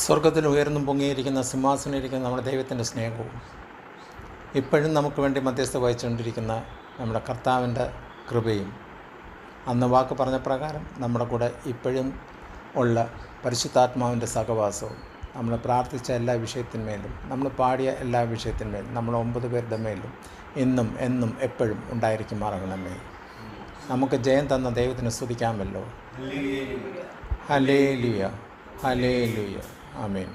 സ്വർഗത്തിൽ ഉയർന്നും പൊങ്ങിയിരിക്കുന്ന സിംഹാസനയിരിക്കുന്ന നമ്മുടെ ദൈവത്തിൻ്റെ സ്നേഹവും ഇപ്പോഴും നമുക്ക് വേണ്ടി മധ്യസ്ഥ വഹിച്ചുകൊണ്ടിരിക്കുന്ന നമ്മുടെ കർത്താവിൻ്റെ കൃപയും അന്ന് വാക്ക് പറഞ്ഞ പ്രകാരം നമ്മുടെ കൂടെ ഇപ്പോഴും ഉള്ള പരിശുദ്ധാത്മാവിൻ്റെ സഹവാസവും നമ്മൾ പ്രാർത്ഥിച്ച എല്ലാ വിഷയത്തിന്മേലും നമ്മൾ പാടിയ എല്ലാ വിഷയത്തിന്മേലും നമ്മൾ 9 പേരുടെ മേലും ഇന്നും എന്നും എപ്പോഴും ഉണ്ടായിരിക്കുമാറാകണമേ. നമുക്ക് ജയം തന്ന ദൈവത്തിന് സ്തുതിക്കാമല്ലോ. ഹല്ലേലൂയ, ഹല്ലേലൂയ, ആമേൻ.